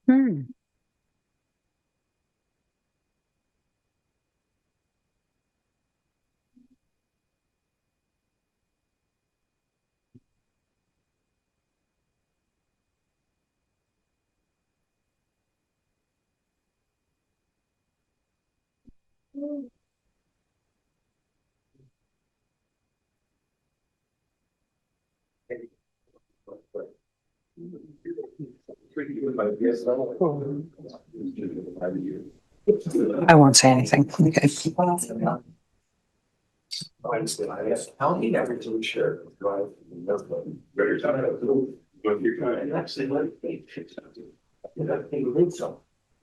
Hmm. I won't say anything. Okay.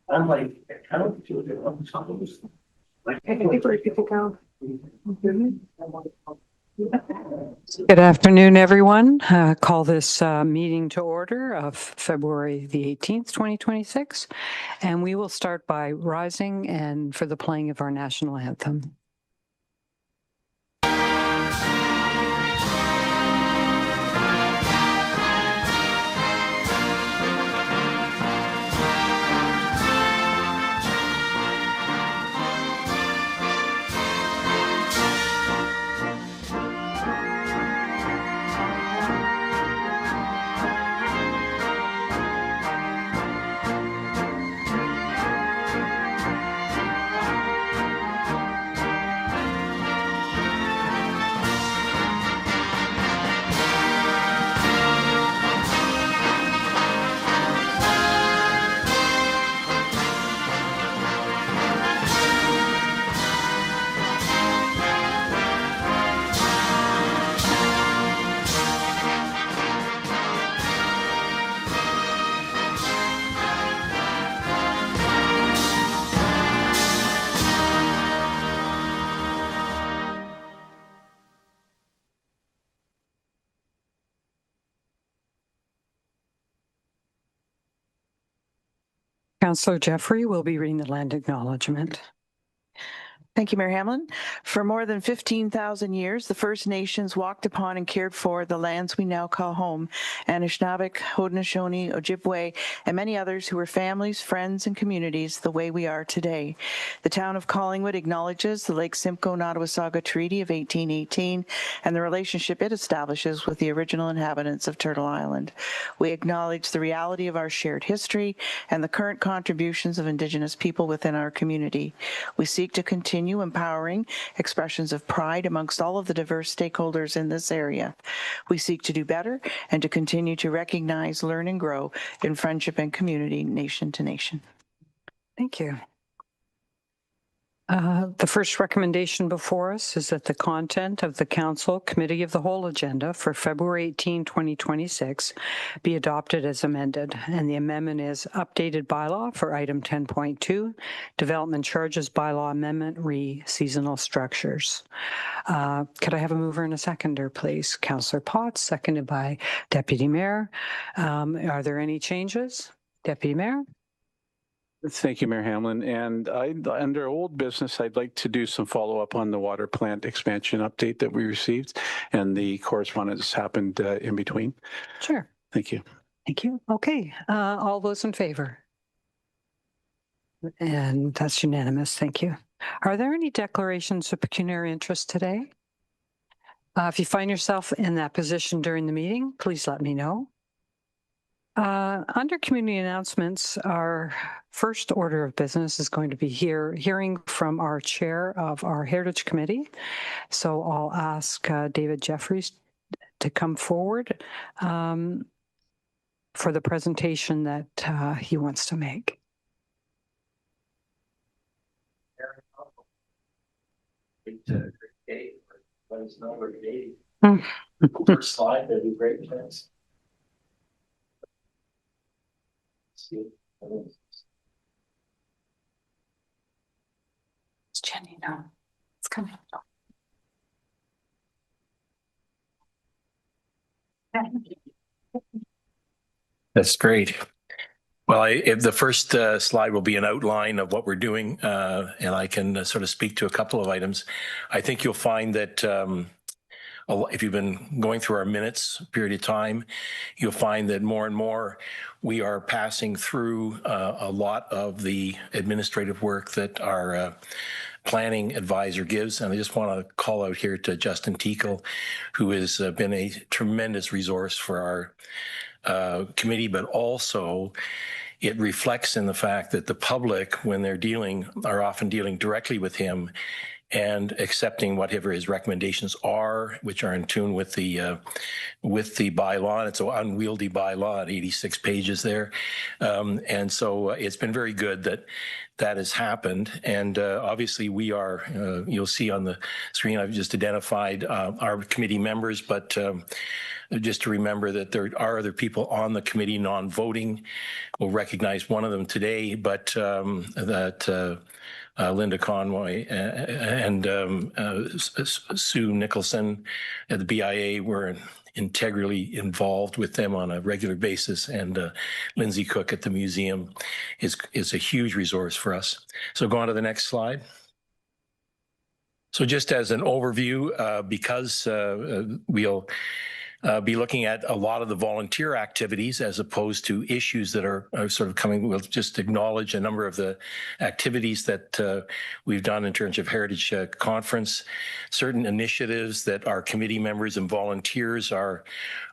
I'm like, I don't feel good. I'm talking. Good afternoon, everyone. Call this meeting to order of February the 18th, 2026. And we will start by rising and for the playing of our national anthem. Councillor Jeffrey will be reading the land acknowledgement. Thank you, Mayor Hamlin. For more than 15,000 years, the First Nations walked upon and cared for the lands we now call home. Anishinaabe, Haudenosaunee, Ojibwe, and many others who were families, friends, and communities the way we are today. The town of Collingwood acknowledges the Lake Simcoe-Nottawasaga Treaty of 1818 and the relationship it establishes with the original inhabitants of Turtle Island. We acknowledge the reality of our shared history and the current contributions of Indigenous people within our community. We seek to continue empowering expressions of pride amongst all of the diverse stakeholders in this area. We seek to do better and to continue to recognize, learn, and grow in friendship and community, nation to nation. Thank you. The first recommendation before us is that the content of the Council Committee of the Whole agenda for February 18, 2026 be adopted as amended. And the amendment is updated bylaw for item 10.2, development charges bylaw amendment re seasonal structures. Could I have a mover and a seconder, please? Councillor Potts, seconded by Deputy Mayor. Are there any changes? Deputy Mayor? Thank you, Mayor Hamlin. And under old business, I'd like to do some follow-up on the water plant expansion update that we received, and the correspondence happened in between. Sure. Thank you. Thank you. Okay. All those in favor? And that's unanimous. Thank you. Are there any declarations of pecuniary interest today? If you find yourself in that position during the meeting, please let me know. Under community announcements, our first order of business is going to be hearing from our chair of our Heritage Committee. So I'll ask David Jeffries to come forward for the presentation that he wants to make. Let us know where the first slide, that'd be great. Thanks. It's Jenny now. It's coming. That's great. Well, if the first slide will be an outline of what we're doing, and I can sort of speak to a couple of items. I think you'll find that if you've been going through our minutes period of time, you'll find that more and more we are passing through a lot of the administrative work that our planning advisor gives. And I just want to call out here to Justin Teakle, who has been a tremendous resource for our committee, but also it reflects in the fact that the public, when they're dealing, are often dealing directly with him and accepting whatever his recommendations are, which are in tune with the bylaw. And it's an unwieldy bylaw at 86 pages there. And so it's been very good that has happened. And obviously we are, you'll see on the screen, I've just identified our committee members, but just to remember that there are other people on the committee non-voting. We'll recognize one of them today, but Linda Conway and Sue Nicholson at the BIA were integrally involved with them on a regular basis, and Lindsay Cook at the museum is a huge resource for us. So go on to the next slide. So just as an overview, because we'll be looking at a lot of the volunteer activities as opposed to issues that are sort of coming. We'll just acknowledge a number of the activities that we've done in terms of Heritage Conference, certain initiatives that our committee members and volunteers are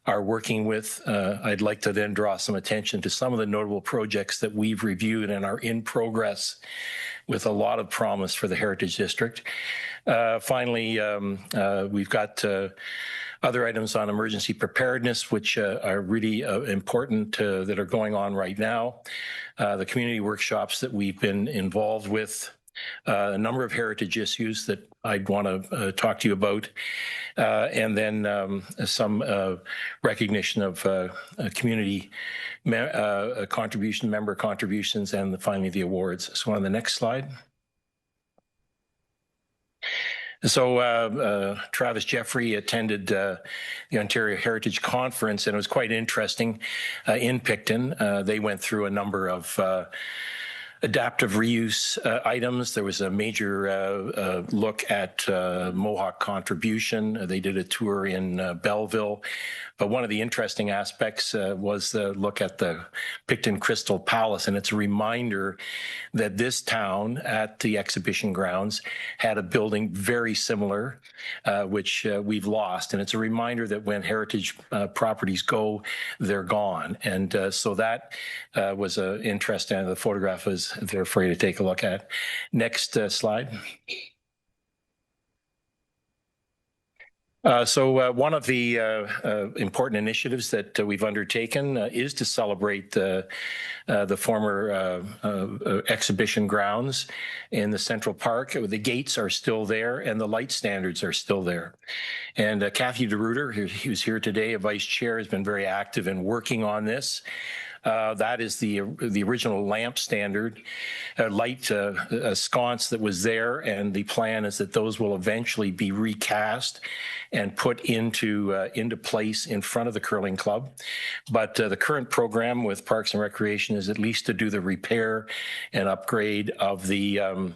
working with. I'd like to then draw some attention to some of the notable projects that we've reviewed and are in progress with a lot of promise for the Heritage District. Finally, we've got other items on emergency preparedness, which are really important that are going on right now. The community workshops that we've been involved with, a number of heritage issues that I'd want to talk to you about, and then some recognition of community member contributions, and finally the awards. So on the next slide. So Travis Jeffrey attended the Ontario Heritage Conference, and it was quite interesting in Picton. They went through a number of adaptive reuse items. There was a major look at Mohawk contribution. They did a tour in Belleville. But one of the interesting aspects was the look at the Picton Crystal Palace. And it's a reminder that this town at the exhibition grounds had a building very similar, which we've lost. And it's a reminder that when heritage properties go, they're gone. And so that was interesting. The photograph is there for you to take a look at. Next slide. So one of the important initiatives that we've undertaken is to celebrate the former exhibition grounds in the Central Park. The gates are still there and the light standards are still there. And Kathy DeRuiter, who's here today, a vice chair, has been very active in working on this. That is the original lamp standard, light sconce that was there, and the plan is that those will eventually be recast and put into place in front of the curling club. But the current program with Parks and Recreation is at least to do the repair and upgrade of the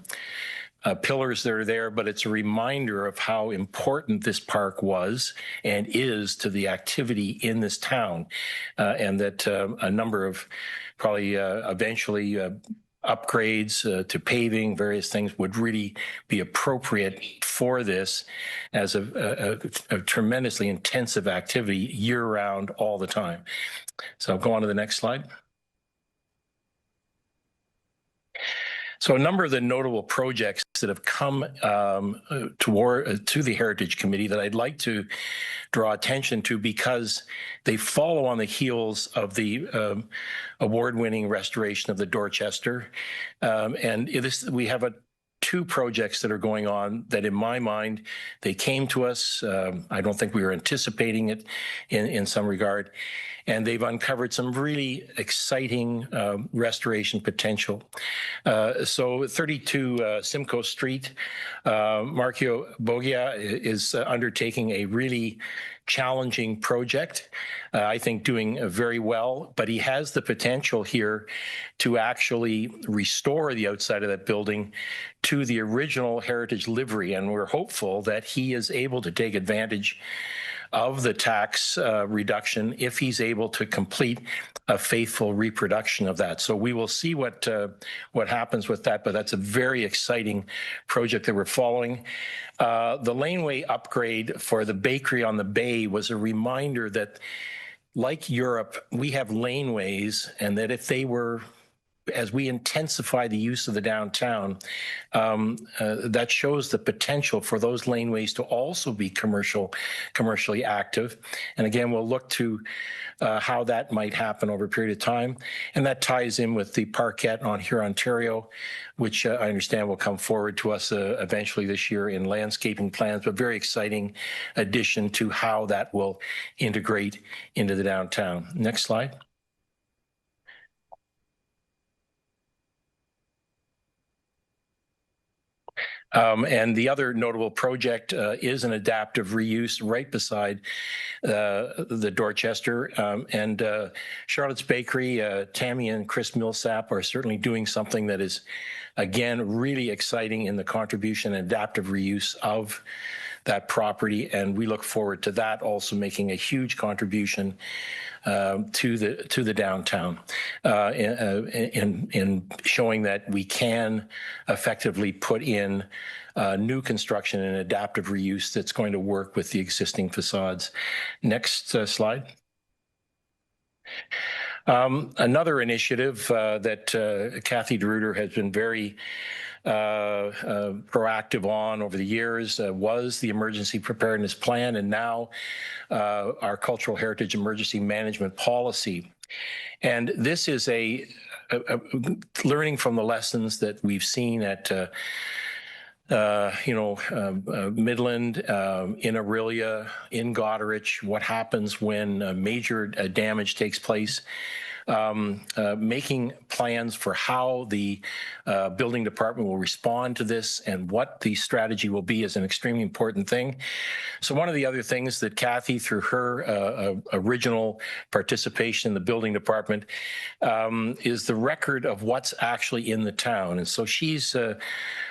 pillars that are there, but it's a reminder of how important this park was and is to the activity in this town, and that a number of probably eventually upgrades to paving, various things would really be appropriate for this as a tremendously intensive activity year-round all the time. So I'll go on to the next slide. So a number of the notable projects that have come to the Heritage Committee that I'd like to draw attention to, because they follow on the heels of the award-winning restoration of the Dorchester. And we have two projects that are going on that, in my mind, they came to us. I don't think we were anticipating it in some regard. and they've uncovered some really exciting restoration potential. So 32 Simcoe Street, Marcio Bogia is undertaking a really challenging project, I think doing very well, but he has the potential here to actually restore the outside of that building to the original heritage livery. And we're hopeful that he is able to take advantage of the tax reduction if he's able to complete a faithful reproduction of that. So we will see what happens with that, but that's a very exciting project that we're following. The laneway upgrade for the bakery on the bay was a reminder that, like Europe, we have laneways, and that if they were, as we intensify the use of the downtown, that shows the potential for those laneways to also be commercially active. And again, we'll look to how that might happen over a period of time. And that ties in with the parquet on Hurontario, which I understand will come forward to us eventually this year in landscaping plans, but very exciting addition to how that will integrate into the downtown. Next slide. And the other notable project is an adaptive reuse right beside the Dorchester. And Charlotte's Bakery, Tammy and Chris Millsap are certainly doing something that is, again, really exciting in the contribution and adaptive reuse of that property. And we look forward to that also making a huge contribution to the downtown in showing that we can effectively put in new construction and adaptive reuse that's going to work with the existing facades. Next slide. Another initiative that Kathy DeRuiter has been very proactive on over the years was the emergency preparedness plan, and now our cultural heritage emergency management policy. And this is a learning from the lessons that we've seen at Midland, in Orillia, in Goderich, what happens when major damage takes place. Making plans for how the building department will respond to this and what the strategy will be is an extremely important thing. So one of the other things that Kathy, through her original participation in the building department, is the record of what's actually in the town. And so she's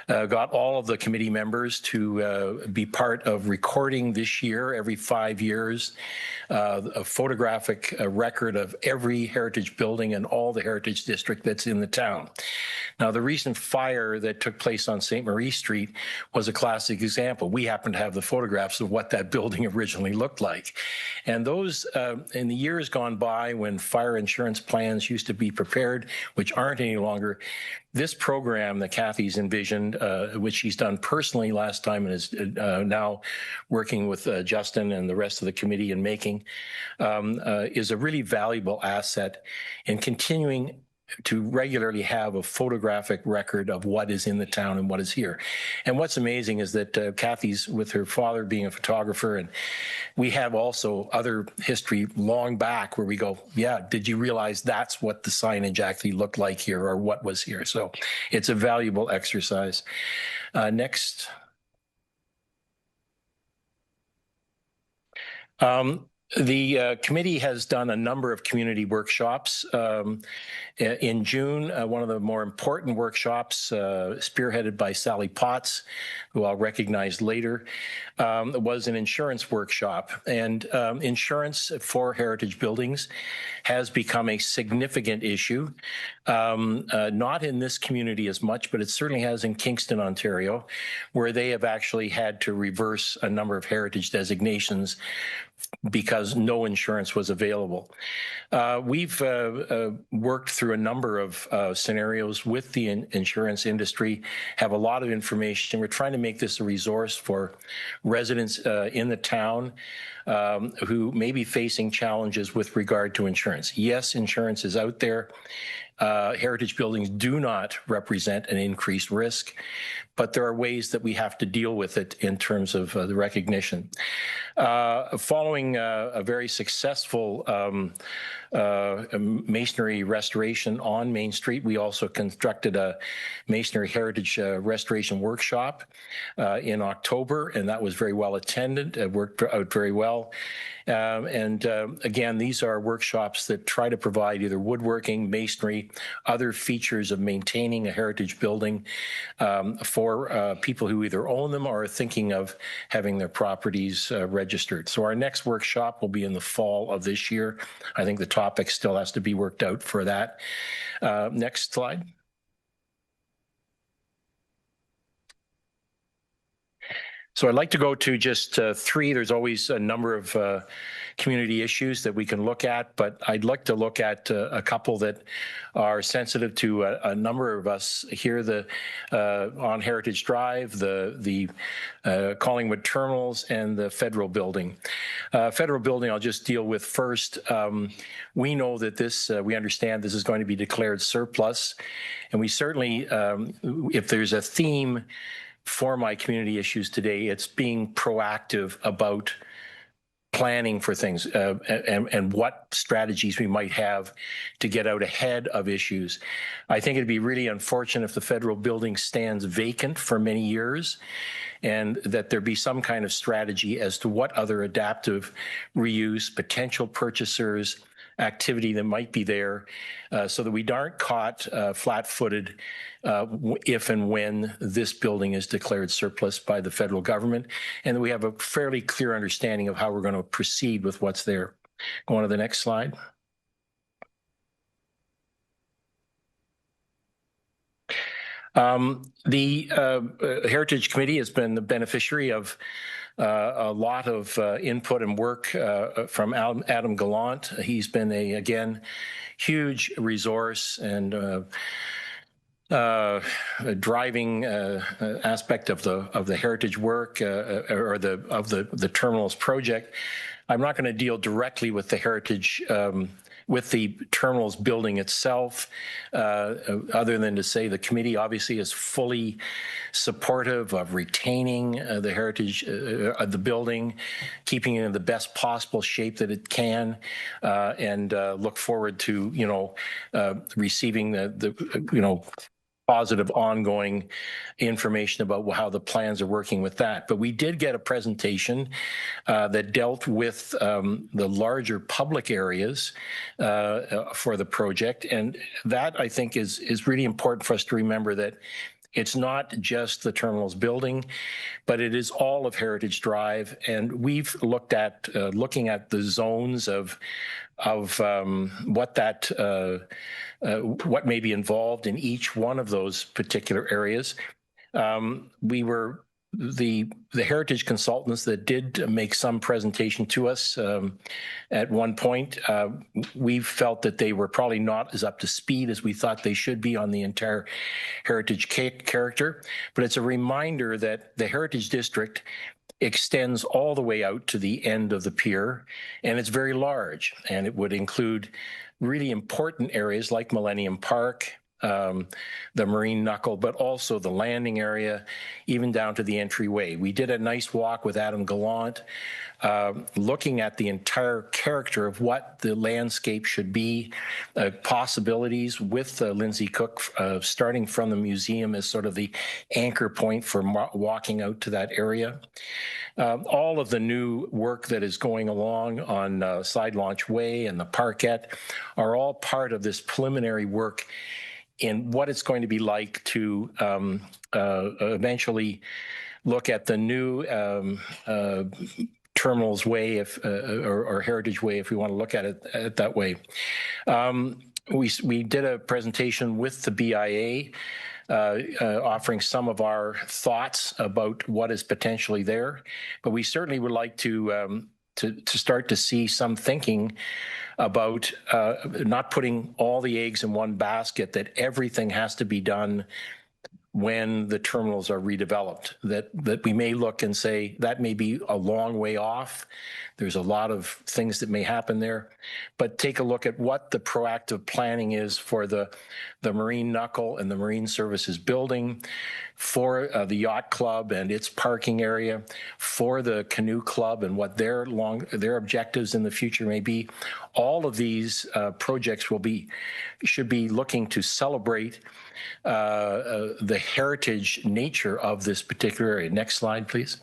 got all of the committee members to be part of recording this year, every 5 years, a photographic record of every heritage building and all the heritage district that's in the town. Now, the recent fire that took place on St. Marie Street was a classic example. We happen to have the photographs of what that building originally looked like. And those, in the years gone by when fire insurance plans used to be prepared, which aren't any longer, this program that Kathy's envisioned, which she's done personally last time and is now working with Justin and the rest of the committee in making, is a really valuable asset in continuing to regularly have a photographic record of what is in the town and what is here. And what's amazing is that Kathy's, with her father being a photographer, and we have also other history long back where we go, yeah, did you realize that's what the signage actually looked like here or what was here? So it's a valuable exercise. Next. The committee has done a number of community workshops. In June, one of the more important workshops, spearheaded by Sally Potts, who I'll recognize later, was an insurance workshop. And insurance for heritage buildings has become a significant issue, not in this community as much, but it certainly has in Kingston, Ontario, where they have actually had to reverse a number of heritage designations because no insurance was available. We've worked through a number of scenarios with the insurance industry, have a lot of information. We're trying to make this a resource for residents in the town who may be facing challenges with regard to insurance. Yes, insurance is out there. heritage buildings do not represent an increased risk, but there are ways that we have to deal with it in terms of the recognition. Following a very successful masonry restoration on Main Street, we also constructed a masonry heritage restoration workshop in October, and that was very well attended. It worked out very well. Again, these are workshops that try to provide either woodworking, masonry, other features of maintaining a heritage building for people who either own them or are thinking of having their properties registered. So our next workshop will be in the fall of this year. I think the topic still has to be worked out for that. Next slide. So I'd like to go to just three. There's always a number of community issues that we can look at, but I'd like to look at a couple that are sensitive to a number of us here. On Heritage Drive, the Collingwood Terminals, and the Federal Building. Federal Building, I'll just deal with first. We know that we understand this is going to be declared surplus, and we certainly, if there's a theme for my community issues today, it's being proactive about planning for things and what strategies we might have to get out ahead of issues. I think it'd be really unfortunate if the Federal Building stands vacant for many years, and that there be some kind of strategy as to what other adaptive reuse, potential purchasers, activity that might be there, so that we aren't caught flat-footed if and when this building is declared surplus by the federal government, and that we have a fairly clear understanding of how we're going to proceed with what's there. Go on to the next slide. The Heritage Committee has been the beneficiary of a lot of input and work from Adam Gallant. He's been again, huge resource and a driving aspect of the heritage work or of the Terminals project. I'm not going to deal directly with the heritage with the Terminals building itself, other than to say the committee obviously is fully supportive of retaining the heritage of the building, keeping it in the best possible shape that it can, and look forward to, receiving the positive ongoing information about how the plans are working with that. But we did get a presentation that dealt with the larger public areas for the project. And that, I think, is really important for us to remember, that it's not just the Terminals building, but it is all of Heritage Drive. And we've looked at looking at the zones of what may be involved in each one of those particular areas. We were the heritage consultants that did make some presentation to us at one point. We felt that they were probably not as up to speed as we thought they should be on the entire heritage character. But it's a reminder that the Heritage District extends all the way out to the end of the pier, and it's very large, and it would include really important areas like Millennium Park, the Marine Knuckle, but also the landing area, even down to the entryway. We did a nice walk with Adam Gallant, looking at the entire character of what the landscape should be, possibilities with Lindsay Cook, starting from the museum as sort of the anchor point for walking out to that area. All of the new work that is going along on Side Launch Way and the Parkette are all part of this preliminary work in what it's going to be like to eventually look at the new Terminals Way, or Heritage Way, if we want to look at it that way. We did a presentation with the BIA, offering some of our thoughts about what is potentially there, but we certainly would like to start to see some thinking about not putting all the eggs in one basket, that everything has to be done when the terminals are redeveloped, that we may look and say that may be a long way off. There's a lot of things that may happen there, but take a look at what the proactive planning is for the Marine Knuckle and the Marine Services building, for the Yacht Club and its parking area, for the Canoe Club and what their objectives in the future may be. All of these projects should be looking to celebrate the heritage nature of this particular area. Next slide, please.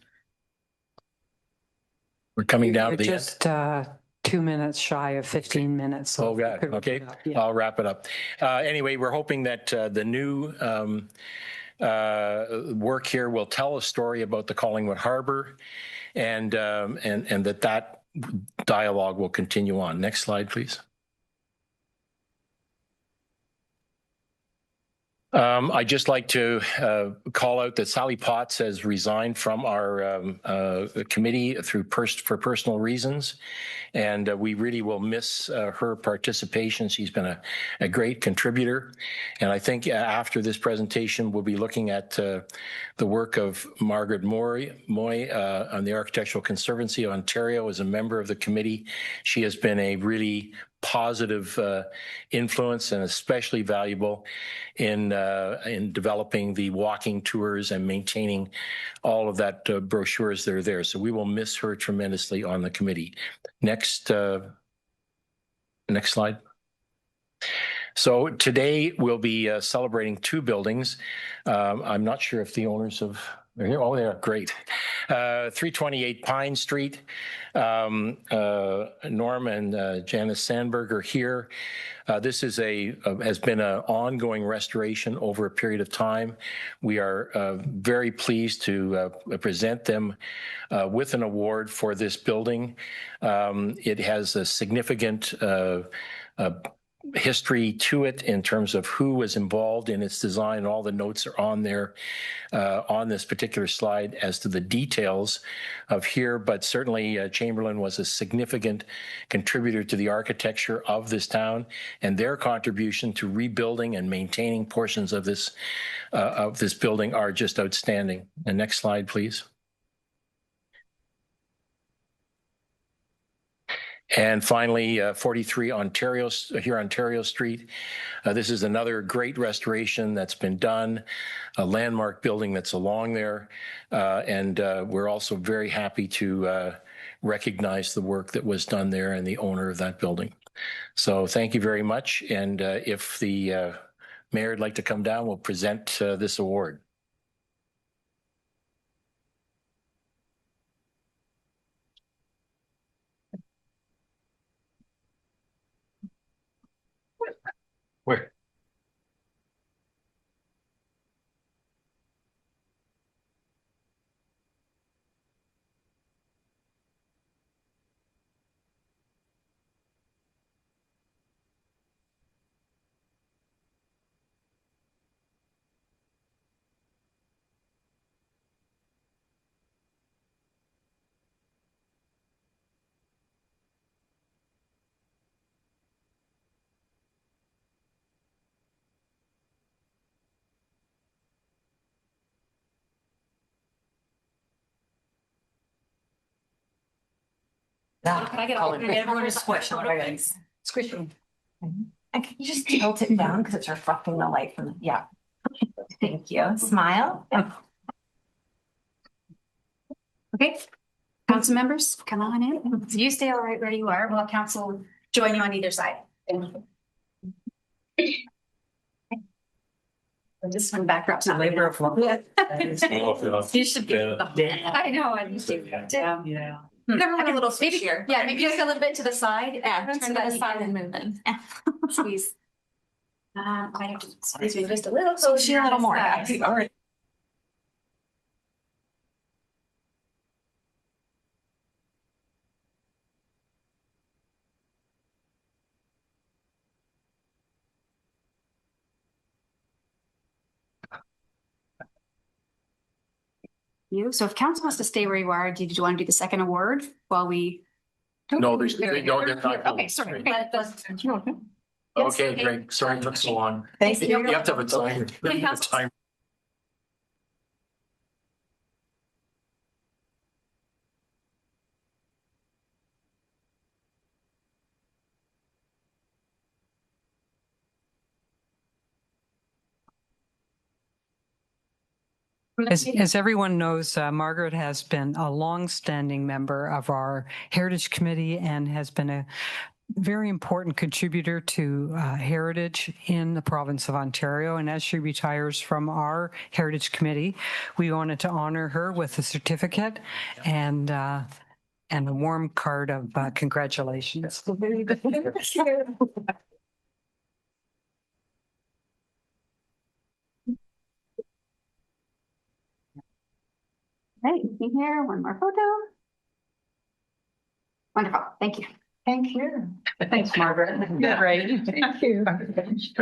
We're coming down to the end. Just 2 minutes shy of 15 minutes. So Oh, God. Okay. Yeah. I'll wrap it up. Anyway, we're hoping that the new work here will tell a story about the Collingwood Harbor and that dialogue will continue on. Next slide, please. I'd just like to call out that Sally Potts has resigned from our committee for personal reasons, and we really will miss her participation. She's been a great contributor, and I think after this presentation, we'll be looking at the work of Margaret Moy on the Architectural Conservancy of Ontario as a member of the committee. She has been a really positive influence and especially valuable in developing the walking tours and maintaining all of that brochures that are there. So we will miss her tremendously on the committee. Next slide. So today we'll be celebrating two buildings. I'm not sure if the owners of they're here. Oh, they're great. 328 Pine Street. Norm and Janice Sandberg are here. This is has been an ongoing restoration over a period of time. We are very pleased to present them with an award for this building. It has a significant history to it in terms of who was involved in its design. All the notes are on there on this particular slide as to the details of here, but certainly Chamberlain was a significant contributor to the architecture of this town, and their contribution to rebuilding and maintaining portions of this building are just outstanding. And next slide, please. And finally, 43 Ontario Street. This is another great restoration that's been done, a landmark building that's along there. And we're also very happy to recognize the work that was done there and the owner of that building. So thank you very much. And if the mayor would like to come down, we'll present this award. Where? Can I get everyone's question? Squishing. Can you just tilt it down because it's reflecting the light from the, yeah. Thank you. Smile. Okay. Council members, come on in. You stay all right where you are. We'll have council join you on either side. This one backdrop's not labor of love. You should be. I know. I used to. Yeah. Everyone a little squishier. Yeah, maybe just a little bit to the side. Yeah, turn to the side and move in. Squeeze. I have to squeeze me just a little. So sheer a little more. All right. So if council wants to stay where you are, do you want to do the second award while we? No, there's no. Okay, sorry. Okay, great. Sorry it took so long. Thank you. You have to have a timer. As everyone knows, Margaret has been a longstanding member of our Heritage Committee and has been a very important contributor to heritage in the province of Ontario. And as she retires from our Heritage Committee, we wanted to honor her with a certificate and a warm card of congratulations. Right, here, one more photo. Wonderful, thank you. Thank you. Thanks, Margaret. Yeah. Great. Thank you. Thank you.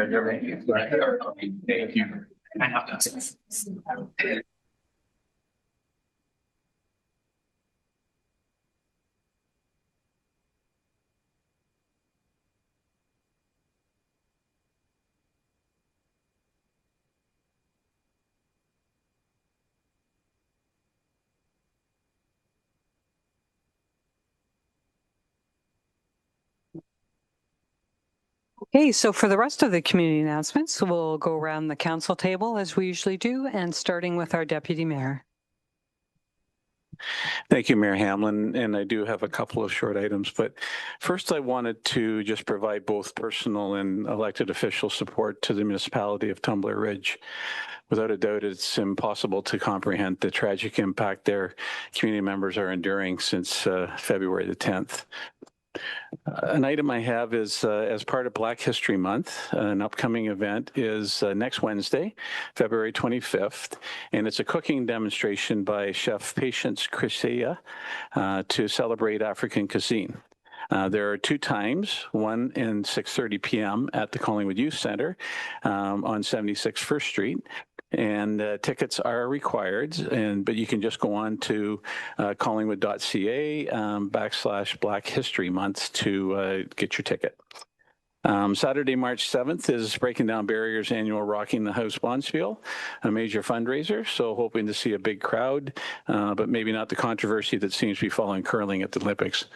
Okay, so for the rest of the community announcements, we'll go around the council table as we usually do, and starting with our deputy mayor. Thank you, Mayor Hamlin. And I do have a couple of short items, but first I wanted to just provide both personal and elected official support to the municipality of Tumbler Ridge. Without a doubt, it's impossible to comprehend the tragic impact their community members are enduring since February the 10th. An item I have is as part of Black History Month, an upcoming event is next Wednesday, February 25th, and it's a cooking demonstration by Chef Patience Crisea to celebrate African cuisine. There are two times, one in 6:30 p.m. at the Collingwood Youth Centre on 76 First Street. And tickets are required, but you can just go on to collingwood.ca /Black History Month to get your ticket. Saturday, March 7th is Breaking Down Barriers annual Rocking the House Bonspiel, a major fundraiser. So hoping to see a big crowd, but maybe not the controversy that seems to be following curling at the Olympics.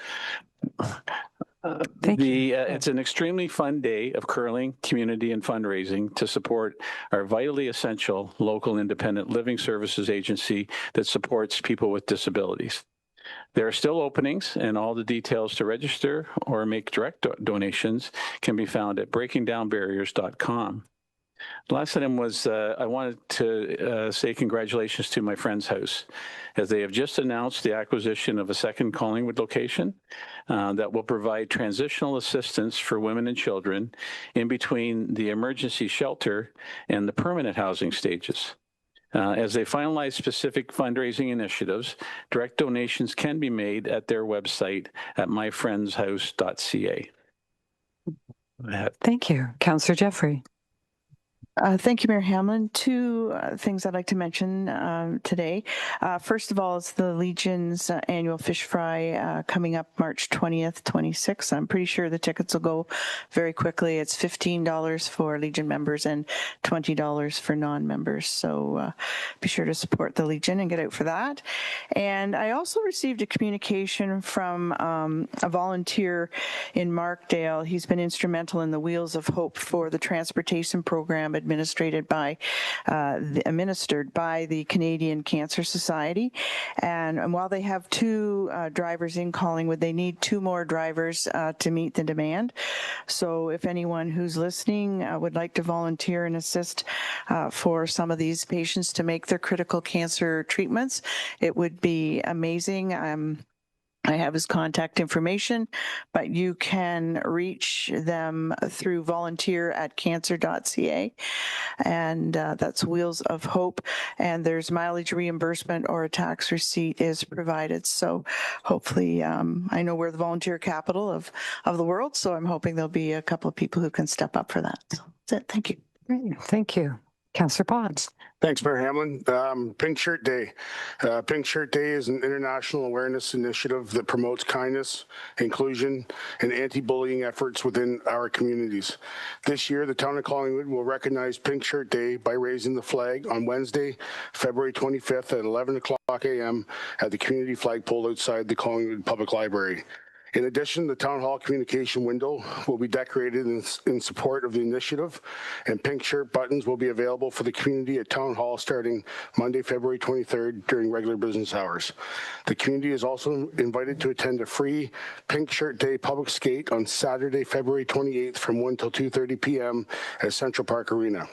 It's an extremely fun day of curling, community, and fundraising to support our vitally essential local independent living services agency that supports people with disabilities. There are still openings, and all the details to register or make direct donations can be found at breakingdownbarriers.com. The last item was I wanted to say congratulations to my friend's house, as they have just announced the acquisition of a second Collingwood location that will provide transitional assistance for women and children in between the emergency shelter and the permanent housing stages. As they finalize specific fundraising initiatives, direct donations can be made at their website at myfriendshouse.ca. Thank you. Councillor Jeffrey. Thank you, Mayor Hamlin. Two things I'd like to mention today. First of all, it's the Legion's annual fish fry coming up March 20th, 26th. I'm pretty sure the tickets will go very quickly. It's $15 for Legion members and $20 for non-members. So be sure to support the Legion and get out for that. And I also received a communication from a volunteer in Markdale. He's been instrumental in the Wheels of Hope for the transportation program administered by the Canadian Cancer Society. And while they have two drivers in Collingwood, they need two more drivers to meet the demand. So if anyone who's listening would like to volunteer and assist for some of these patients to make their critical cancer treatments, it would be amazing. I have his contact information, but you can reach them through volunteer@cancer.ca, and that's Wheels of Hope, and there's mileage reimbursement or a tax receipt is provided. So hopefully, I know we're the volunteer capital of the world, so I'm hoping there'll be a couple of people who can step up for that. So that's it. Thank you. Great. Thank you. Councillor Potts. Thanks, Mayor Hamlin. Pink Shirt Day. Pink Shirt Day is an international awareness initiative that promotes kindness, inclusion, and anti-bullying efforts within our communities. This year, the town of Collingwood will recognize Pink Shirt Day by raising the flag on Wednesday, February 25th at 11 o'clock a.m. at the community flagpole outside the Collingwood Public Library. In addition, the town hall communication window will be decorated in support of the initiative, and pink shirt buttons will be available for the community at town hall starting Monday, February 23rd during regular business hours. The community is also invited to attend a free Pink Shirt Day public skate on Saturday, February 28th from 1 till 2:30 p.m. at Central Park Arena.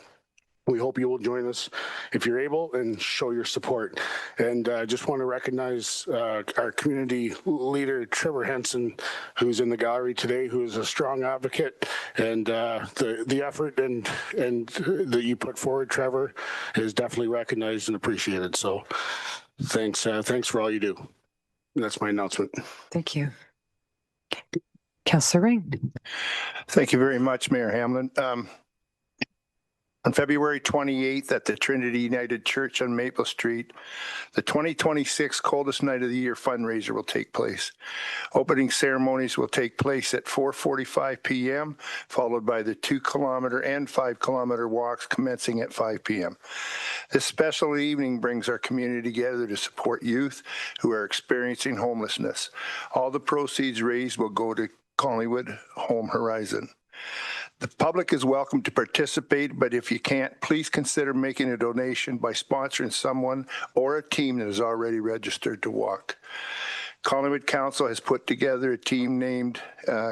We hope you will join us if you're able and show your support. And I just want to recognize our community leader, Trevor Henson, who's in the gallery today, who is a strong advocate. And the effort and that you put forward, Trevor, is definitely recognized and appreciated. So thanks for all you do. And that's my announcement. Thank you. Councillor Ring. Thank you very much, Mayor Hamlin. On February 28th at the Trinity United Church on Maple Street, the 2026 Coldest Night of the Year fundraiser will take place. Opening ceremonies will take place at 4:45 p.m., followed by the 2-kilometer and 5-kilometer walks commencing at 5 p.m. This special evening brings our community together to support youth who are experiencing homelessness. All the proceeds raised will go to Collingwood Home Horizon. The public is welcome to participate, but if you can't, please consider making a donation by sponsoring someone or a team that is already registered to walk. Collingwood Council has put together a team named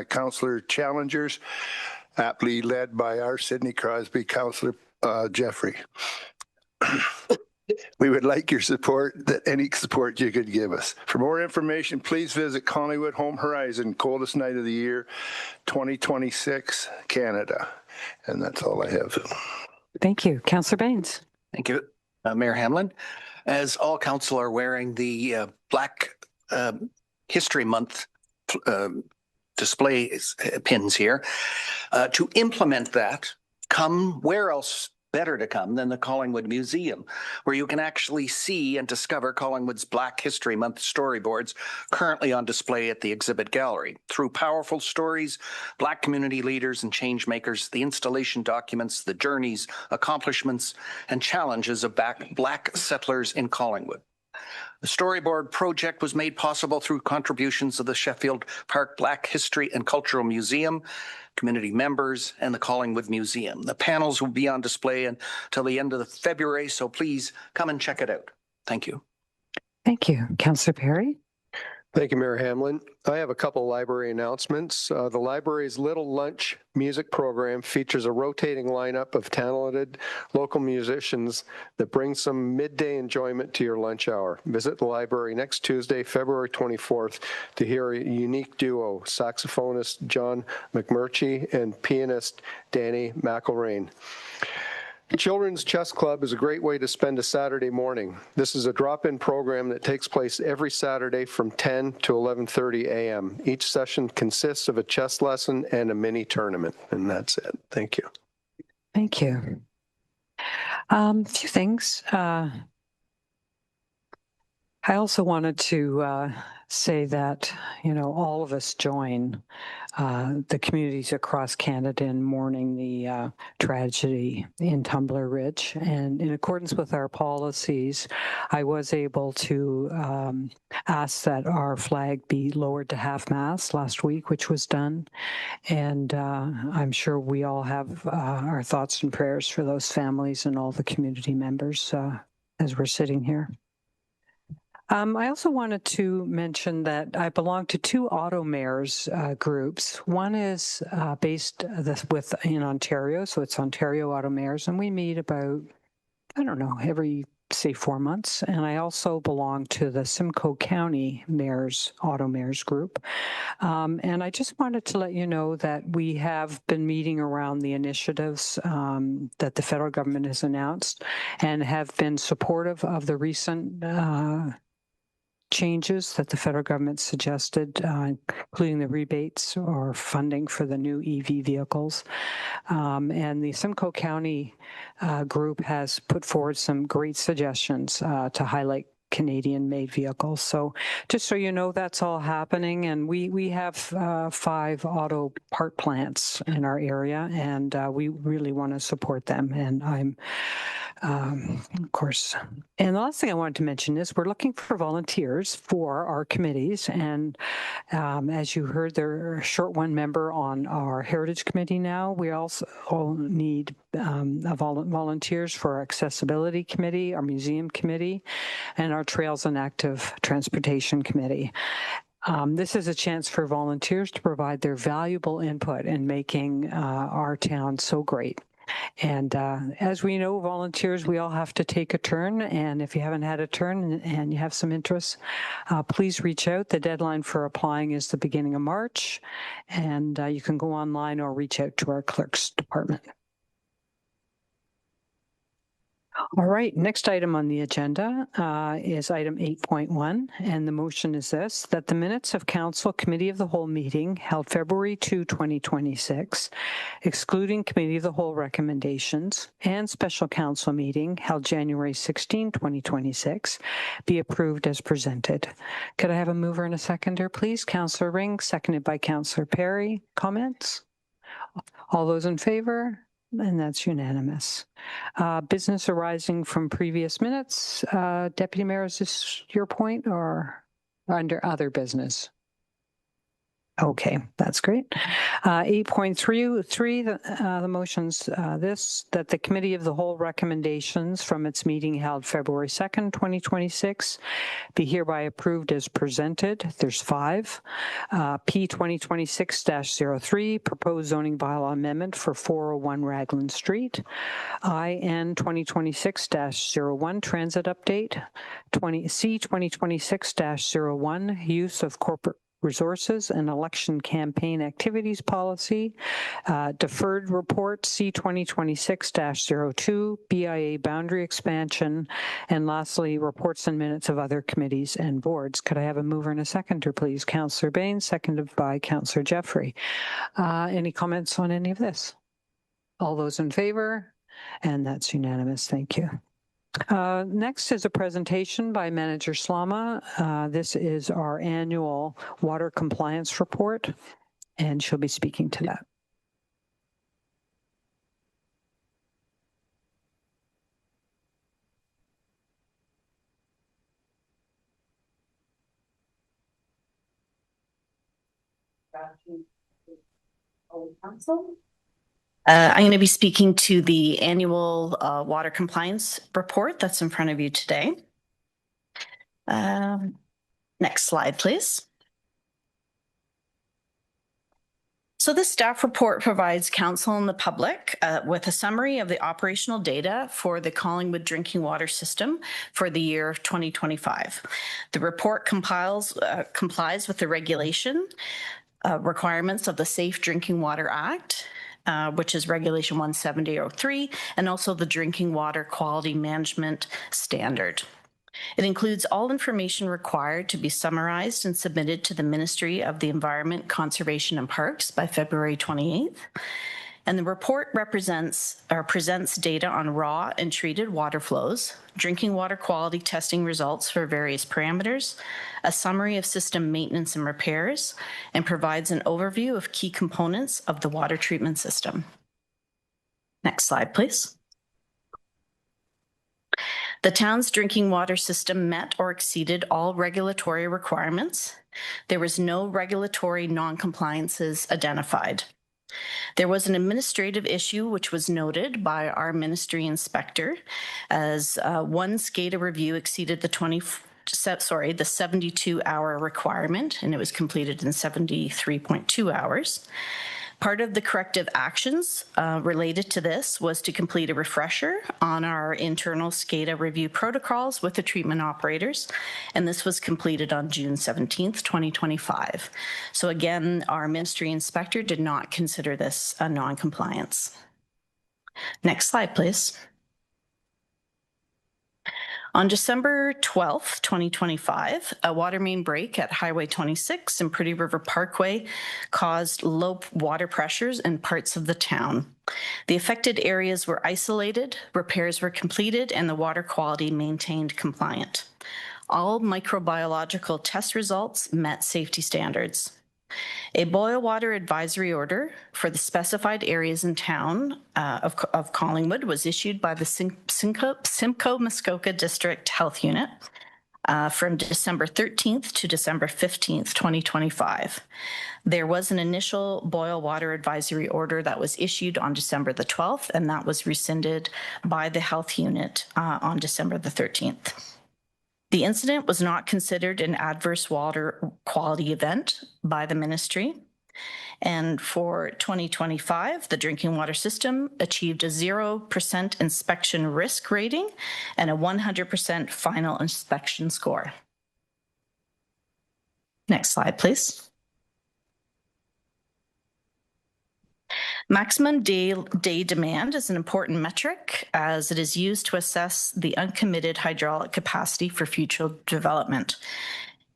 Councillor Challengers, aptly led by our Sidney Crosby, Councillor Jeffrey. We would like your support, any support you could give us. For more information, please visit Collingwood Home Horizon, Coldest Night of the Year, 2026, Canada. And that's all I have. Thank you. Councillor Baines. Thank you, Mayor Hamlin. As all council are wearing the Black History Month display pins here, to implement that, where else better to come than the Collingwood Museum, where you can actually see and discover Collingwood's Black History Month storyboards currently on display at the exhibit gallery. Through powerful stories, Black community leaders and change makers, the installation documents the journeys, accomplishments, and challenges of Black settlers in Collingwood. The storyboard project was made possible through contributions of the Sheffield Park Black History and Cultural Museum, community members, and the Collingwood Museum. The panels will be on display until the end of February, so please come and check it out. Thank you. Thank you. Councillor Perry. Thank you, Mayor Hamlin. I have a couple library announcements. The library's Little Lunch music program features a rotating lineup of talented local musicians that bring some midday enjoyment to your lunch hour. Visit the library next Tuesday, February 24th, to hear a unique duo, saxophonist John McMurtry and pianist Danny McElrain. Children's Chess Club is a great way to spend a Saturday morning. This is a drop-in program that takes place every Saturday from 10 to 11:30 a.m. Each session consists of a chess lesson and a mini tournament, and that's it. Thank you. Thank you. A few things. I also wanted to say that, all of us join the communities across Canada in mourning the tragedy in Tumbler Ridge. And in accordance with our policies, I was able to ask that our flag be lowered to half-mast last week, which was done. And I'm sure we all have our thoughts and prayers for those families and all the community members as we're sitting here. I also wanted to mention that I belong to two auto mayors groups. One is based in Ontario, so it's Ontario Auto Mayors, and we meet about, every, say, 4 months. And I also belong to the Simcoe County Auto Mayors group. And I just wanted to let you know that we have been meeting around the initiatives that the federal government has announced and have been supportive of the recent changes that the federal government suggested, including the rebates or funding for the new EV vehicles. And the Simcoe County group has put forward some great suggestions to highlight Canadian-made vehicles. So just so you know, that's all happening. And we have 5 auto part plants in our area, and we really want to support them. And I'm, of course, and the last thing I wanted to mention is we're looking for volunteers for our committees. And as you heard, there's a short one member on our Heritage Committee now. We also need volunteers for our Accessibility Committee, our Museum Committee, and our Trails and Active Transportation Committee. This is a chance for volunteers to provide their valuable input in making our town so great. And as we know, volunteers, we all have to take a turn. And if you haven't had a turn and you have some interest, please reach out. The deadline for applying is the beginning of March. And you can go online or reach out to our clerk's department. All right, next item on the agenda is item 8.1, and the motion is this, that the minutes of Council Committee of the Whole meeting held February 2, 2026, excluding Committee of the Whole recommendations, and Special Council meeting held January 16, 2026, be approved as presented. Could I have a mover and a seconder, please? Councillor Ring, seconded by Councillor Perry. Comments? All those in favor? And that's unanimous. Business arising from previous minutes. Deputy Mayor, is this your point or under other business? Okay, that's great. 8.3, the motion's this, that the Committee of the Whole recommendations from its meeting held February 2nd, 2026, be hereby approved as presented. There's 5. P 2026-03, proposed zoning bylaw amendment for 401 Raglan Street. IN 2026-01, transit update. C 2026-01, use of corporate resources and election campaign activities policy, deferred report C 2026-02, BIA boundary expansion, and lastly, reports and minutes of other committees and boards. Could I have a mover and a seconder, please? Councillor Bain, seconded by Councillor Jeffrey. Any comments on any of this? All those in favor? And that's unanimous. Thank you. Next is a presentation by Manager Slama. This is our annual water compliance report, and she'll be speaking to that. Council. I'm going to be speaking to the annual water compliance report that's in front of you today. Next slide, please. So this staff report provides council and the public with a summary of the operational data for the Collingwood drinking water system for the year 2025. The report complies with the regulation requirements of the Safe Drinking Water Act, which is Regulation 170.03, and also the Drinking Water Quality Management Standard. It includes all information required to be summarized and submitted to the Ministry of the Environment, Conservation and Parks by February 28th. And the report presents data on raw and treated water flows, drinking water quality testing results for various parameters, a summary of system maintenance and repairs, and provides an overview of key components of the water treatment system. Next slide, please. The town's drinking water system met or exceeded all regulatory requirements. There was no regulatory non-compliances identified. There was an administrative issue which was noted by our ministry inspector as one SCADA review exceeded the 72-hour requirement, and it was completed in 73.2 hours. Part of the corrective actions related to this was to complete a refresher on our internal SCADA review protocols with the treatment operators, and this was completed on June 17th, 2025. So again, our ministry inspector did not consider this a non-compliance. Next slide, please. On December 12th, 2025, a water main break at Highway 26 and Pretty River Parkway caused low water pressures in parts of the town. The affected areas were isolated, repairs were completed, and the water quality maintained compliant. All microbiological test results met safety standards. A boil water advisory order for the specified areas in town of Collingwood was issued by the Simcoe Muskoka District Health Unit from December 13th to December 15th, 2025. There was an initial boil water advisory order that was issued on December the 12th, and that was rescinded by the health unit on December the 13th. The incident was not considered an adverse water quality event by the ministry. And for 2025, the drinking water system achieved a 0% inspection risk rating and a 100% final inspection score. Next slide, please. Maximum day demand is an important metric as it is used to assess the uncommitted hydraulic capacity for future development.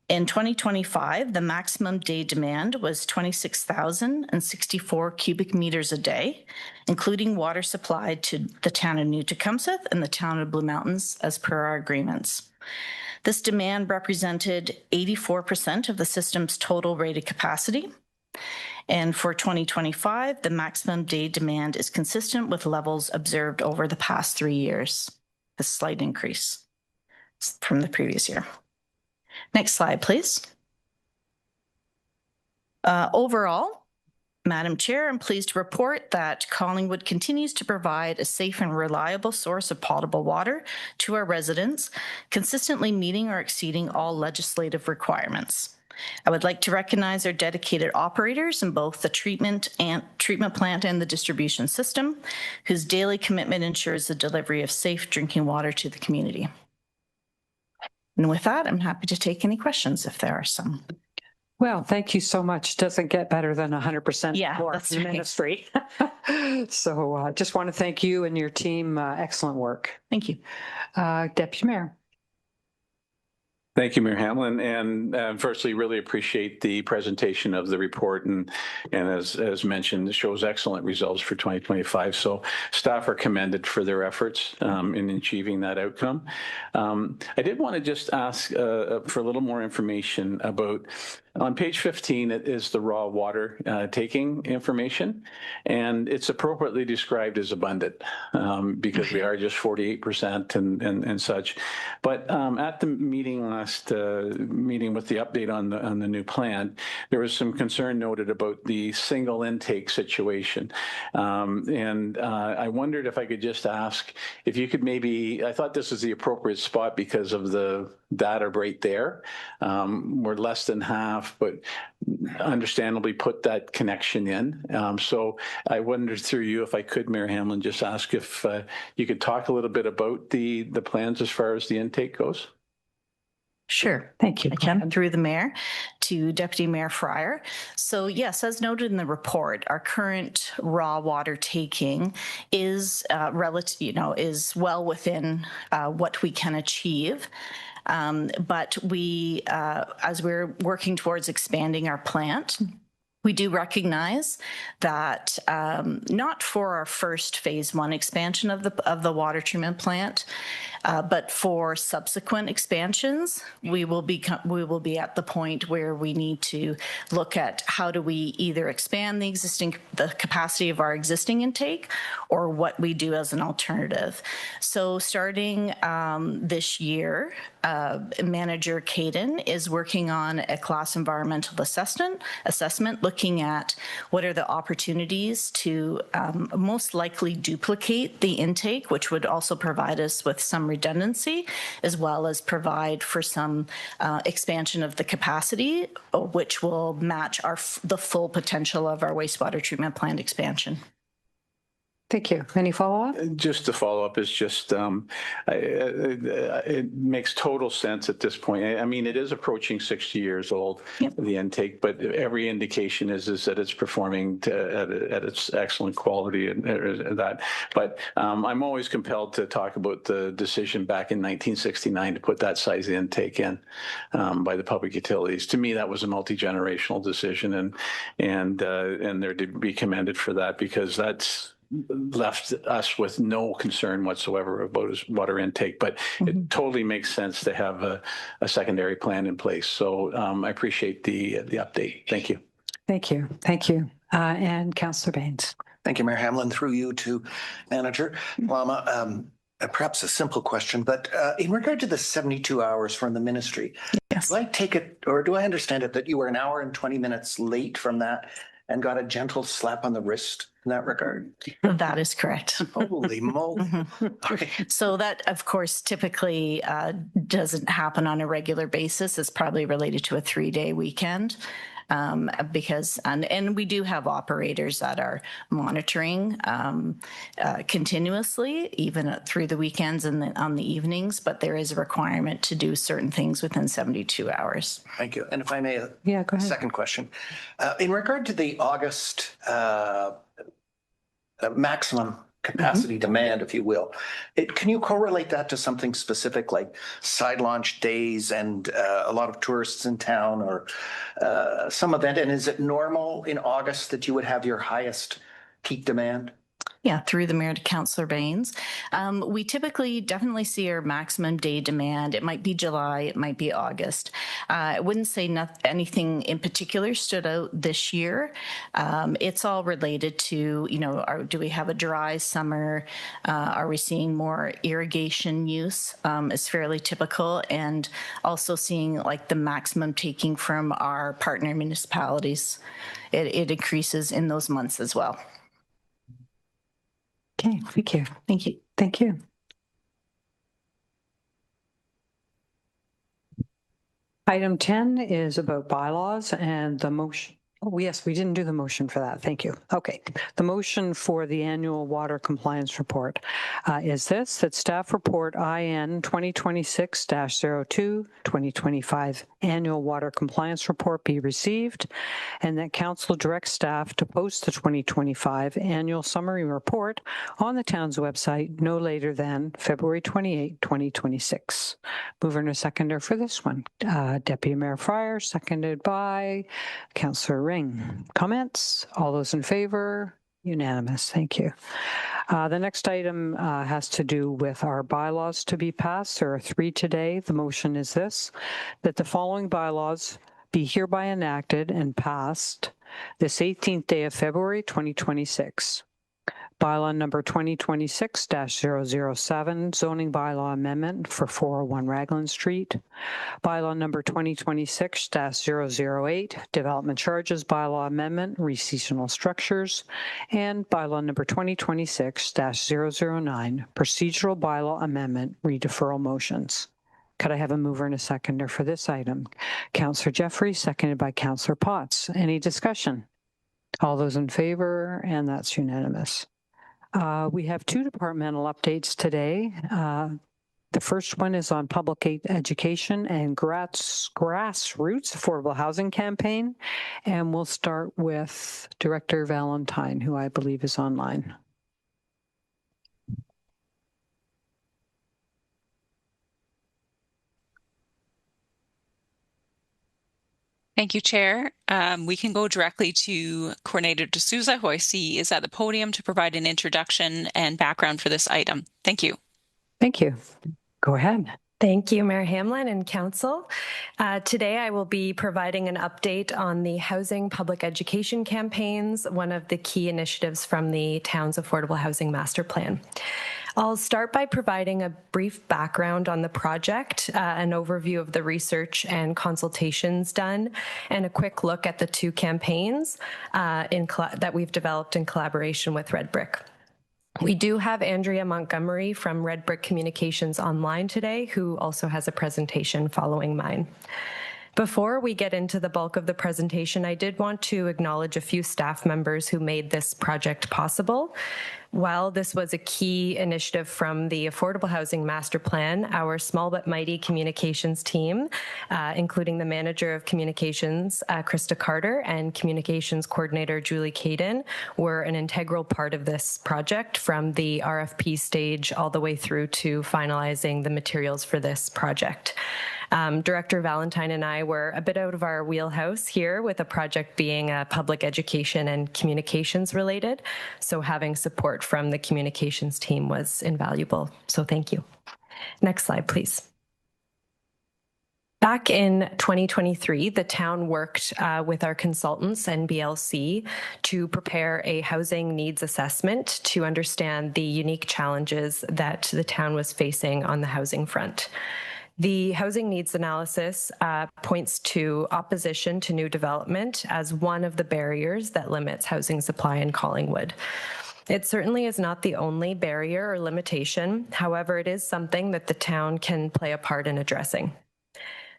In 2025, the maximum day demand was 26,064 cubic meters a day, including water supplied to the town of New Tecumseth and the town of Blue Mountains as per our agreements. This demand represented 84% of the system's total rated capacity. And for 2025, the maximum day demand is consistent with levels observed over the past 3 years, a slight increase from the previous year. Next slide, please. Overall, Madam Chair, I'm pleased to report that Collingwood continues to provide a safe and reliable source of potable water to our residents, consistently meeting or exceeding all legislative requirements. I would like to recognize our dedicated operators in both the treatment plant and the distribution system, whose daily commitment ensures the delivery of safe drinking water to the community. And with that, I'm happy to take any questions if there are some. Well, thank you so much. Doesn't get better than 100% Yeah, for that's the right. ministry. So just want to thank you and your team. Excellent work. Thank you. Deputy Mayor. Thank you, Mayor Hamlin. And firstly, really appreciate the presentation of the report. And as mentioned, it shows excellent results for 2025. So staff are commended for their efforts in achieving that outcome. I did want to just ask for a little more information about, on page 15, it is the raw water taking information, and it's appropriately described as abundant because we are just 48% and such. But at the meeting meeting with the update on the new plan, there was some concern noted about the single intake situation. And I wondered if I could just ask if you could maybe, I thought this was the appropriate spot because of the data right there. We're less than half, but understandably put that connection in. So I wondered through you, if I could, Mayor Hamlin, just ask if you could talk a little bit about the plans as far as the intake goes. Sure. Thank you. I can, through the mayor to Deputy Mayor Fryer. So yes, as noted in the report, our current raw water taking is is well within what we can achieve. But we, as we're working towards expanding our plant, we do recognize that not for our first phase 1 expansion of the water treatment plant, but for subsequent expansions, we will be at the point where we need to look at how do we either expand the capacity of our existing intake or what we do as an alternative. So starting this year, Manager Caden is working on a class environmental assessment looking at what are the opportunities to most likely duplicate the intake, which would also provide us with some redundancy, as well as provide for some expansion of the capacity, which will match the full potential of our wastewater treatment plant expansion. Thank you. Any follow-up? Just to follow up is just, it makes total sense at this point. I mean, it is approaching 60 years old, the intake, but every indication is that it's performing at its excellent quality and that. But I'm always compelled to talk about the decision back in 1969 to put that size intake in by the public utilities. To me, that was a multi-generational decision, and they're to be commended for that, because left us with no concern whatsoever about his water intake, but it totally makes sense to have a secondary plan in place. So I appreciate the update. Thank you. Thank you. Thank you. And Councillor Baines. Thank you, Mayor Hamlin. Through you to Manager Lama. Perhaps a simple question, but in regard to the 72 hours from the ministry, Yes. do I take it, or do I understand it that you were an hour and 20 minutes late from that and got a gentle slap on the wrist in that regard? That is correct. Holy moly. Okay. So that, of course, typically doesn't happen on a regular basis. It's probably related to a 3-day weekend. Because we do have operators that are monitoring continuously, even through the weekends and on the evenings, but there is a requirement to do certain things within 72 hours. Thank you. And if I may, Yeah, go ahead. second question. In regard to the August maximum capacity demand, if you will, can you correlate that to something specific like side launch days and a lot of tourists in town or some event? And is it normal in August that you would have your highest peak demand? Yeah, through the Mayor to Councillor Baines. We typically definitely see our maximum day demand. It might be July, it might be August. I wouldn't say anything in particular stood out this year. It's all related to, do we have a dry summer? Are we seeing more irrigation use is fairly typical, and also seeing like the maximum taking from our partner municipalities. It increases in those months as well. Okay, thank you. Thank you. Thank you. Item 10 is about bylaws and the motion. Oh, yes, we didn't do the motion for that. Thank you. Okay. The motion for the annual water compliance report is this, that staff report IN 2026-02, 2025 annual water compliance report be received, and that council directs staff to post the 2025 annual summary report on the town's website no later than February 28, 2026. Mover and a seconder for this one. Deputy Mayor Fryer, seconded by Councillor Ring. Comments? All those in favor? Unanimous. Thank you. The next item has to do with our bylaws to be passed. There are 3 today. The motion is this, that the following bylaws be hereby enacted and passed this 18th day of February 2026. Bylaw number 2026-007, zoning bylaw amendment for 401 Raglan Street. Bylaw number 2026-008, development charges bylaw amendment, reseasonal structures. And bylaw number 2026-009, procedural bylaw amendment, redeferral motions. Could I have a mover and a seconder for this item? Councillor Jeffrey, seconded by Councillor Potts. Any discussion? All those in favor, and that's unanimous. We have 2 departmental updates today. The first one is on public education and grassroots affordable housing campaign. And we'll start with Director Valentine, who I believe is online. Thank you, Chair. We can go directly to Coordinator D'Souza, who I see is at the podium to provide an introduction and background for this item. Thank you. Thank you. Go ahead. Thank you, Mayor Hamlin and Council. Today, I will be providing an update on the housing public education campaigns, one of the key initiatives from the town's Affordable Housing Master Plan. I'll start by providing a brief background on the project, an overview of the research and consultations done, and a quick look at the 2 campaigns that we've developed in collaboration with Red Brick. We do have Andrea Montgomery from Red Brick Communications online today, who also has a presentation following mine. Before we get into the bulk of the presentation, I did want to acknowledge a few staff members who made this project possible. While this was a key initiative from the Affordable Housing Master Plan, our small but mighty communications team, including the Manager of Communications, Krista Carter, and Communications Coordinator, Julie Caden, were an integral part of this project from the RFP stage all the way through to finalizing the materials for this project. Director Valentine and I were a bit out of our wheelhouse here with a project being public education and communications related. So having support from the communications team was invaluable. So thank you. Next slide, please. Back in 2023, the town worked with our consultants and BLC to prepare a housing needs assessment to understand the unique challenges that the town was facing on the housing front. The housing needs analysis points to opposition to new development as one of the barriers that limits housing supply in Collingwood. It certainly is not the only barrier or limitation. However, it is something that the town can play a part in addressing.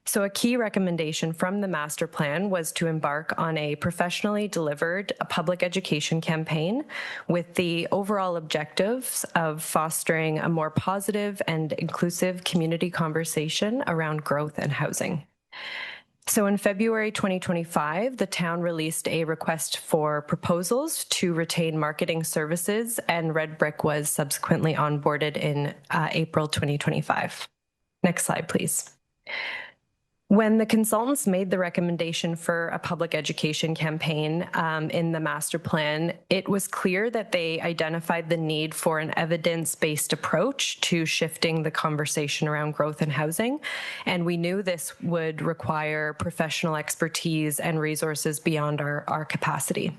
So a key recommendation from the master plan was to embark on a professionally delivered public education campaign with the overall objectives of fostering a more positive and inclusive community conversation around growth and housing. So in February 2025, the town released a request for proposals to retain marketing services, and Red Brick was subsequently onboarded in April 2025. Next slide, please. When the consultants made the recommendation for a public education campaign in the master plan, it was clear that they identified the need for an evidence-based approach to shifting the conversation around growth and housing. And we knew this would require professional expertise and resources beyond our capacity.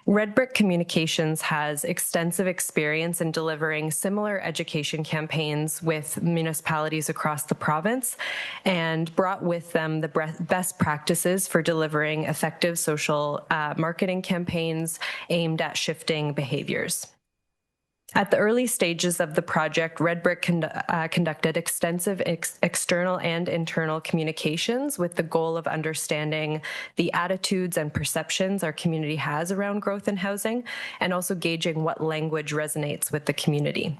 Red Brick Communications has extensive experience in delivering similar education campaigns with municipalities across the province and brought with them the best practices for delivering effective social marketing campaigns aimed at shifting behaviors. At the early stages of the project, Red Brick conducted extensive external and internal communications with the goal of understanding the attitudes and perceptions our community has around growth and housing, and also gauging what language resonates with the community.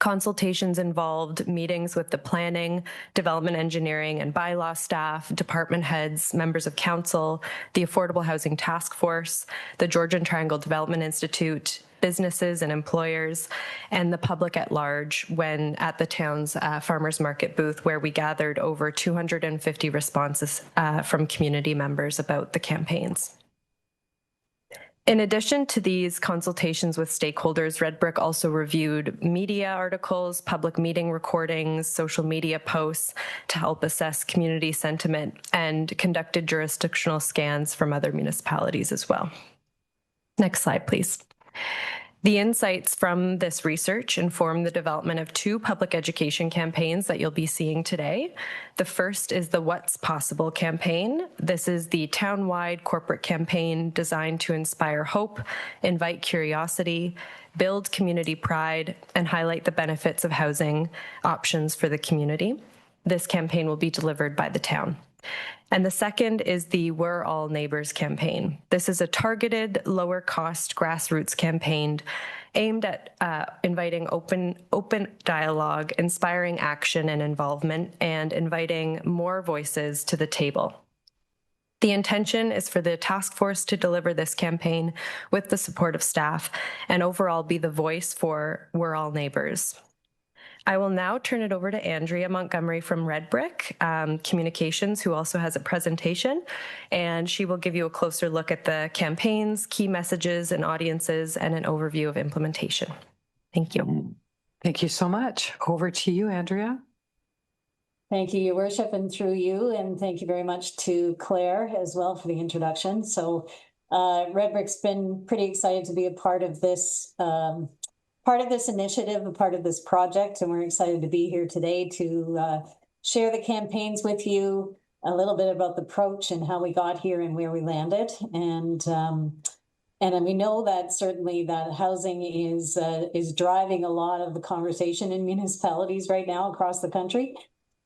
Consultations involved meetings with the planning, development engineering, and bylaw staff, department heads, members of council, the Affordable Housing Task Force, the Georgian Triangle Development Institute, businesses and employers, and the public at large when at the town's farmers market booth, where we gathered over 250 responses from community members about the campaigns. In addition to these consultations with stakeholders, Red Brick also reviewed media articles, public meeting recordings, social media posts to help assess community sentiment, and conducted jurisdictional scans from other municipalities as well. Next slide, please. The insights from this research inform the development of two public education campaigns that you'll be seeing today. The first is the What's Possible campaign. This is the town-wide corporate campaign designed to inspire hope, invite curiosity, build community pride, and highlight the benefits of housing options for the community. This campaign will be delivered by the town. And the second is the We're All Neighbors campaign. This is a targeted, lower-cost grassroots campaign aimed at inviting open dialogue, inspiring action and involvement, and inviting more voices to the table. The intention is for the task force to deliver this campaign with the support of staff and overall be the voice for We're All Neighbors. I will now turn it over to Andrea Montgomery from Red Brick Communications, who also has a presentation, and she will give you a closer look at the campaigns, key messages and audiences, and an overview of implementation. Thank you. Thank you so much. Over to you, Andrea. Thank you, Your Worship, and through you, and thank you very much to Claire as well for the introduction. So Red Brick's been pretty excited to be a part of this initiative, a part of this project, and we're excited to be here today to share the campaigns with you, a little bit about the approach and how we got here and where we landed. And we know that certainly that housing is driving a lot of the conversation in municipalities right now across the country.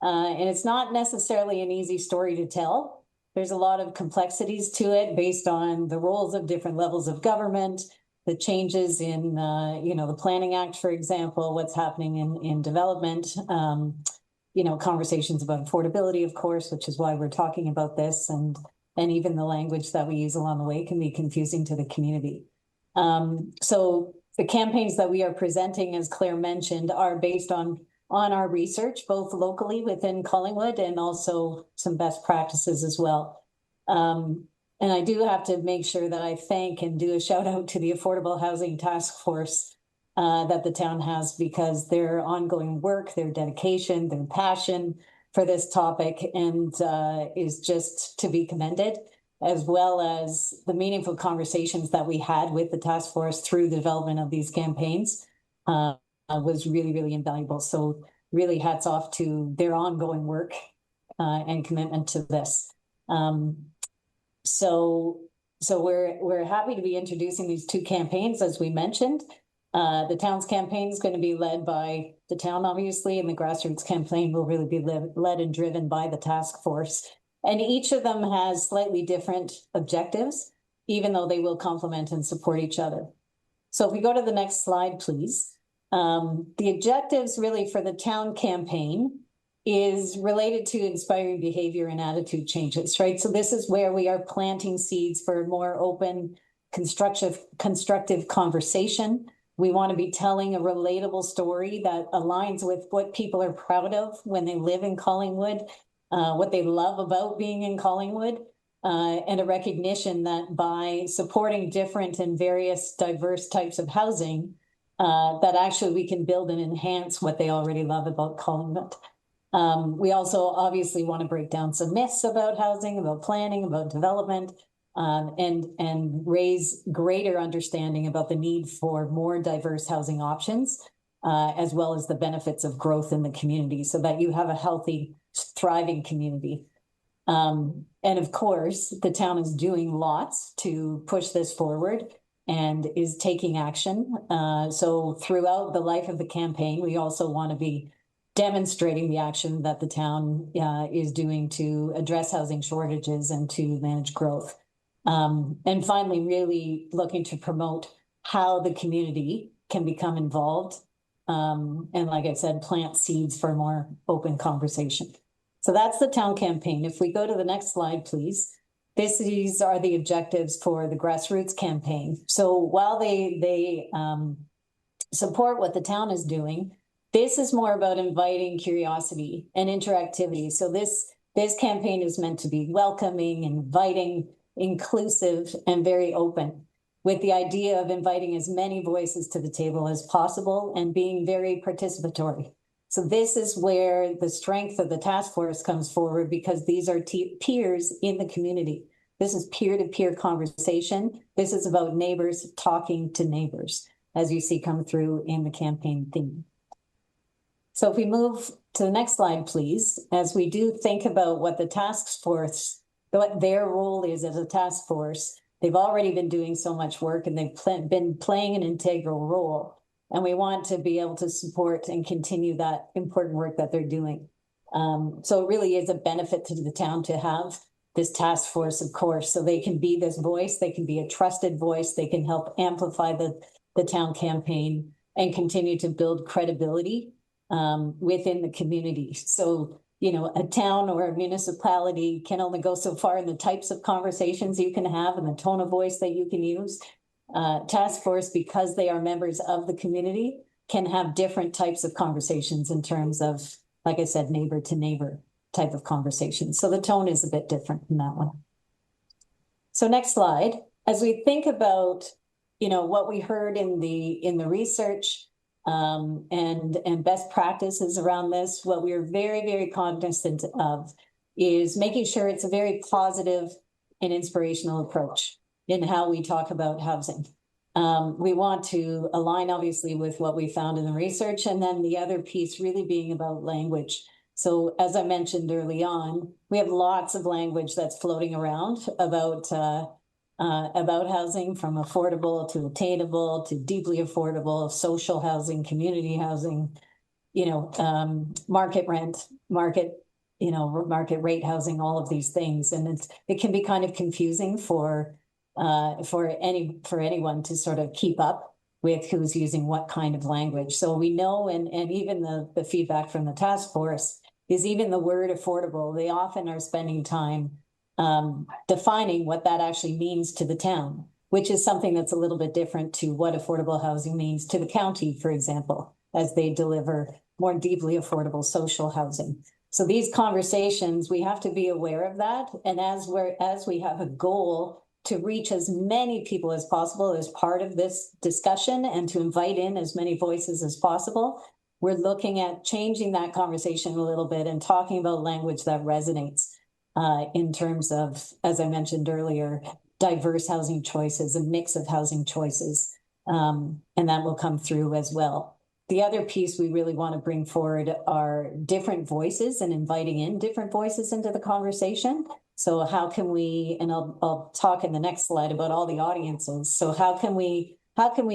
And it's not necessarily an easy story to tell. There's a lot of complexities to it based on the roles of different levels of government, the changes in, the Planning Act, for example, what's happening in development, conversations about affordability, of course, which is why we're talking about this, and even the language that we use along the way can be confusing to the community. So the campaigns that we are presenting, as Claire mentioned, are based on on our research, both locally within Collingwood and also some best practices as well. And I do have to make sure that I thank and do a shout out to the Affordable Housing Task Force that the town has, because their ongoing work, their dedication, their passion for this topic and is just to be commended, as well as the meaningful conversations that we had with the task force through the development of these campaigns was really, really invaluable. So really hats off to their ongoing work and commitment to this. So we're happy to be introducing these two campaigns, as we mentioned. The town's campaign is going to be led by the town, obviously, and the grassroots campaign will really be led and driven by the task force. And each of them has slightly different objectives, even though they will complement and support each other. So if we go to the next slide, please. The objectives really for the town campaign is related to inspiring behavior and attitude changes, right? So this is where we are planting seeds for a more open, constructive conversation. We want to be telling a relatable story that aligns with what people are proud of when they live in Collingwood, what they love about being in Collingwood, and a recognition that by supporting different and various diverse types of housing, that actually we can build and enhance what they already love about Collingwood. We also obviously want to break down some myths about housing, about planning, about development, and raise greater understanding about the need for more diverse housing options, as well as the benefits of growth in the community so that you have a healthy, thriving community. And of course, the town is doing lots to push this forward and is taking action. So throughout the life of the campaign, we also want to be demonstrating the action that the town is doing to address housing shortages and to manage growth. And finally, really looking to promote how the community can become involved. And like I said, plant seeds for more open conversation. So that's the town campaign. If we go to the next slide, please. These are the objectives for the grassroots campaign. So while they support what the town is doing, this is more about inviting curiosity and interactivity. So this campaign is meant to be welcoming, inviting, inclusive, and very open, with the idea of inviting as many voices to the table as possible and being very participatory. So this is where the strength of the task force comes forward, because these are peers in the community. This is peer-to-peer conversation. This is about neighbors talking to neighbors, as you see come through in the campaign theme. So if we move to the next slide, please, as we do think about what the task force, what their role is as a task force, they've already been doing so much work and they've been playing an integral role. And we want to be able to support and continue that important work that they're doing. So it really is a benefit to the town to have this task force, of course, so they can be this voice, they can be a trusted voice, they can help amplify the town campaign and continue to build credibility within the community. So, you know, a town or a municipality can only go so far in the types of conversations you can have and the tone of voice that you can use. Task force, because they are members of the community, can have different types of conversations in terms of, like I said, neighbor to neighbor type of conversations. So the tone is a bit different in that one. So next slide, as we think about, you know, what we heard in the research and best practices around this, what we are very, very cognizant of is making sure it's a very positive and inspirational approach in how we talk about housing. We want to align obviously with what we found in the research, and then the other piece really being about language. So as I mentioned early on, we have lots of language that's floating around about housing, from affordable to attainable to deeply affordable, social housing, community housing, you know, market rent, market rate housing, all of these things. And it can be kind of confusing for anyone to sort of keep up with who's using what kind of language. So we know, and even the feedback from the task force is even the word affordable, they often are spending time defining what that actually means to the town, which is something that's a little bit different to what affordable housing means to the county, for example, as they deliver more deeply affordable social housing. So these conversations, we have to be aware of that. And as we have a goal to reach as many people as possible as part of this discussion and to invite in as many voices as possible, we're looking at changing that conversation a little bit and talking about language that resonates in terms of, as I mentioned earlier, diverse housing choices, a mix of housing choices, and that will come through as well. The other piece we really want to bring forward are different voices and inviting in different voices into the conversation. So how can we, and I'll talk in the next slide about all the audiences. So how can we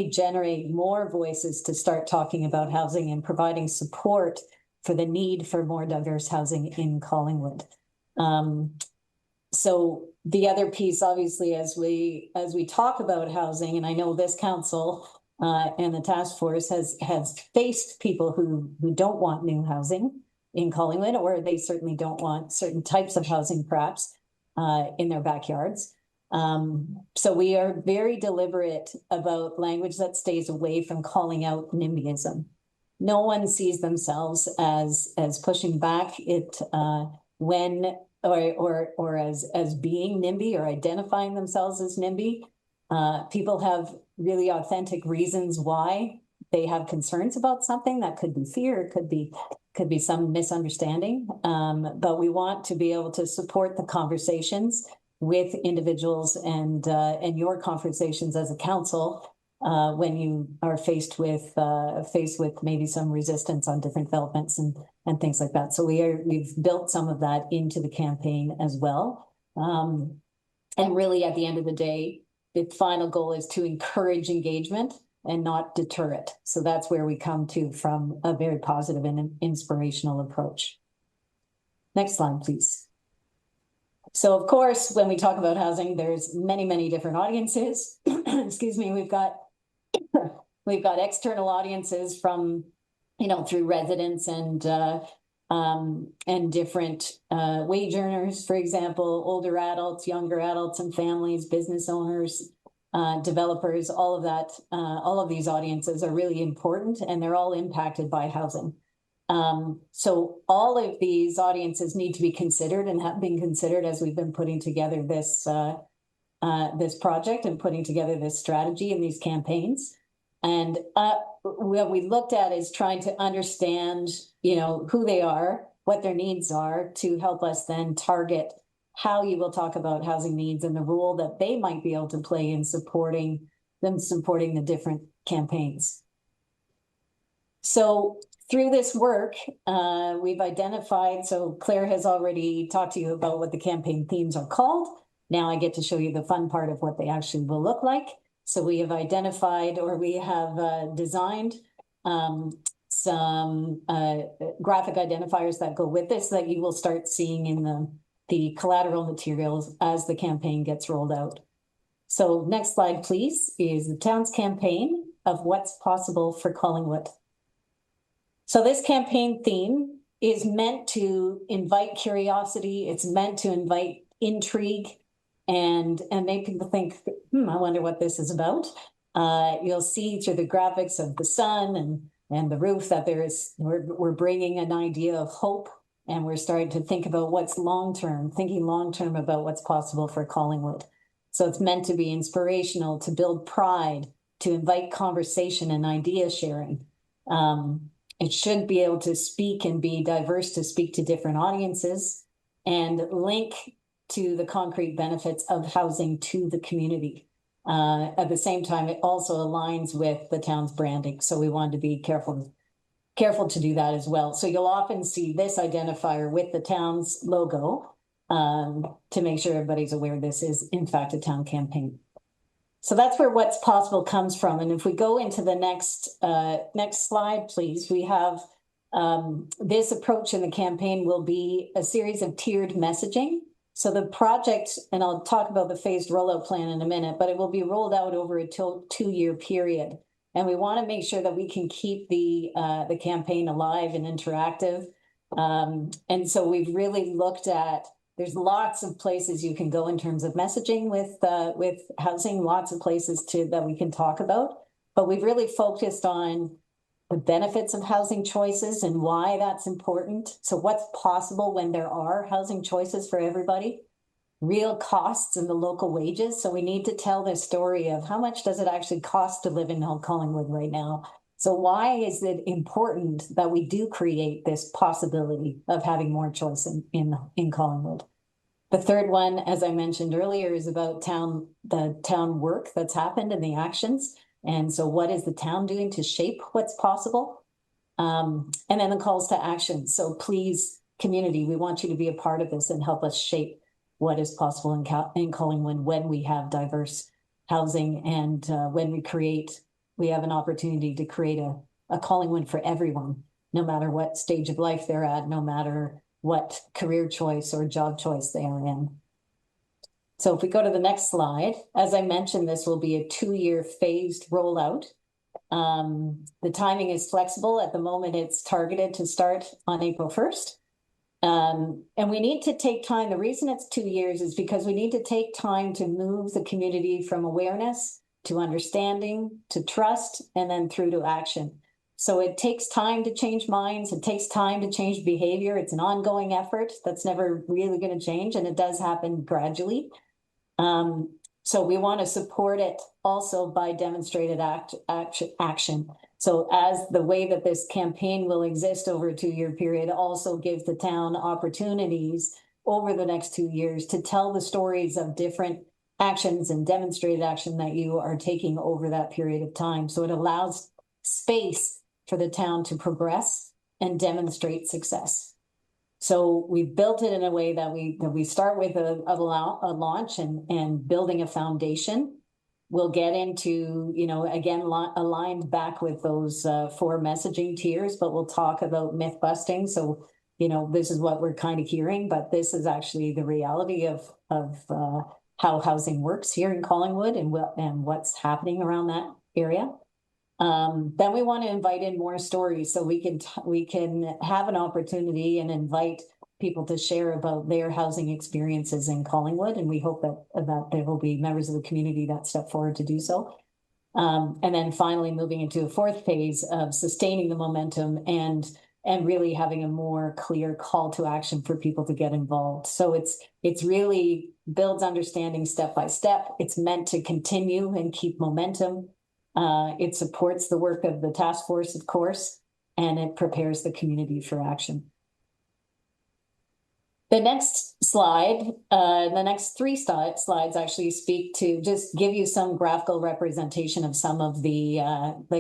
generate more voices to start talking about housing and providing support for the need for more diverse housing in Collingwood? So the other piece, obviously, as we talk about housing, and I know this council and the task force has faced people who don't want new housing in Collingwood, or they certainly don't want certain types of housing, perhaps, in their backyards. So we are very deliberate about language that stays away from calling out NIMBYism. No one sees themselves as pushing back it when or as being NIMBY or identifying themselves as NIMBY. People have really authentic reasons why they have concerns about something. That could be fear, it could be some misunderstanding. But we want to be able to support the conversations with individuals and your conversations as a council when you are faced with maybe some resistance on different developments and things like that. So we've built some of that into the campaign as well. And really, at the end of the day, the final goal is to encourage engagement and not deter it. So that's where we come to from a very positive and inspirational approach. Next slide, please. So of course, when we talk about housing, there's many, many different audiences. Excuse me, we've got external audiences from, through residents and different wage earners, for example, older adults, younger adults and families, business owners, developers, all of that, all of these audiences are really important and they're all impacted by housing. So all of these audiences need to be considered and have been considered as we've been putting together this project and putting together this strategy and these campaigns. And what we looked at is trying to understand, who they are, what their needs are, to help us then target how you will talk about housing needs and the role that they might be able to play in supporting the different campaigns. So through this work, we've identified, so Claire has already talked to you about what the campaign themes are called. Now I get to show you the fun part of what they actually will look like. So we have identified, or we have designed some graphic identifiers that go with this that you will start seeing in the collateral materials as the campaign gets rolled out. So next slide, please, is the town's campaign of what's possible for Collingwood. So this campaign theme is meant to invite curiosity. It's meant to invite intrigue and make people think, I wonder what this is about. You'll see through the graphics of the sun and the roof that we're bringing an idea of hope, and we're starting to think about what's thinking long-term about what's possible for Collingwood. So it's meant to be inspirational, to build pride, to invite conversation and idea sharing. It should be able to speak and be diverse, to speak to different audiences and link to the concrete benefits of housing to the community. At the same time, it also aligns with the town's branding. So we wanted to be careful to do that as well. So you'll often see this identifier with the town's logo to make sure everybody's aware this is in fact a town campaign. So that's where what's possible comes from. And if we go into the next slide, please, we have this approach in the campaign will be a series of tiered messaging. So the project, and I'll talk about the phased rollout plan in a minute, but it will be rolled out over a 2-year period. And we want to make sure that we can keep the campaign alive and interactive. And so we've really looked at, there's lots of places you can go in terms of messaging with housing, lots of places that we can talk about. But we've really focused on the benefits of housing choices and why that's important. So what's possible when there are housing choices for everybody? Real costs and the local wages. So we need to tell the story of how much does it actually cost to live in Collingwood right now? So why is it important that we do create this possibility of having more choice in Collingwood? The third one, as I mentioned earlier, is about the town work that's happened and the actions. And so what is the town doing to shape what's possible? And then the calls to action. So please, community, we want you to be a part of this and help us shape what is possible in Collingwood when we have diverse housing and when we have an opportunity to create a Collingwood for everyone, no matter what stage of life they're at, no matter what career choice or job choice they are in. So if we go to the next slide, as I mentioned, this will be a 2-year phased rollout. The timing is flexible. At the moment, it's targeted to start on April 1st. And we need to take time. The reason it's 2 years is because we need to take time to move the community from awareness to understanding, to trust, and then through to action. So it takes time to change minds. It takes time to change behavior. It's an ongoing effort that's never really going to change, and it does happen gradually. So we want to support it also by demonstrated action. So as the way that this campaign will exist over a 2-year period also gives the town opportunities over the next 2 years to tell the stories of different actions and demonstrated action that you are taking over that period of time. So it allows space for the town to progress and demonstrate success. So we built it in a way that we start with a launch and building a foundation. We'll get into, again, aligned back with those 4 messaging tiers, but we'll talk about myth busting. So, this is what we're kind of hearing, but this is actually the reality of how housing works here in Collingwood and what's happening around that area. Then we want to invite in more stories so we can have an opportunity and invite people to share about their housing experiences in Collingwood. And we hope that there will be members of the community that step forward to do so. And then finally moving into a 4th phase of sustaining the momentum and really having a more clear call to action for people to get involved. So it's really builds understanding step by step. It's meant to continue and keep momentum. It supports the work of the task force, of course, and it prepares the community for action. The next slide, the next 3 slides actually speak to just give you some graphical representation of some of the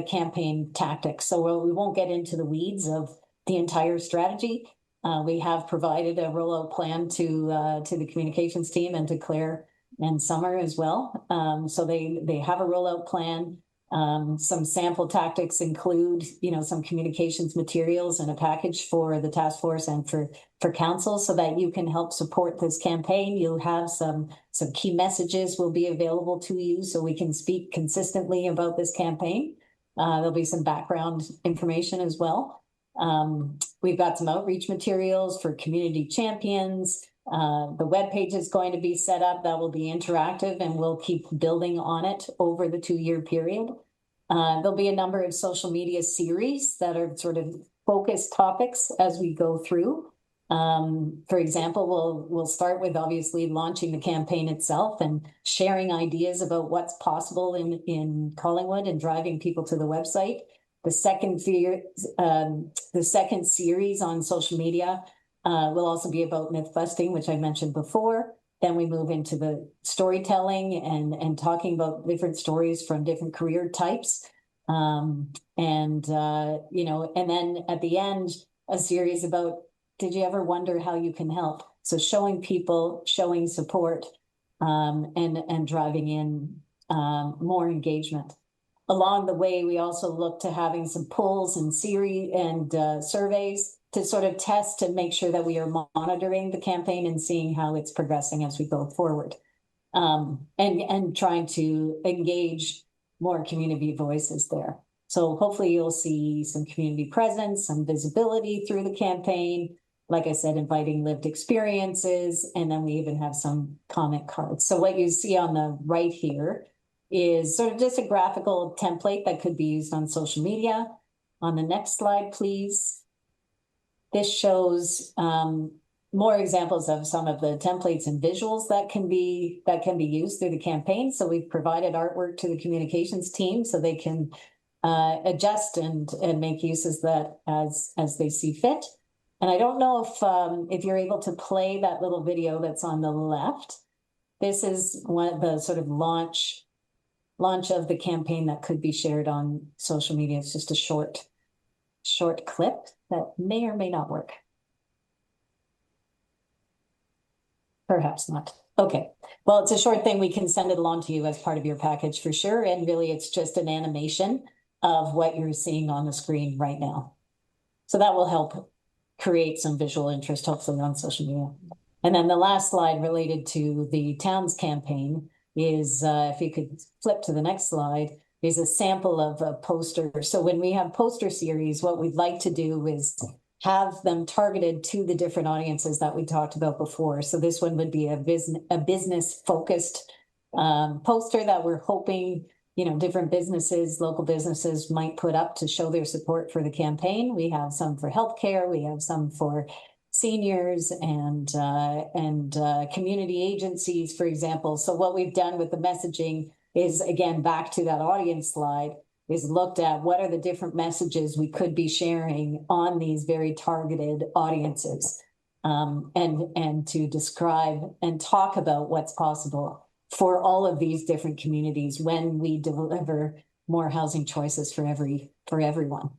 campaign tactics. So we won't get into the weeds of the entire strategy. We have provided a rollout plan to the communications team and to Claire and Summer as well. So they have a rollout plan. Some sample tactics include, some communications materials and a package for the task force and for council so that you can help support this campaign. You'll have some key messages will be available to you so we can speak consistently about this campaign. There'll be some background information as well. We've got some outreach materials for community champions. The webpage is going to be set up. That will be interactive and we'll keep building on it over the 2-year period. There'll be a number of social media series that are sort of focused topics as we go through. For example, we'll start with obviously launching the campaign itself and sharing ideas about what's possible in Collingwood and driving people to the website. The second series on social media will also be about myth busting, which I mentioned before. Then we move into the storytelling and talking about different stories from different career types. And then at the end, a series about, did you ever wonder how you can help? So showing people, showing support, and driving in more engagement. Along the way, we also look to having some polls and series and surveys to sort of test to make sure that we are monitoring the campaign and seeing how it's progressing as we go forward. And trying to engage more community voices there. So hopefully you'll see some community presence, some visibility through the campaign. Like I said, inviting lived experiences, and then we even have some comment cards. So what you see on the right here is sort of just a graphical template that could be used on social media. On the next slide, please. This shows more examples of some of the templates and visuals that can be used through the campaign. So we've provided artwork to the communications team so they can adjust and make uses that as they see fit. And I don't know if you're able to play that little video that's on the left. This is one of the sort of launch of the campaign that could be shared on social media. It's just a short clip that may or may not work. Perhaps not. Okay. Well, it's a short thing. We can send it along to you as part of your package for sure. And really, it's just an animation of what you're seeing on the screen right now. So that will help create some visual interest, hopefully, on social media. And then the last slide related to the Towns campaign is, if you could flip to the next slide, is a sample of a poster. So when we have poster series, what we'd like to do is have them targeted to the different audiences that we talked about before. So this one would be a business focused poster that we're hoping, different businesses, local businesses might put up to show their support for the campaign. We have some for healthcare, we have some for seniors and community agencies, for example. So what we've done with the messaging is, again, back to that audience slide, is looked at what are the different messages we could be sharing on these very targeted audiences, and to describe and talk about what's possible for all of these different communities when we deliver more housing choices for everyone.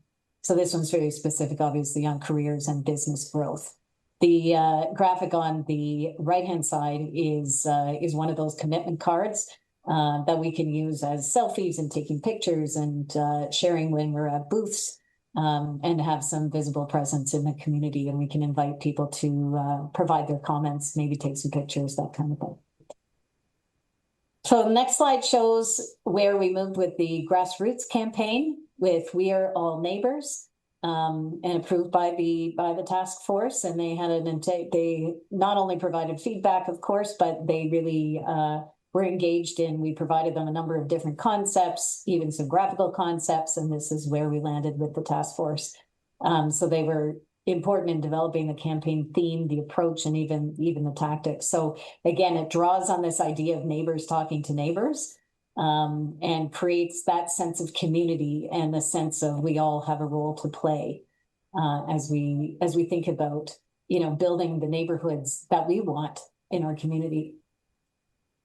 So this one's very specific, obviously, on careers and business growth. The graphic on the right-hand side is one of those commitment cards that we can use as selfies and taking pictures and sharing when we're at booths, and have some visible presence in the community. And we can invite people to provide their comments, maybe take some pictures, that kind of thing. So the next slide shows where we moved with the grassroots campaign with We Are All Neighbors, and approved by the task force. And they had they not only provided feedback, of course, but they really were engaged in. We provided them a number of different concepts, even some graphical concepts, and this is where we landed with the task force. So they were important in developing the campaign theme, the approach, and even the tactics. So again, it draws on this idea of neighbors talking to neighbors, and creates that sense of community and the sense of we all have a role to play as we think about building the neighborhoods that we want in our community.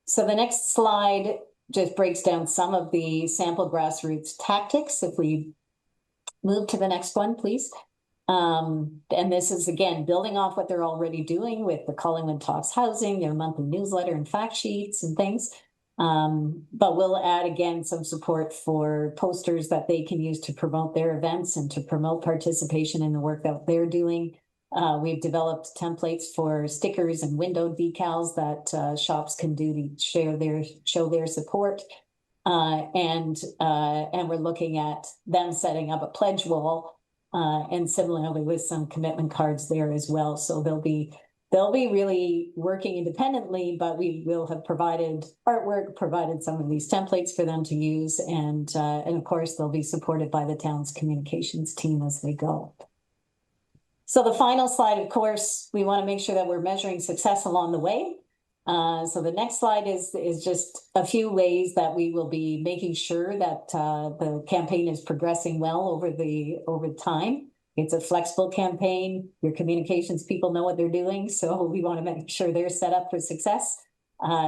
So the next slide just breaks down some of the sample grassroots tactics. If we move to the next one, please. And this is, again, building off what they're already doing with the Collingwood Talks Housing, their monthly newsletter and fact sheets and things. But we'll add, again, some support for posters that they can use to promote their events and to promote participation in the work that they're doing. We've developed templates for stickers and window decals that shops can do to show their support. And we're looking at them setting up a pledge wall, and similarly with some commitment cards there as well. So they'll be really working independently, but we will have provided artwork, provided some of these templates for them to use, and of course they'll be supported by the town's communications team as they go. So the final slide, of course, we want to make sure that we're measuring success along the way. So the next slide is just a few ways that we will be making sure that the campaign is progressing well over time. It's a flexible campaign. Your communications people know what they're doing, so we want to make sure they're set up for success.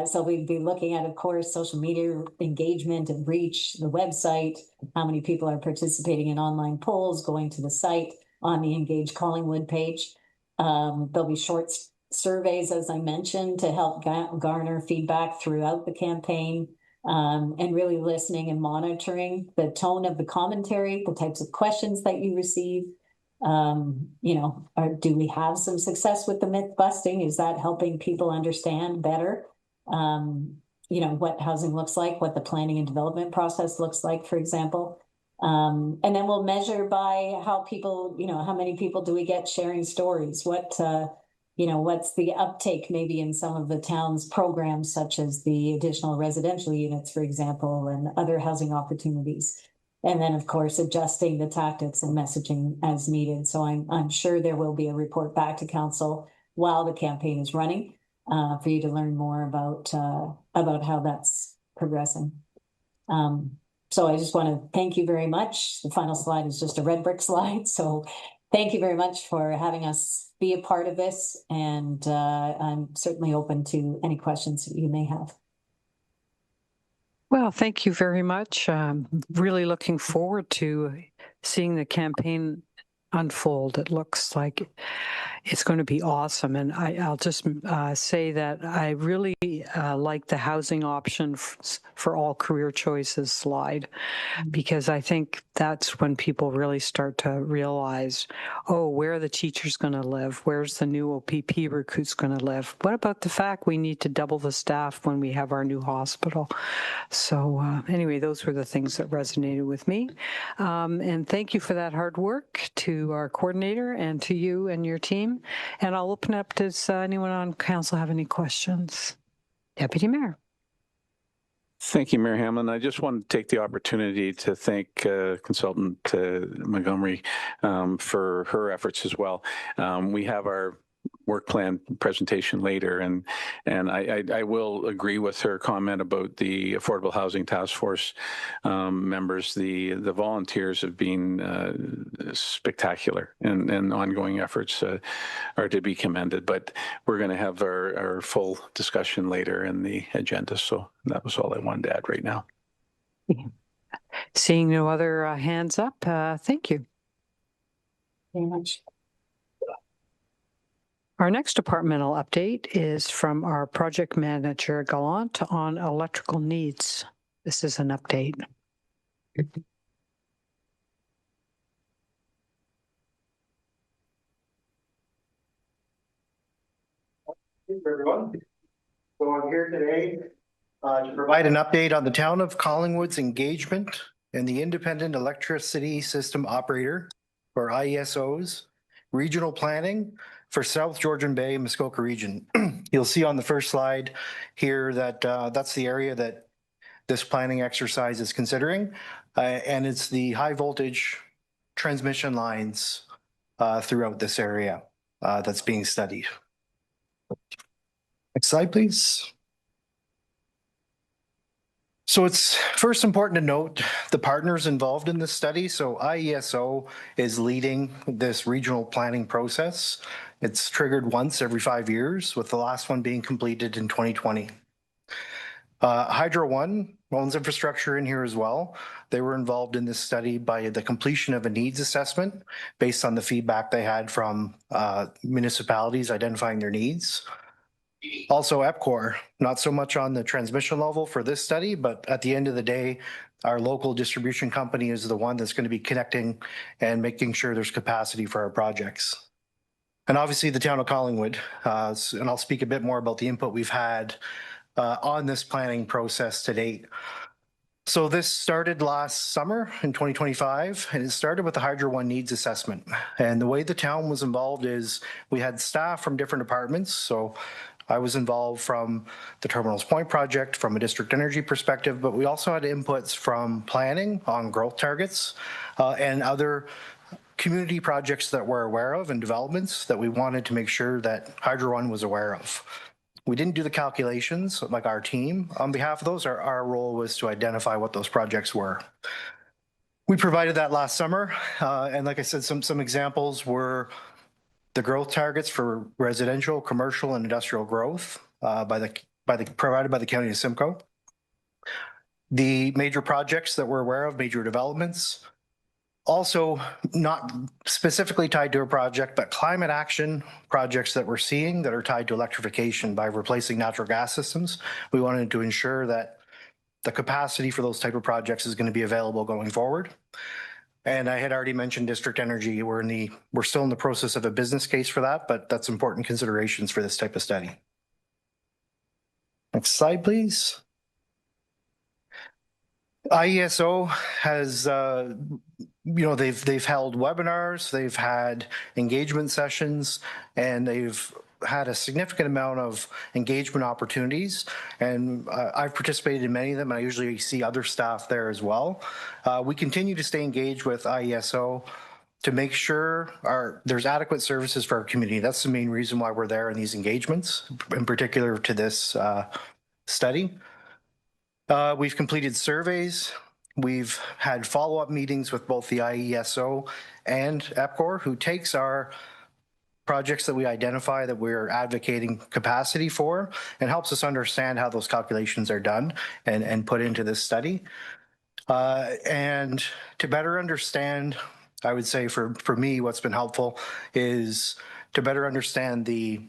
So we'd be looking at, of course, social media engagement and reach, the website, how many people are participating in online polls, going to the site on the Engage Collingwood page. There'll be short surveys, as I mentioned, to help garner feedback throughout the campaign, and really listening and monitoring the tone of the commentary, the types of questions that you receive. Do we have some success with the myth busting? Is that helping people understand better, what housing looks like, what the planning and development process looks like, for example? And then we'll measure by how people, how many people do we get sharing stories? What's the uptake maybe in some of the town's programs, such as the additional residential units, for example, and other housing opportunities. And then, of course, adjusting the tactics and messaging as needed. So I'm sure there will be a report back to council while the campaign is running, for you to learn more about how that's progressing. So I just want to thank you very much. The final slide is just a red brick slide. So thank you very much for having us be a part of this. And I'm certainly open to any questions that you may have. Well, thank you very much. Really looking forward to seeing the campaign unfold. It looks like it's going to be awesome. And I'll just say that I really like the housing option for all career choices slide, because I think that's when people really start to realize, oh, where are the teachers going to live? Where's the new OPP recruits going to live? What about the fact we need to double the staff when we have our new hospital? So anyway, those were the things that resonated with me. And thank you for that hard work to our coordinator and to you and your team. And I'll open up. Does anyone on council have any questions? Deputy Mayor. Thank you, Mayor Hamlin. I just want to take the opportunity to thank Consultant Montgomery for her efforts as well. We have our work plan presentation later, and I will agree with her comment about the Affordable Housing Task Force members. The volunteers have been spectacular, and ongoing efforts are to be commended. But we're going to have our full discussion later in the agenda. So that was all I wanted to add right now. Seeing no other hands up, thank you very much. Our next departmental update is from our project manager, Gallant, on electrical needs. This is an update. Thank you, everyone. So I'm here today to provide an update on the town of Collingwood's engagement in the Independent Electricity System Operator, or IESO's, regional planning for South Georgian Bay, Muskoka region. You'll see on the first slide here that that's the area that this planning exercise is considering, and it's the high voltage transmission lines throughout this area that's being studied. Next slide, please. So it's first important to note the partners involved in this study. So IESO is leading this regional planning process. It's triggered once every 5 years, with the last one being completed in 2020. Hydro One owns infrastructure in here as well. They were involved in this study by the completion of a needs assessment based on the feedback they had from municipalities identifying their needs. Also EPCOR, not so much on the transmission level for this study, but at the end of the day, our local distribution company is the one that's going to be connecting and making sure there's capacity for our projects. And obviously the town of Collingwood, and I'll speak a bit more about the input we've had on this planning process to date. So this started last summer in 2025, and it started with the Hydro One needs assessment. And the way the town was involved is we had staff from different departments. So I was involved from the Terminals Point project from a district energy perspective, but we also had inputs from planning on growth targets and other community projects that we're aware of and developments that we wanted to make sure that Hydro One was aware of. We didn't do the calculations like our team on behalf of those. Our role was to identify what those projects were. We provided that last summer. And like I said, some examples were the growth targets for residential, commercial, and industrial growth provided by the County of Simcoe. The major projects that we're aware of, major developments. Also, not specifically tied to a project, but climate action projects that we're seeing that are tied to electrification by replacing natural gas systems. We wanted to ensure that the capacity for those type of projects is going to be available going forward. And I had already mentioned district energy. We're still in the process of a business case for that, but that's important considerations for this type of study. Next slide, please. IESO has, they've held webinars, they've had engagement sessions, and they've had a significant amount of engagement opportunities, and I've participated in many of them, and I usually see other staff there as well. We continue to stay engaged with IESO to make sure there's adequate services for our community. That's the main reason why we're there in these engagements, in particular to this study. We've completed surveys. We've had follow-up meetings with both the IESO and EPCOR, who takes our projects that we identify that we're advocating capacity for and helps us understand how those calculations are done and put into this study. And to better understand, I would say for me, what's been helpful is to better understand the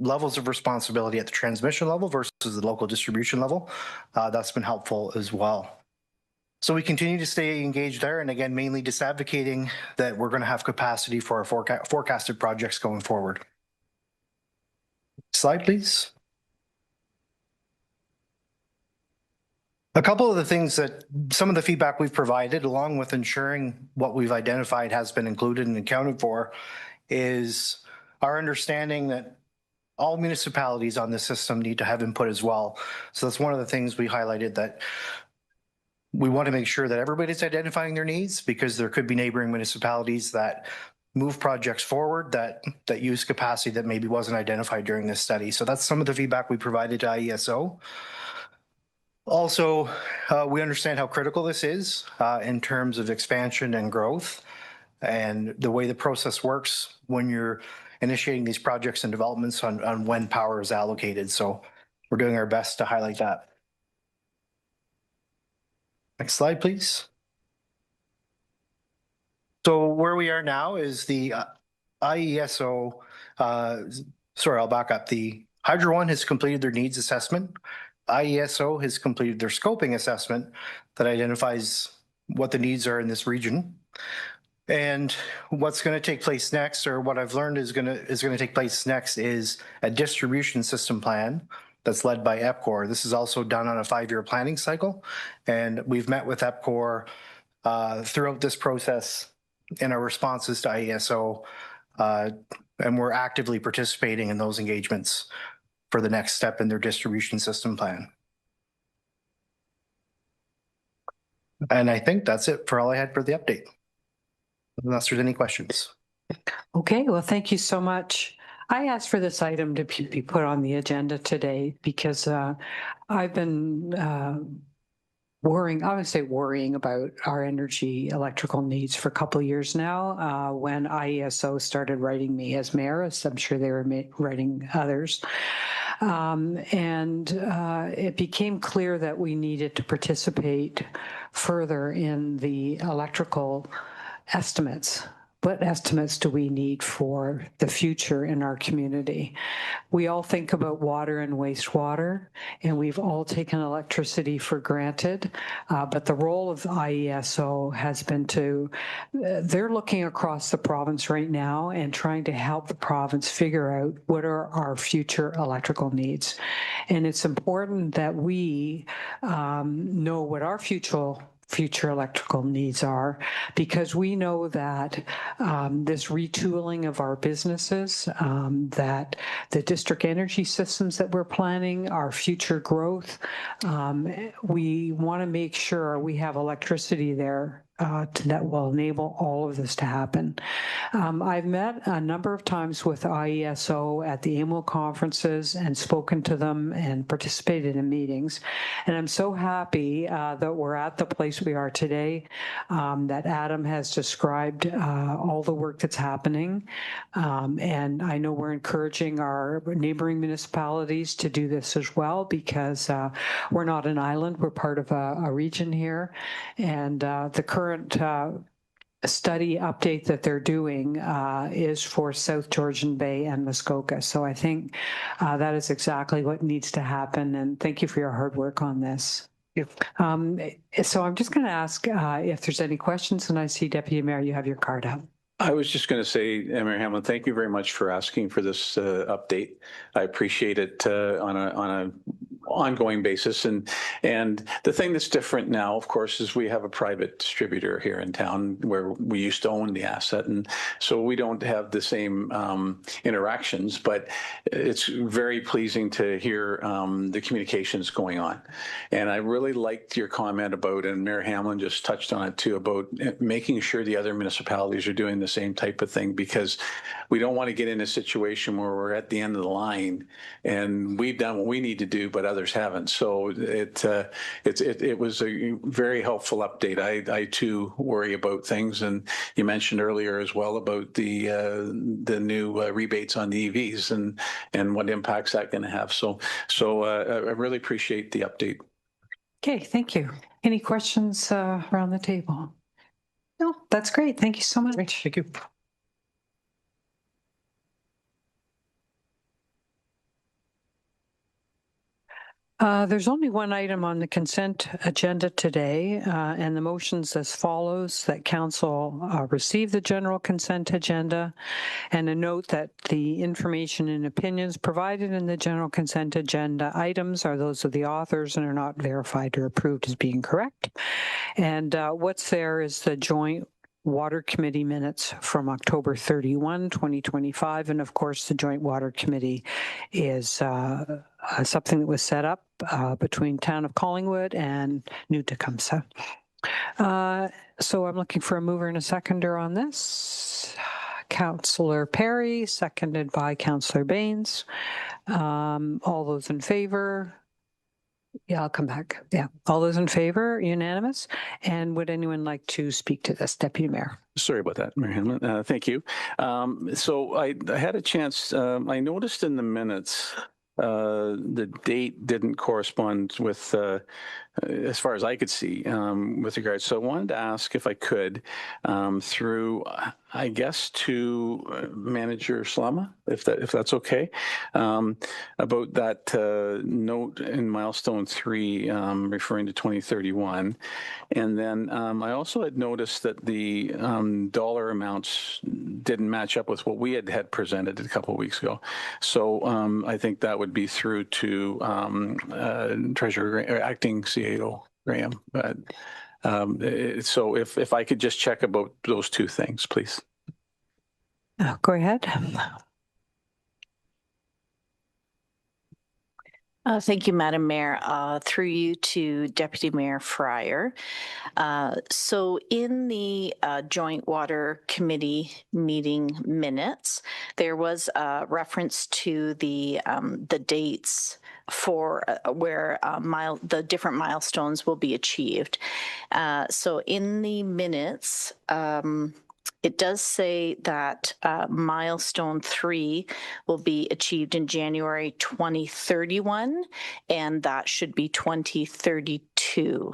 levels of responsibility at the transmission level versus the local distribution level. That's been helpful as well. So we continue to stay engaged there, and again, mainly just advocating that we're going to have capacity for our forecasted projects going forward. Slide, please. A couple of the things that some of the feedback we've provided, along with ensuring what we've identified has been included and accounted for, is our understanding that all municipalities on the system need to have input as well. So that's one of the things we highlighted, that we want to make sure that everybody's identifying their needs, because there could be neighboring municipalities that move projects forward that use capacity that maybe wasn't identified during this study. So that's some of the feedback we provided to IESO. Also, we understand how critical this is in terms of expansion and growth, and the way the process works when you're initiating these projects and developments on when power is allocated. So we're doing our best to highlight that. Next slide, please. So where we are now is the IESO, sorry, I'll back up. The Hydro One has completed their needs assessment. IESO has completed their scoping assessment that identifies what the needs are in this region. And what's going to take place next, or what I've learned is going to take place next, is a distribution system plan that's led by EPCOR. This is also done on a 5-year planning cycle, and we've met with EPCOR throughout this process in our responses to IESO, and we're actively participating in those engagements for the next step in their distribution system plan. And I think that's it for all I had for the update, unless there's any questions. Okay, well, thank you so much. I asked for this item to be put on the agenda today because I've been worrying about our energy electrical needs for a couple of years now. When IESO started writing me as mayor, as I'm sure they were writing others. It became clear that we needed to participate further in the electrical estimates. What estimates do we need for the future in our community? We all think about water and wastewater, and we've all taken electricity for granted. But the role of IESO has been they're looking across the province right now and trying to help the province figure out what are our future electrical needs. And it's important that we know what our future electrical needs are, because we know that this retooling of our businesses, that the district energy systems that we're planning, our future growth, we want to make sure we have electricity there that will enable all of this to happen. I've met a number of times with IESO at the AMO conferences and spoken to them and participated in meetings. And I'm so happy that we're at the place we are today, that Adam has described all the work that's happening. And I know we're encouraging our neighboring municipalities to do this as well, because we're not an island, we're part of a region here. And the current study update that they're doing is for South Georgian Bay and Muskoka. So I think that is exactly what needs to happen. And thank you for your hard work on this. So I'm just going to ask if there's any questions, and I see Deputy Mayor, you have your card up. I was just going to say, Mayor Hamlin, thank you very much for asking for this update. I appreciate it on ongoing basis. And the thing that's different now, of course, is we have a private distributor here in town where we used to own the asset. And so we don't have the same interactions, but it's very pleasing to hear the communications going on. And I really liked your comment about, and Mayor Hamlin just touched on it too, about making sure the other municipalities are doing the same type of thing, because we don't want to get in a situation where we're at the end of the line and we've done what we need to do, but others haven't. So it was a very helpful update. I too worry about things, and you mentioned earlier as well about the new rebates on the EVs and what impacts that going to have. So I really appreciate the update. Okay, thank you. Any questions around the table? No, that's great. Thank you so much. Thank you. There's only one item on the consent agenda today, and the motions as follows: that council receive the general consent agenda, and a note that the information and opinions provided in the general consent agenda items are those of the authors and are not verified or approved as being correct. And what's there is the joint Water Committee minutes from October 31, 2025. And of course, the Joint Water Committee is something that was set up between Town of Collingwood and New Tecumseh. So I'm looking for a mover and a seconder on this. Councillor Perry, seconded by Councillor Baines. All those in favor? Yeah, I'll come back. Yeah. All those in favor, unanimous. And would anyone like to speak to this, Deputy Mayor? Sorry about that, Mayor Hamlin. Thank you. So I had a chance, I noticed in the minutes, the date didn't correspond with, as far as I could see, with regards. So I wanted to ask if I could, through, I guess, to Manager Slama, if that's okay, about that note in milestone 3, referring to 2031. And then I also had noticed that the dollar amounts didn't match up with what we had presented a couple of weeks ago. So I think that would be through to Treasurer Acting CAO Graham. But so if I could just check about those two things, please. Go ahead. Thank you, Madam Mayor. Through you to Deputy Mayor Fryer. So in the Joint Water Committee meeting minutes, there was a reference to the dates for where the different milestones will be achieved. So in the minutes, it does say that milestone 3 will be achieved in January 2031, and that should be 2032.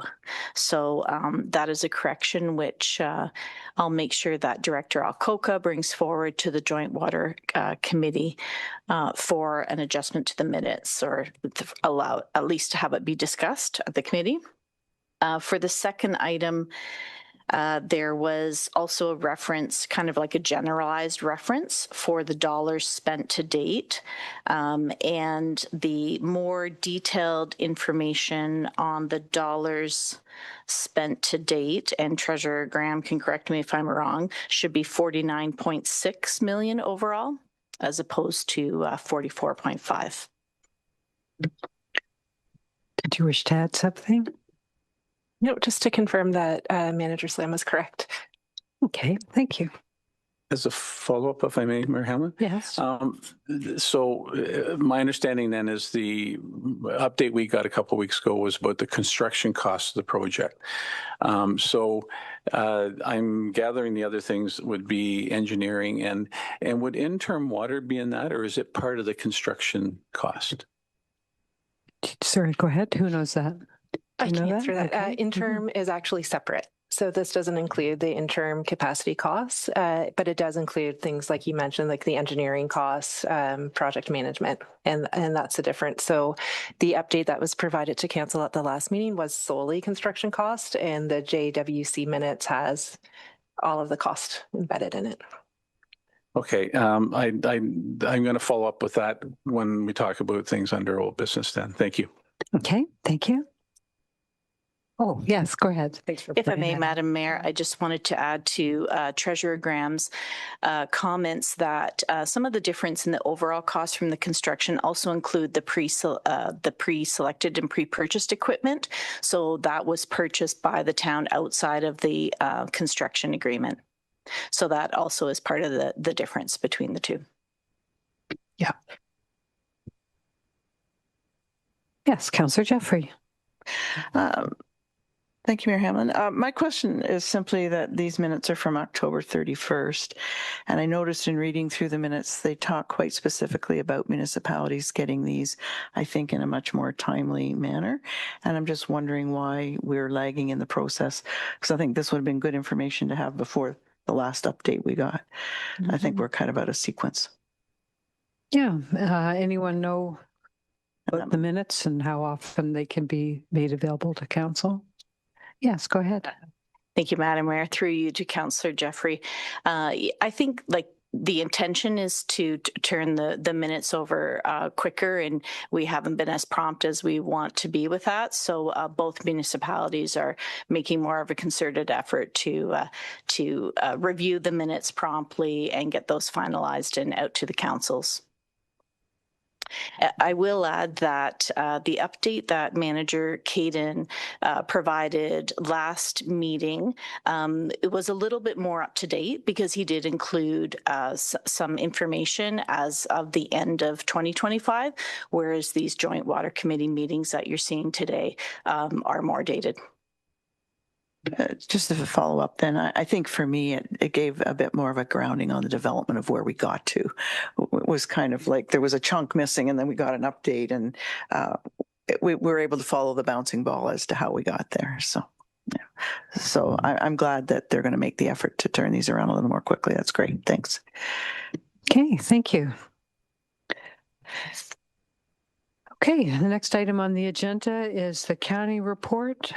So that is a correction which I'll make sure that Director Alcoca brings forward to the Joint Water Committee for an adjustment to the minutes, or allow at least to have it be discussed at the committee. For the second item, there was also a reference, kind of like a generalized reference for the dollars spent to date, and the more detailed information on the dollars spent to date, and Treasurer Graham can correct me if I'm wrong, should be 49.6 million overall, as opposed to 44.5. Did you wish to add something? No, just to confirm that Manager Slam was correct. Okay, thank you. As a follow-up, if I may, Mayor Hamlin? Yes. So my understanding then is the update we got a couple of weeks ago was about the construction costs of the project. So I'm gathering the other things would be engineering, and would interim water be in that, or is it part of the construction cost? Sorry, go ahead. Who knows that? I can answer that. Okay. Interim is actually separate. So this doesn't include the interim capacity costs, but it does include things like you mentioned, like the engineering costs, project management, and that's the difference. So the update that was provided to council at the last meeting was solely construction cost, and the JWC minutes has all of the cost embedded in it. Okay, I'm going to follow up with that when we talk about things under old business then. Thank you. Okay, thank you. Oh, yes, go ahead. Thanks for If I putting may, that Madam Mayor, I just wanted to add to Treasurer Graham's comments that some of the difference in the overall cost from the construction also include the pre-selected and pre-purchased equipment. So that was purchased by the town outside of the construction agreement. So that also is part of the difference between the two. Yeah. Yes, Councillor Jeffrey. Thank you, Mayor Hamlin. My question is simply that these minutes are from October 31st. And I noticed in reading through the minutes, they talk quite specifically about municipalities getting these, I think, in a much more timely manner. And I'm just wondering why we're lagging in the process, because I think this would have been good information to have before the last update we got. I think we're kind of out of sequence. Yeah. Anyone know about the minutes and how often they can be made available to council? Yes, go ahead. Thank you, Madam Mayor. Through you to Councillor Jeffrey. I think the intention is to turn the minutes over quicker, and we haven't been as prompt as we want to be with that. So both municipalities are making more of a concerted effort to review the minutes promptly and get those finalized and out to the councils. I will add that the update that Manager Caden provided last meeting, it was a little bit more up to date because he did include some information as of the end of 2025, whereas these joint water committee meetings that you're seeing today are more dated. Just as a follow-up then, I think for me, it gave a bit more of a grounding on the development of where we got to. It was kind of like there was a chunk missing and then we got an update, and we were able to follow the bouncing ball as to how we got there. So, yeah. So I'm glad that they're going to make the effort to turn these around a little more quickly. That's great. Thanks. Okay, thank you. Okay, the next item on the agenda is the county report.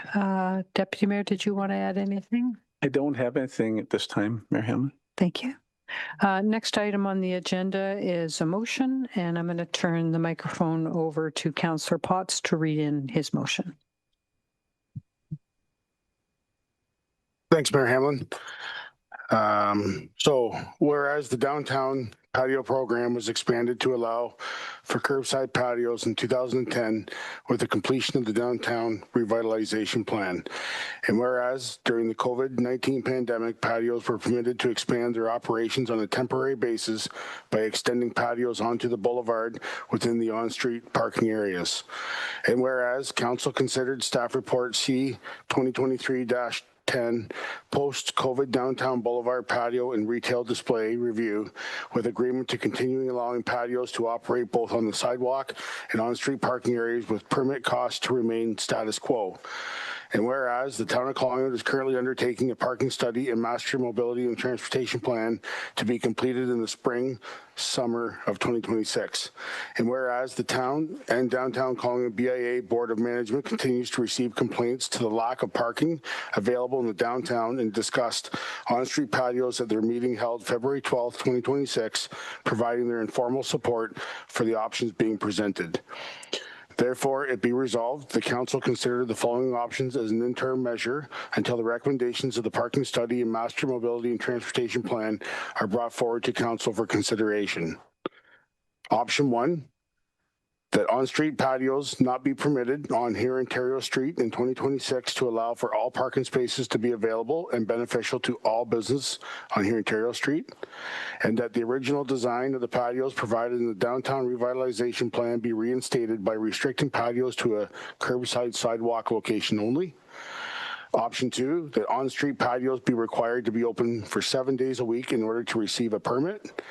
Deputy Mayor, did you want to add anything? I don't have anything at this time, Mayor Hamlin. Thank you. Next item on the agenda is a motion, and I'm going to turn the microphone over to Councillor Potts to read in his motion. Thanks, Mayor Hamlin. So whereas the downtown patio program was expanded to allow for curbside patios in 2010 with the completion of the downtown revitalization plan. And whereas during the COVID-19 pandemic, patios were permitted to expand their operations on a temporary basis by extending patios onto the boulevard within the on-street parking areas. And whereas Council considered Staff Report C 2023-10 post-COVID downtown boulevard patio and retail display review with agreement to continuing allowing patios to operate both on the sidewalk and on-street parking areas with permit costs to remain status quo. And whereas the town of Collingwood is currently undertaking a parking study and master mobility and transportation plan to be completed in the spring, summer of 2026. And whereas the town and downtown Collingwood BIA Board of Management continues to receive complaints to the lack of parking available in the downtown and discussed on-street patios at their meeting held February 12th, 2026, providing their informal support for the options being presented. Therefore, it be resolved, the council consider the following options as an interim measure until the recommendations of the parking study and master mobility and transportation plan are brought forward to council for consideration. Option 1, that on-street patios not be permitted on here Ontario Street in 2026 to allow for all parking spaces to be available and beneficial to all business on here Ontario Street, and that the original design of the patios provided in the downtown revitalization plan be reinstated by restricting patios to a curbside sidewalk location only. Option 2, that on-street patios be required to be open for 7 days a week in order to receive a permit,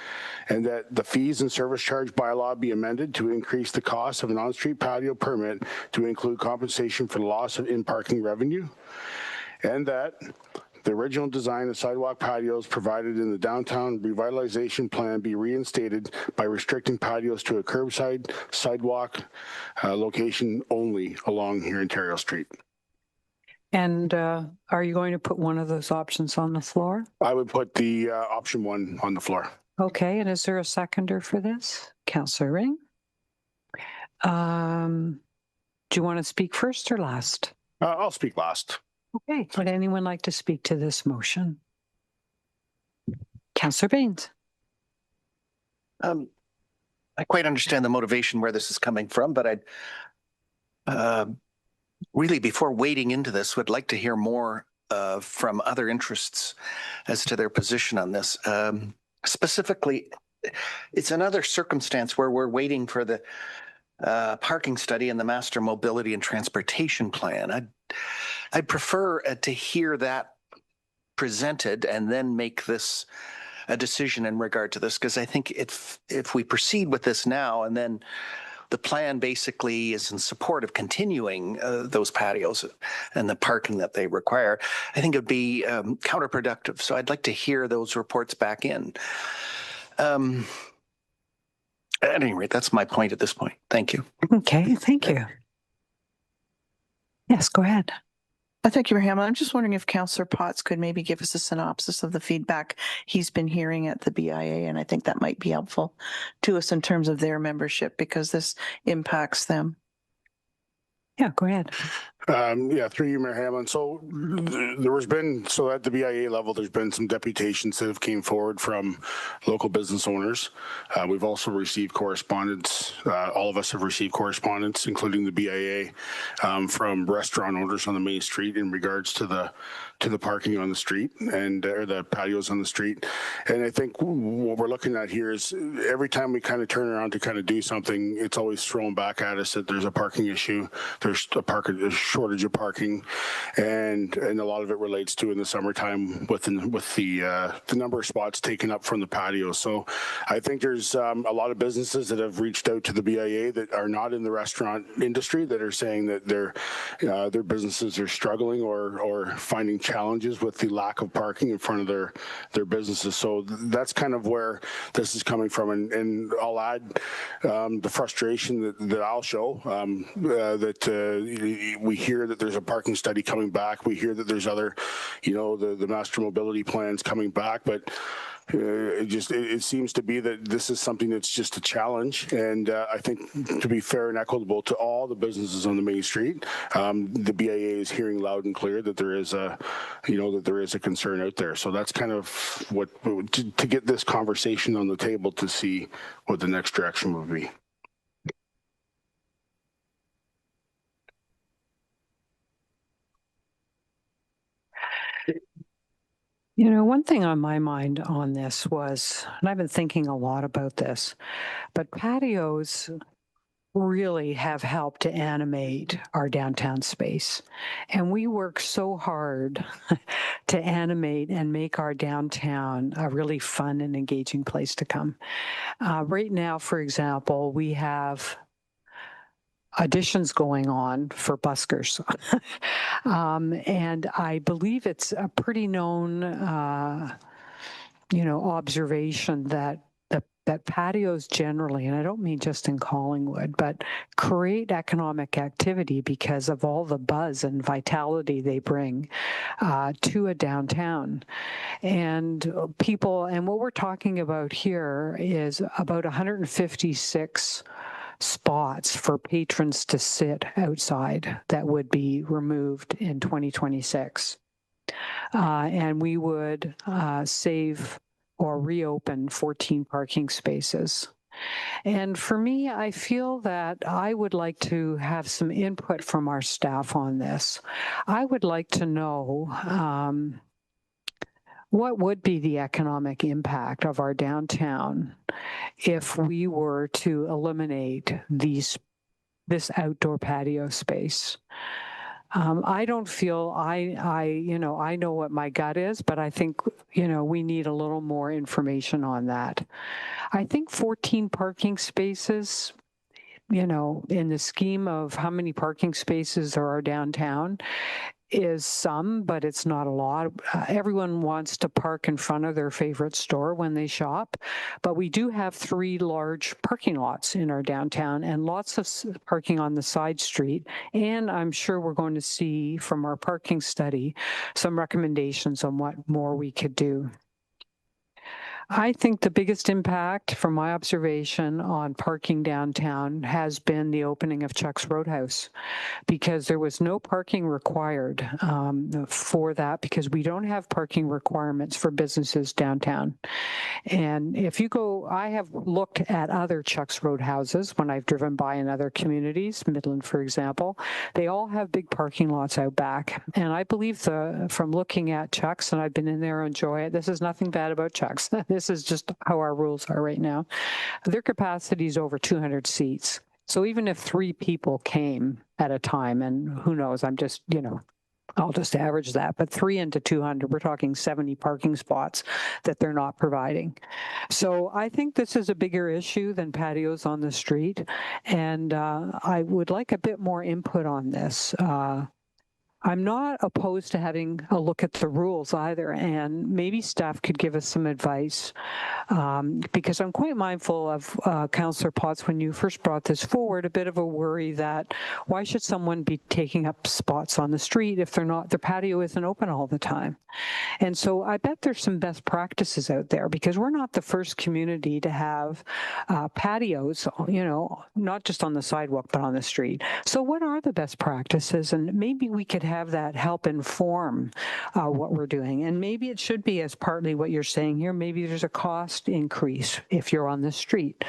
and that the fees and service charge bylaw be amended to increase the cost of an on-street patio permit to include compensation for the loss of in-parking revenue, and that the original design of sidewalk patios provided in the downtown revitalization plan be reinstated by restricting patios to a curbside sidewalk location only along here Ontario Street. And are you going to put one of those options on the floor? I would put the option 1 on the floor. Okay, and is there a seconder for this? Councillor Ring? Do you want to speak first or last? I'll speak last. Okay. Would anyone like to speak to this motion? Councillor Baines. I quite understand the motivation where this is coming from, but I'd really, before wading into this, would like to hear more from other interests as to their position on this. Specifically, it's another circumstance where we're waiting for the parking study and the master mobility and transportation plan. I'd prefer to hear that presented and then make this a decision in regard to this, because I think if we proceed with this now and then the plan basically is in support of continuing those patios and the parking that they require, I think it would be counterproductive. So I'd like to hear those reports back in. At any rate, that's my point at this point. Thank you. Okay, thank you. Yes, go ahead. Thank you, Mayor Hamlin. I'm just wondering if Councillor Potts could maybe give us a synopsis of the feedback he's been hearing at the BIA, and I think that might be helpful to us in terms of their membership because this impacts them. Yeah, go ahead. Through you, Mayor Hamlin. So there has been, so at the BIA level, there's been some deputations that have came forward from local business owners. We've also received correspondence. All of us have received correspondence, including the BIA, from restaurant owners on the main street in regards to the parking on the street and or the patios on the street. And I think what we're looking at here is every time we kind of turn around to kind of do something, it's always thrown back at us that there's a parking issue. There's a shortage of parking, and a lot of it relates to in the summertime with the number of spots taken up from the patio. So I think there's a lot of businesses that have reached out to the BIA that are not in the restaurant industry that are saying that their businesses are struggling or finding challenges with the lack of parking in front of their businesses. So that's kind of where this is coming from, and I'll add the frustration that I'll show that we hear that there's a parking study coming back. We hear that there's other, the master mobility plans coming back, but it seems to be that this is something that's just a challenge. And I think to be fair and equitable to all the businesses on the main street, the BIA is hearing loud and clear that there is a concern out there. So that's kind of what to get this conversation on the table to see what the next direction would be. One thing on my mind on this was, and I've been thinking a lot about this, but patios really have helped to animate our downtown space. And we work so hard to animate and make our downtown a really fun and engaging place to come. Right now, for example, we have auditions going on for buskers. And I believe it's a pretty known, observation that patios generally, and I don't mean just in Collingwood, but create economic activity because of all the buzz and vitality they bring to a downtown. And what we're talking about here is about 156 spots for patrons to sit outside that would be removed in 2026. And we would save or reopen 14 parking spaces. And for me, I feel that I would like to have some input from our staff on this. I would like to know what would be the economic impact of our downtown if we were to eliminate this outdoor patio space? I don't feel I know what my gut is, but I think, we need a little more information on that. I think 14 parking spaces, in the scheme of how many parking spaces there are downtown, is some, but it's not a lot. Everyone wants to park in front of their favorite store when they shop, but we do have 3 large parking lots in our downtown and lots of parking on the side street. And I'm sure we're going to see from our parking study some recommendations on what more we could do. I think the biggest impact from my observation on parking downtown has been the opening of Chuck's Roadhouse, because there was no parking required for that, because we don't have parking requirements for businesses downtown. And if you go, I have looked at other Chuck's Roadhouses when I've driven by in other communities, Midland, for example. They all have big parking lots out back. And I believe from looking at Chuck's, and I've been in there and enjoy it, this is nothing bad about Chuck's. This is just how our rules are right now. Their capacity is over 200 seats. So even if 3 people came at a time, and who knows, I'm just, I'll just average that, but 3 into 200, we're talking 70 parking spots that they're not providing. So I think this is a bigger issue than patios on the street. And I would like a bit more input on this. I'm not opposed to having a look at the rules either, and maybe staff could give us some advice, because I'm quite mindful of, Councillor Potts, when you first brought this forward, a bit of a worry that why should someone be taking up spots on the street if their patio isn't open all the time? And so I bet there's some best practices out there, because we're not the first community to have patios, not just on the sidewalk, but on the street. So what are the best practices? And maybe we could have that help inform what we're doing. And maybe it should be as partly what you're saying here. Maybe there's a cost increase if you're on the street.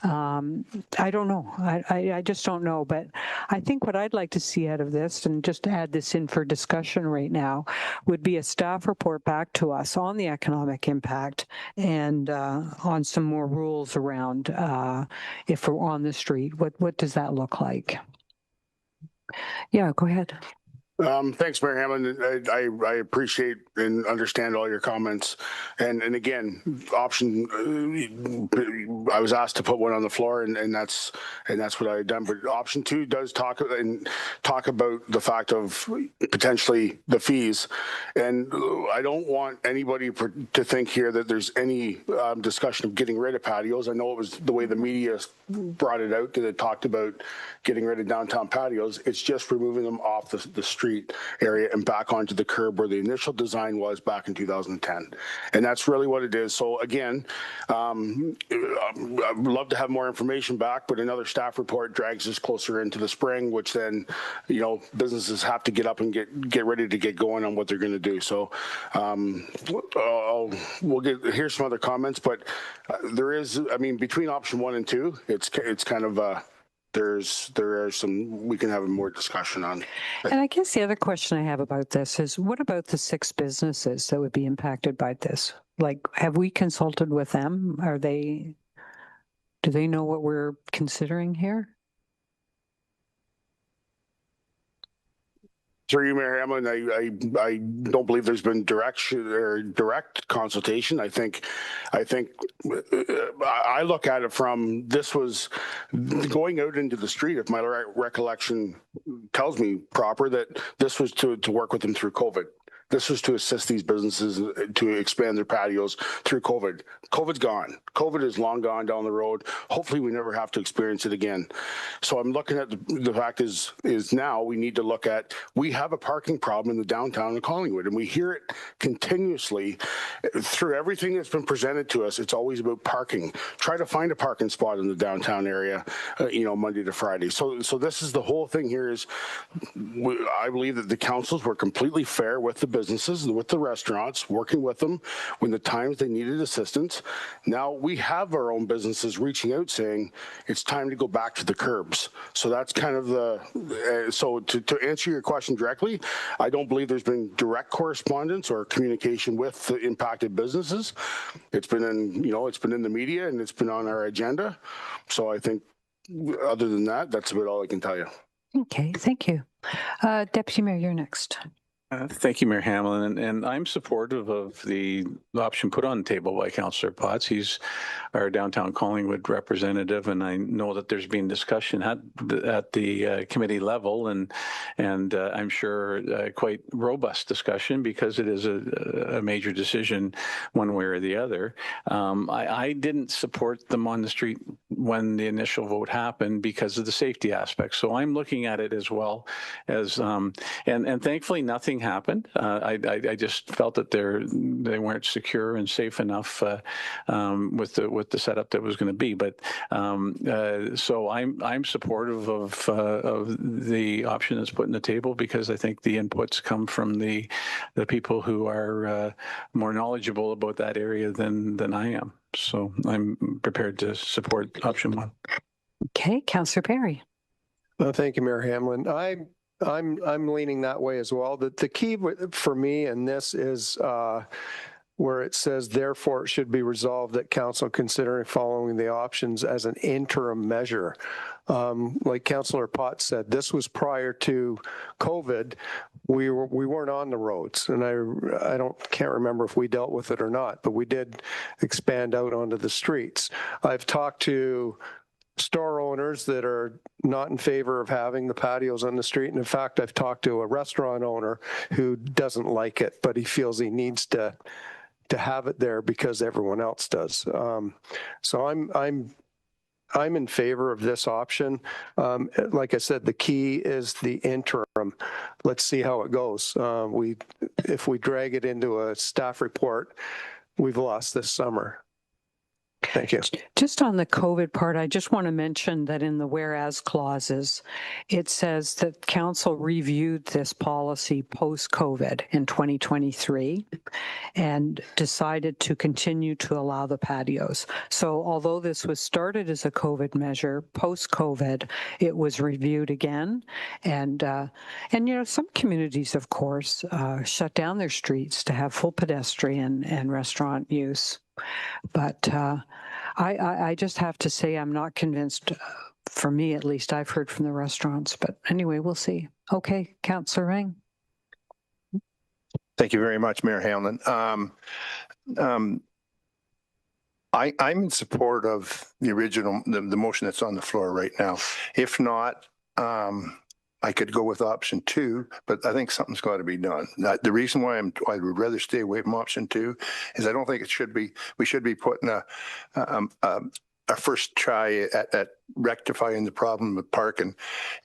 I don't know. I just don't know. But I think what I'd like to see out of this, and just to add this in for discussion right now, would be a staff report back to us on the economic impact and on some more rules around if we're on the street. What does that look like? Yeah, go ahead. Thanks, Mayor Hamlin. I appreciate and understand all your comments. And again, I was asked to put one on the floor, and that's what I had done. But option 2 does talk about the fact of potentially the fees. And I don't want anybody to think here that there's any discussion of getting rid of patios. I know it was the way the media brought it out, that it talked about getting rid of downtown patios. It's just removing them off the street area and back onto the curb where the initial design was back in 2010. And that's really what it is. So again, I'd love to have more information back, but another staff report drags us closer into the spring, which then, businesses have to get up and get ready to get going on what they're going to do. So here's some other comments, but there is, between option 1 and 2, it's kind of there are some we can have more discussion on. And I guess the other question I have about this is, what about the 6 businesses that would be impacted by this? Like, have we consulted with them? Do they know what we're considering here? Through you, Mayor Hamlin, I don't believe there's been direct consultation. I think I look at it from, this was going out into the street, if my recollection tells me proper, that this was to work with them through COVID. This was to assist these businesses to expand their patios through COVID. COVID's gone. COVID is long gone down the road. Hopefully we never have to experience it again. So I'm looking at the fact is now we need to look at, we have a parking problem in the downtown of Collingwood, and we hear it continuously through everything that's been presented to us. It's always about parking. Try to find a parking spot in the downtown area, Monday to Friday. So this is the whole thing here is, I believe that the councils were completely fair with the businesses and with the restaurants, working with them when the times they needed assistance. Now we have our own businesses reaching out saying it's time to go back to the curbs. So that's kind of so to answer your question directly, I don't believe there's been direct correspondence or communication with the impacted businesses. It's been in the media and it's been on our agenda. So I think other than that, that's about all I can tell you. Okay, thank you. Deputy Mayor, you're next. Thank you, Mayor Hamlin, and I'm supportive of the option put on the table by Councillor Potts. He's our downtown Collingwood representative, and I know that there's been discussion at the committee level, and I'm sure quite robust discussion, because it is a major decision one way or the other. I didn't support them on the street when the initial vote happened because of the safety aspect. So I'm looking at it as well as, and thankfully nothing nothing happened. I just felt that they weren't secure and safe enough with the setup that was going to be. But so I'm supportive of the option that's put on the table, because I think the inputs come from the people who are more knowledgeable about that area than I am. So I'm prepared to support option 1. Okay, Councillor Perry. Well, thank you, Mayor Hamlin. I'm leaning that way as well. The key for me in this is where it says, therefore, it should be resolved that council considering following the options as an interim measure. Like Councillor Potts said, this was prior to COVID. We weren't on the roads, and I can't remember if we dealt with it or not, but we did expand out onto the streets. I've talked to store owners that are not in favor of having the patios on the street. And in fact, I've talked to a restaurant owner who doesn't like it, but he feels he needs to have it there because everyone else does. So I'm in favor of this option. Like I said, the key is the interim. Let's see how it goes. If we drag it into a staff report, we've lost this summer. Thank you. Just on the COVID part, I just want to mention that in the whereas clauses, it says that council reviewed this policy post-COVID in 2023 and decided to continue to allow the patios. So although this was started as a COVID measure, post-COVID, it was reviewed again. And some communities, of course, shut down their streets to have full pedestrian and restaurant use. But I just have to say I'm not convinced. For me, at least, I've heard from the restaurants. But anyway, we'll see. Okay, Councillor Ring. Thank you very much, Mayor Hamlin. I'm in support of the original, the motion that's on the floor right now. If not, I could go with option 2, but I think something's got to be done. The reason why I would rather stay away from option 2 is I don't think we should be putting a first try at rectifying the problem with parking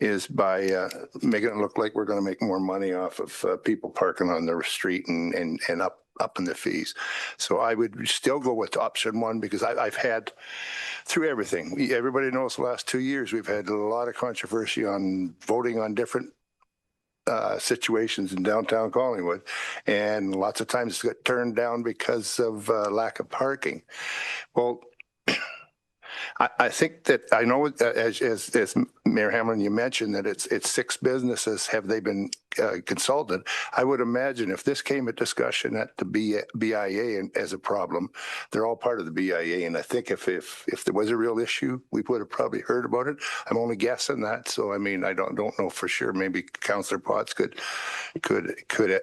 is by making it look like we're going to make more money off of people parking on the street and up in the fees. So I would still go with option 1 because I've had through everything. Everybody knows the last 2 years we've had a lot of controversy on voting on different situations in downtown Collingwood, and lots of times it's got turned down because of lack of parking. Well, I think that I know as Mayor Hamlin, you mentioned that it's 6 businesses. Have they been consulted? I would imagine if this came a discussion at the BIA and as a problem, they're all part of the BIA. And I think if there was a real issue, we would have probably heard about it. I'm only guessing that. So, I mean, I don't know for sure. Maybe Councillor Potts could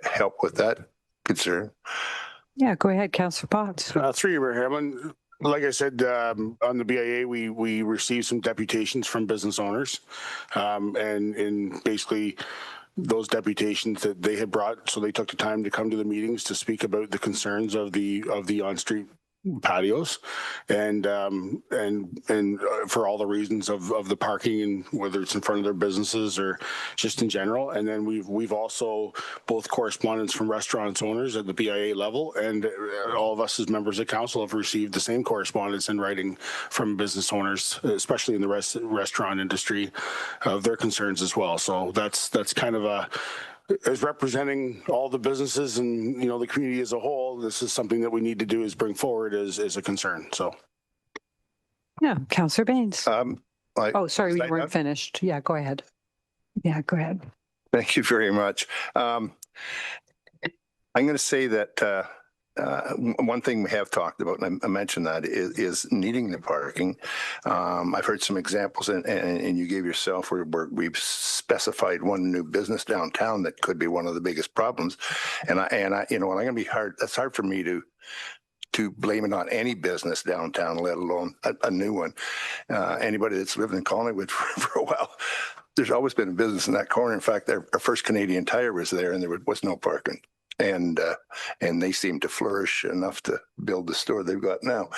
help with that concern. Yeah, go ahead, Councillor Potts. Through you, Mayor Hamlin. Like I said, on the BIA, we received some deputations from business owners, and basically those deputations that they had brought, so they took the time to come to the meetings to speak about the concerns of the on-street patios, and for all the reasons of the parking, and whether it's in front of their businesses or just in general. And then we've also both correspondence from restaurants owners at the BIA level, and all of us as members of council have received the same correspondence in writing from business owners, especially in the restaurant industry, of their concerns as well. So that's kind of as representing all the businesses and the community as a whole, this is something that we need to do, is bring forward as a concern. So, yeah, Councillor Baines. Sorry, we weren't finished. Yeah, go ahead. Yeah, go ahead. Thank you very much. I'm going to say that one thing we have talked about, and I mentioned that, is needing the parking. I've heard some examples, and you gave yourself where we've specified one new business downtown that could be one of the biggest problems. And I'm going to be hard. That's hard for me to blame it on any business downtown, let alone a new one. Anybody that's lived in Collingwood for a while, there's always been a business in that corner. In fact, our first Canadian Tire was there, and there was no parking. And they seem to flourish enough to build the store they've got now.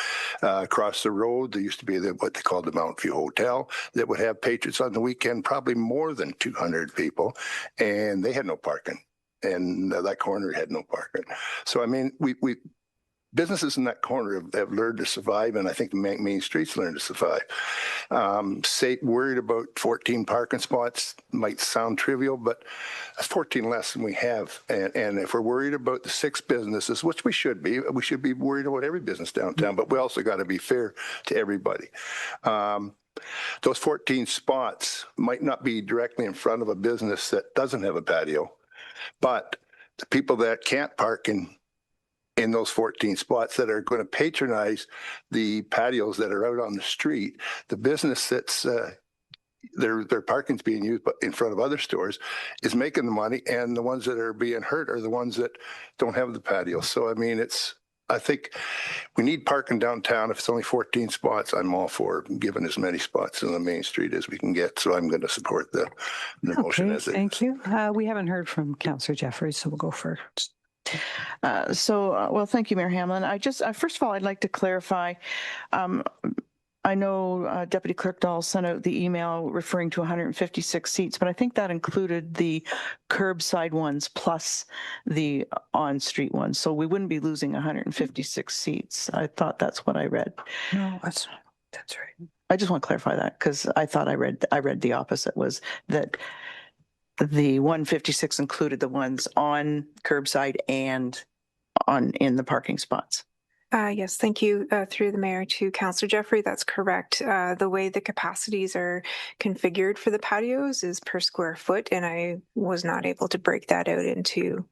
Across the road, there used to be what they called the Mount View Hotel that would have patrons on the weekend, probably more than 200 people, and they had no parking. and that corner had no parking. So, I mean, we businesses in that corner have learned to survive, and I think the main streets learned to survive. Say worried about 14 parking spots might sound trivial, but that's 14 less than we have. And if we're worried about the 6 businesses, which we should be worried about every business downtown, but we also got to be fair to everybody. Those 14 spots might not be directly in front of a business that doesn't have a patio, but the people that can't park in those 14 spots that are going to patronize the patios that are out on the street, the business that's their parking's being used but in front of other stores is making the money, and the ones that are being hurt are the ones that don't have the patio. So, I mean, I think we need parking downtown. If it's only 14 spots, I'm all for giving as many spots on the main street as we can get. So I'm going to support the motion as it is. Thank you. We haven't heard from Councillor Jeffries, so we'll go first. Well, thank you, Mayor Hamlin. First of all, I'd like to clarify. I know Deputy Clerk Dahl sent out the email referring to 156 seats, but I think that included the curbside ones plus the on-street ones. So we wouldn't be losing 156 seats. I thought that's what I read. No, that's right. I just want to clarify that because I thought I read the opposite, was that the 156 included the ones on curbside and in the parking spots. Yes, thank you. Through the mayor to Councillor Jeffrey, that's correct. The way the capacities are configured for the patios is per square foot, and I was not able to break that out into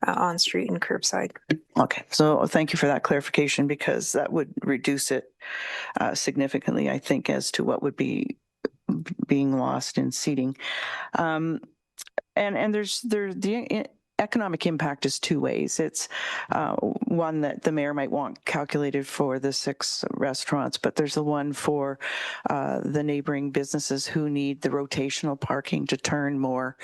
on-street and curbside. Okay, so thank you for that clarification, because that would reduce it significantly, I think, as to what would be being lost in seating. And there's the economic impact is 2 ways. It's one that the mayor might want calculated for the 6 restaurants, but there's the one for the neighboring businesses who need the rotational parking to turn more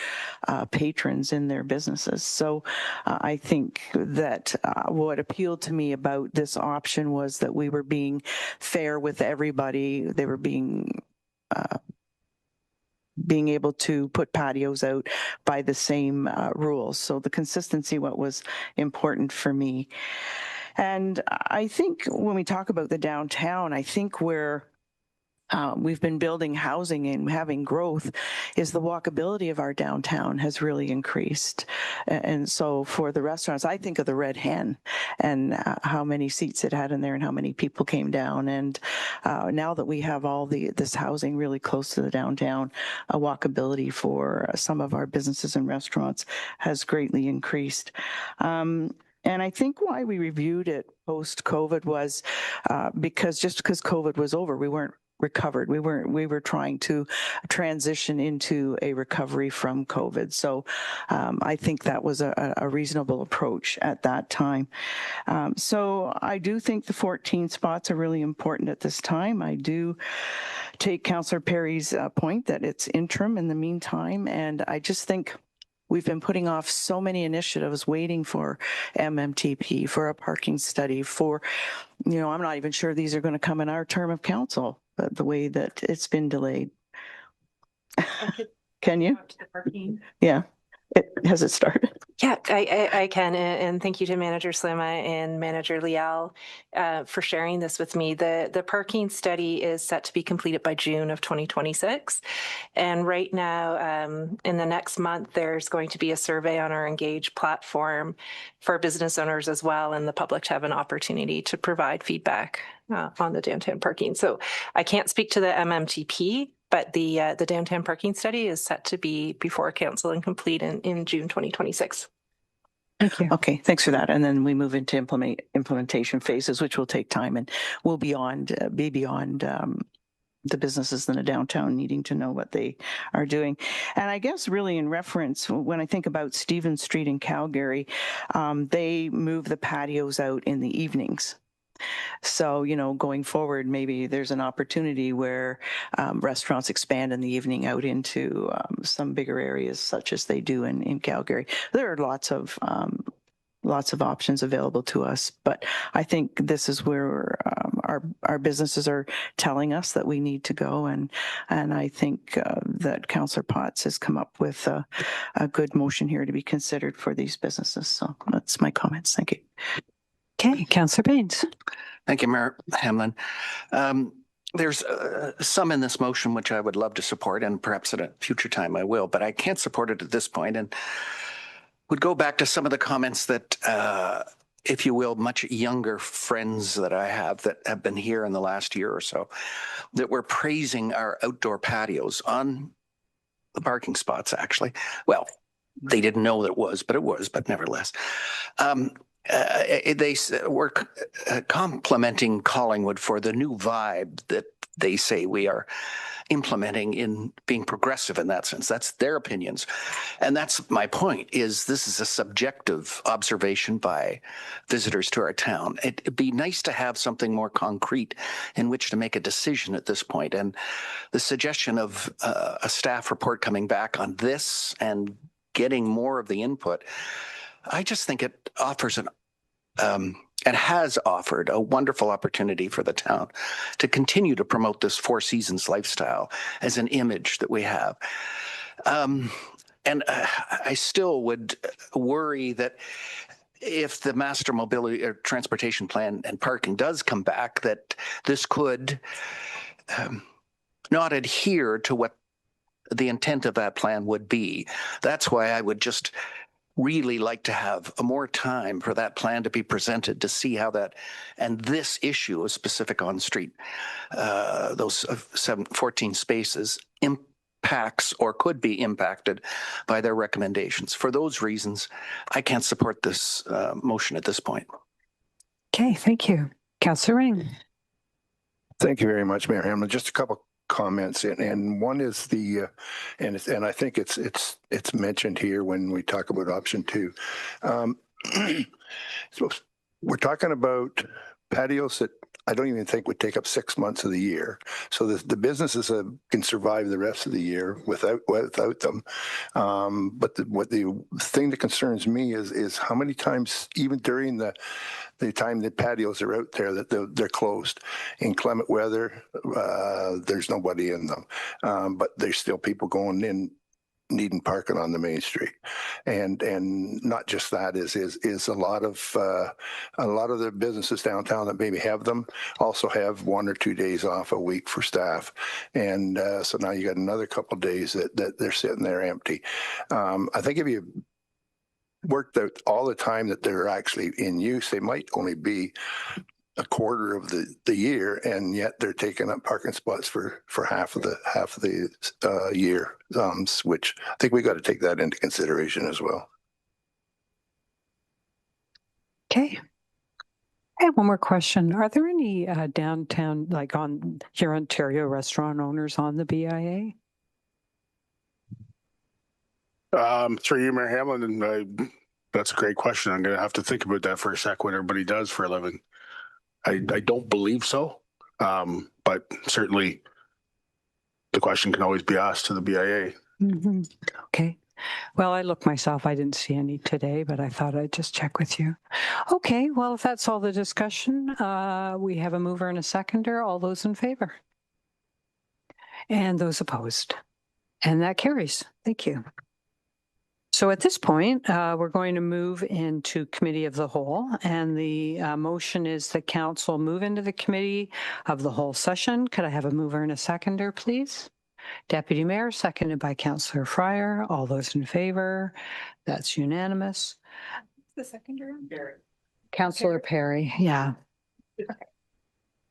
patrons in their businesses. So I think that what appealed to me about this option was that we were being fair with everybody. They were being able to put patios out by the same rules. So the consistency, what was important for me. And I think when we talk about the downtown, I think where we've been building housing and having growth is the walkability of our downtown has really increased. And so for the restaurants, I think of the Red Hen and how many seats it had in there and how many people came down. And now that we have all this housing really close to the downtown, walkability for some of our businesses and restaurants has greatly increased. And I think why we reviewed it post-COVID was because COVID was over, we weren't recovered. We were trying to transition into a recovery from COVID. So I think that was a reasonable approach at that time. So I do think the 14 spots are really important at this time. I do take Councillor Perry's point that it's interim in the meantime. And I just think we've been putting off so many initiatives waiting for MMTP, for a parking study, for, I'm not even sure these are going to come in our term of council, the way that it's been delayed. Can you? Yeah. Has it started? Yeah, I can. And thank you to Manager Slima and Manager Lial for sharing this with me. The parking study is set to be completed by June of 2026. And right now, in the next month, there's going to be a survey on our Engage platform for business owners as well, and the public to have an opportunity to provide feedback on the downtown parking. So I can't speak to the MMTP, but the downtown parking study is set to be before council and complete in June 2026. Thank you. Okay, thanks for that. And then we move into implementation phases, which will take time and will be beyond the businesses in the downtown needing to know what they are doing. And I guess really in reference, when I think about Stevens Street in Calgary, they move the patios out in the evenings. So, going forward, maybe there's an opportunity where restaurants expand in the evening out into some bigger areas, such as they do in Calgary. There are lots of options available to us, but I think this is where our businesses are telling us that we need to go. And I think that Councillor Potts has come up with a good motion here to be considered for these businesses. So that's my comments. Thank you. Okay, Councillor Baines. Thank you, Mayor Hamlin. There's some in this motion which I would love to support, and perhaps at a future time I will, but I can't support it at this point, and would go back to some of the comments that, if you will, much younger friends that I have that have been here in the last year or so, that were praising our outdoor patios on the parking spots, actually. Well, they didn't know that it was, but nevertheless. They were complimenting Collingwood for the new vibe that they say we are implementing in being progressive in that sense. That's their opinions. And that's my point, is this is a subjective observation by visitors to our town. It'd be nice to have something more concrete in which to make a decision at this point. And the suggestion of a staff report coming back on this and getting more of the input, I just think it offers and has offered a wonderful opportunity for the town to continue to promote this Four Seasons lifestyle as an image that we have. And I still would worry that if the master mobility or transportation plan and parking does come back, that this could not adhere to what the intent of that plan would be. That's why I would just really like to have more time for that plan to be presented to see how that, and this issue of specific on-street, those 14 spaces impacts or could be impacted by their recommendations. For those reasons, I can't support this motion at this point. Okay, thank you. Councillor Ring. Thank you very much, Mayor Hamlin. Just a couple comments, and one is the and I think it's mentioned here when we talk about option 2. So we're talking about patios that I don't even think would take up 6 months of the year. So the businesses can survive the rest of the year without them. But the thing that concerns me is how many times, even during the time that patios are out there, that they're closed. In clement weather, there's nobody in them. But there's still people going in needing parking on the main street, and not just that is a lot of the businesses downtown that maybe have them also have 1 or 2 days off a week for staff, and so now you got another couple of days that they're sitting there empty. I think if you worked out all the time that they're actually in use, they might only be a quarter of the year, and yet they're taking up parking spots for half of the year, which I think we got to take that into consideration as well. Okay. I have one more question. Are there any downtown, like on here, Ontario restaurant owners on the BIA? Through you, Mayor Hamlin, and that's a great question. I'm going to have to think about that for a sec, what everybody does for a living. I don't believe so, but certainly the question can always be asked to the BIA. Mm-hmm. Okay. Well, I looked myself. I didn't see any today, but I thought I'd just check with you. Okay. Well, if that's all the discussion, we have a mover and a seconder. All those in favor? And those opposed? And that carries. Thank you. So at this point, we're going to move into Committee of the Whole, and the motion is that Council move into the Committee of the Whole session. Could I have a mover and a seconder, please? Deputy Mayor, seconded by Councillor Fryer. All those in favor? That's unanimous. The seconder? Councillor Perry, yeah. Okay.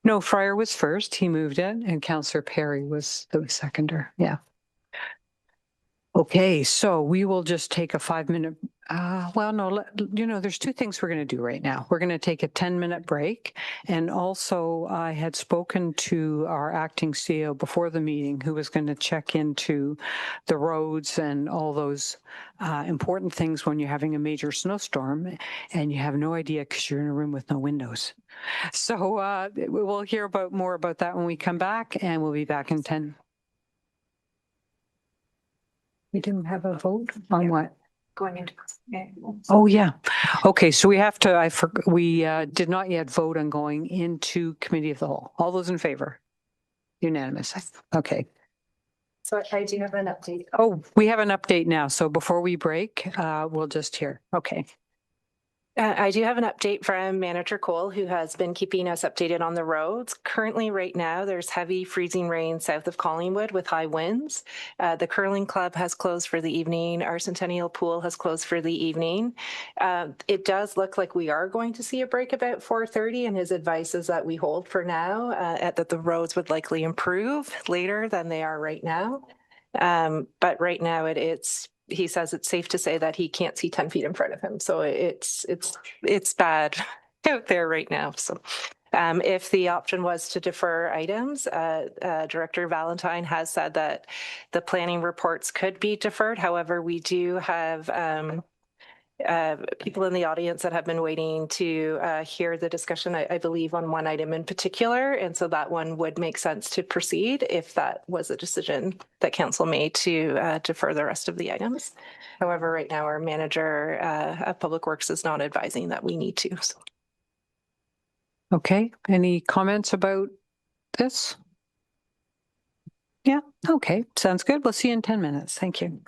No, Fryer was first. He moved it, and Councillor Perry was the seconder. Yeah. Okay, so we will just take a 5-minute, well, no, there's two things we're going to do right now. We're going to take a 10-minute break. And also I had spoken to our acting CEO before the meeting, who was going to check into the roads and all those important things when you're having a major snowstorm and you have no idea because you're in a room with no windows. So we'll hear more about that when we come back, and we'll be back in 10. We didn't have a vote on what? going into. Oh, yeah. Okay, so we have to, we did not yet vote on going into committee of the whole. All those in favor? Unanimous. Okay. So I do have an update. Oh, we have an update now. So before we break, we'll just hear. Okay. I do have an update from Manager Cole, who has been keeping us updated on the roads. Currently, right now, there's heavy freezing rain south of Collingwood with high winds. The curling club has closed for the evening. Our Centennial Pool has closed for the evening. It does look like we are going to see a break about 4:30, and his advice is that we hold for now, that the roads would likely improve later than they are right now. But right now, he says it's safe to say that he can't see 10 feet in front of him. So it's bad out there right now. So if the option was to defer items, Director Valentine has said that the planning reports could be deferred. However, we do have people in the audience that have been waiting to hear the discussion, I believe, on one item in particular. And so that one would make sense to proceed if that was a decision that council made to defer the rest of the items. However, right now, our manager of Public Works is not advising that we need to. So. Okay. Any comments about this? Yeah. Okay. Sounds good. We'll see you in 10 minutes. Thank you.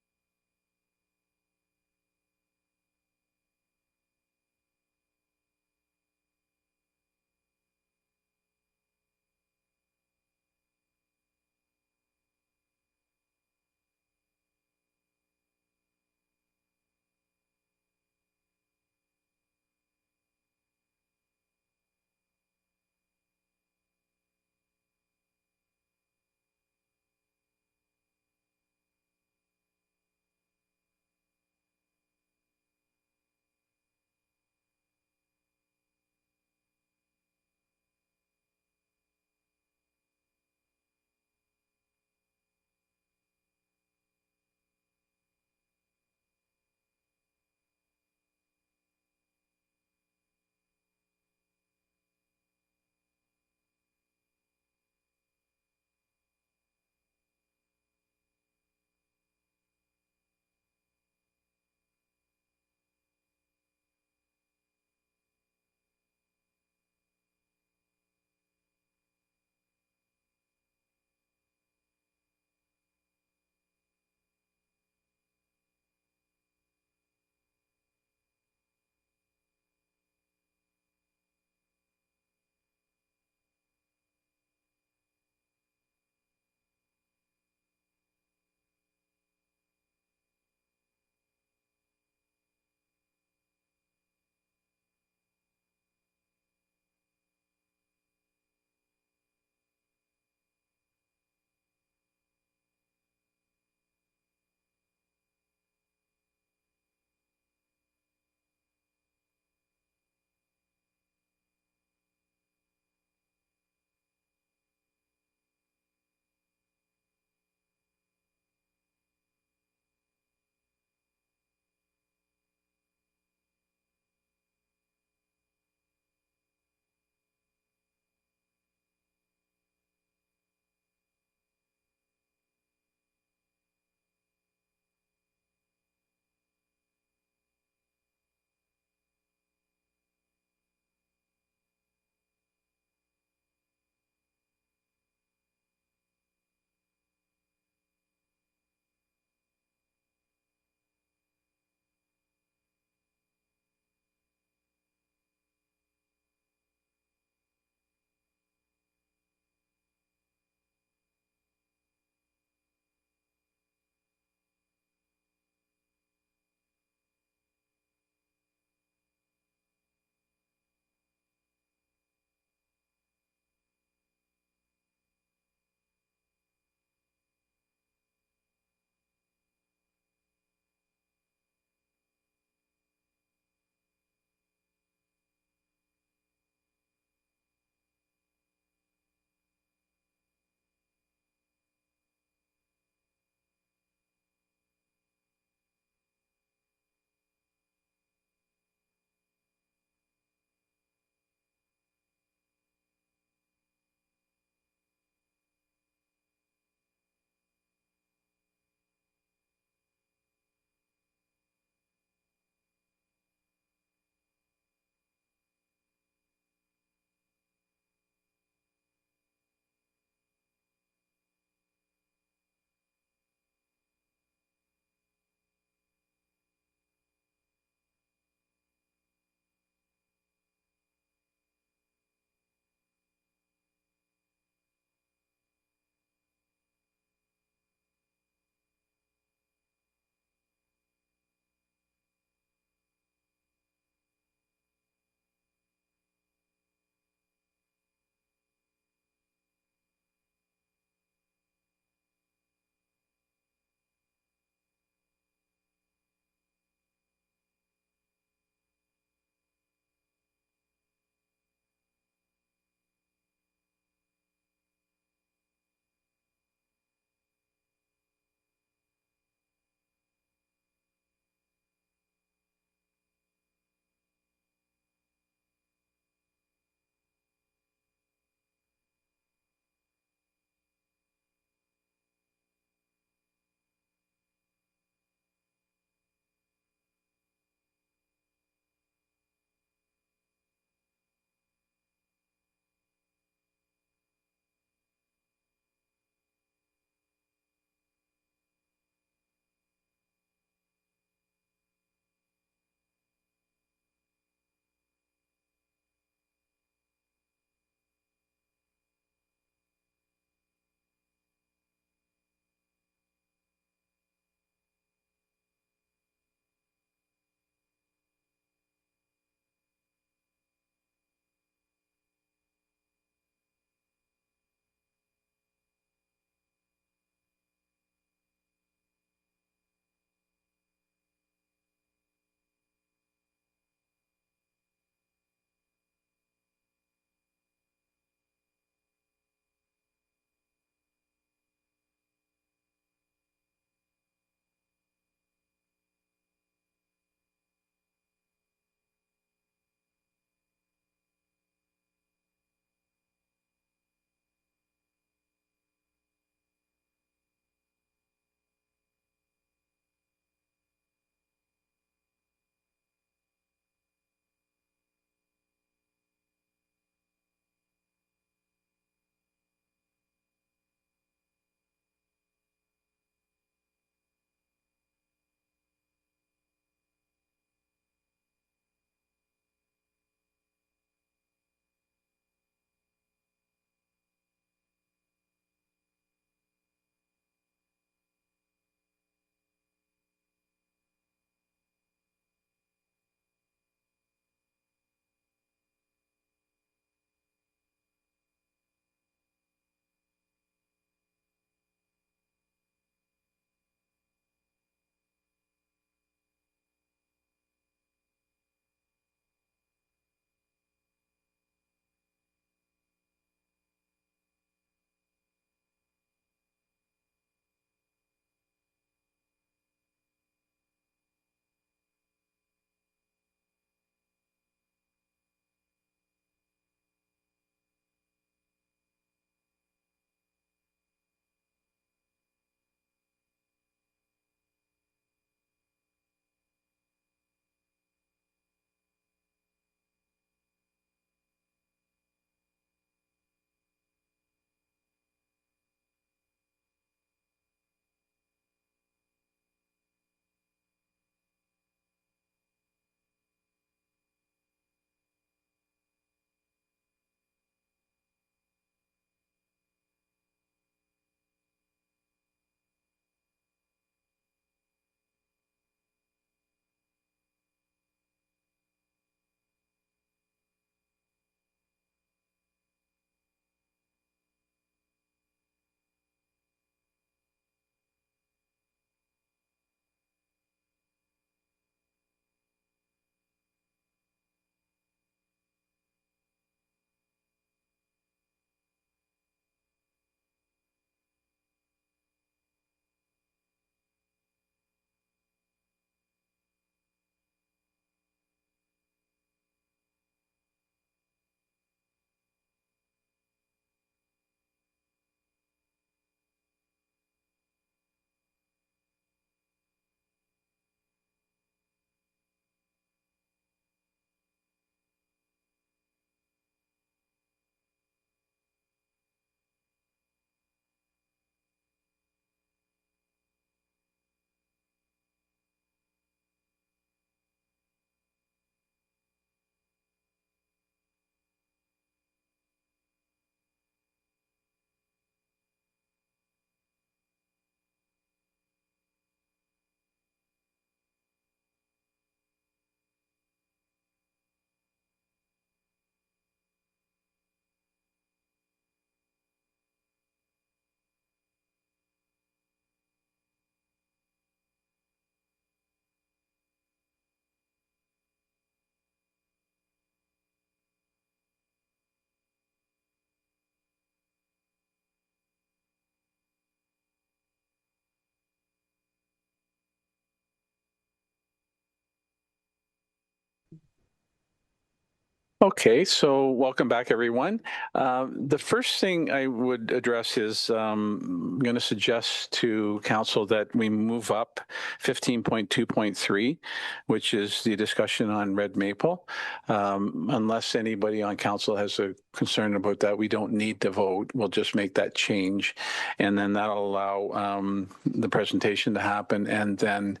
Okay, so welcome back, everyone. The first thing I would address is I'm going to suggest to council that we move up 15.2.3, which is the discussion on Red Maple. Unless anybody on council has a concern about that, we don't need to vote. We'll just make that change. And then that'll allow the presentation to happen. And then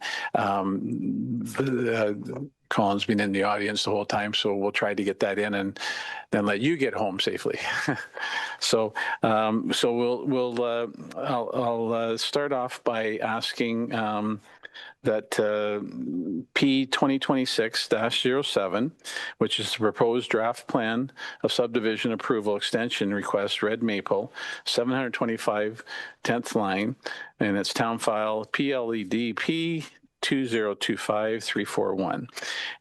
Colin's been in the audience the whole time, so we'll try to get that in and then let you get home safely. So I'll start off by asking that P 2026-07, which is the proposed draft plan of subdivision approval extension request, Red Maple, 725 10th line, and it's town file PLEDP 2025341.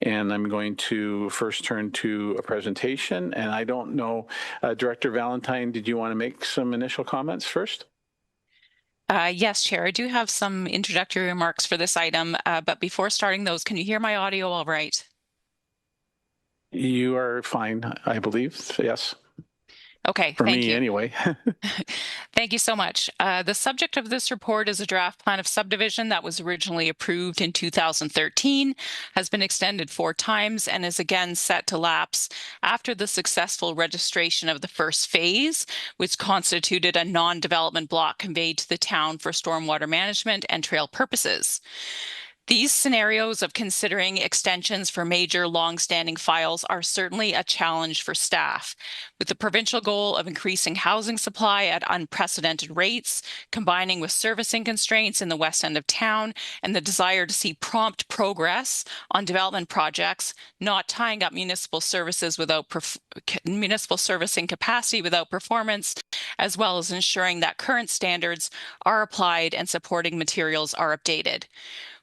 And I'm going to first turn to a presentation. And I don't know, Director Valentine, did you want to make some initial comments first? Yes, Chair, I do have some introductory remarks for this item, but before starting those, can you hear my audio all right? You are fine, I believe. Yes. Okay, for thank me you. Anyway. Thank you so much. The subject of this report is a draft plan of subdivision that was originally approved in 2013, has been extended 4 times, and is again set to lapse after the successful registration of the first phase, which constituted a non-development block conveyed to the town for stormwater management and trail purposes. These scenarios of considering extensions for major long-standing files are certainly a challenge for staff. With the provincial goal of increasing housing supply at unprecedented rates, combining with servicing constraints in the west end of town, and the desire to see prompt progress on development projects, not tying up municipal services without municipal servicing capacity without performance, as well as ensuring that current standards are applied and supporting materials are updated.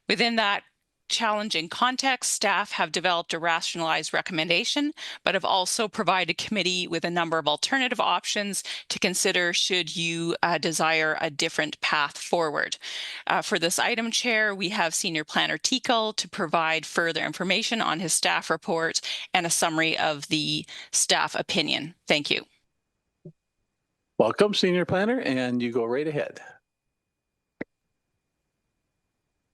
Within that challenging context, staff have developed a rationalized recommendation, but have also provided committee with a number of alternative options to consider should you desire a different path forward. For this item, Chair, we have Senior Planner Teakle to provide further information on his staff report and a summary of the staff opinion. Thank you. Welcome, Senior Planner, and you go right ahead.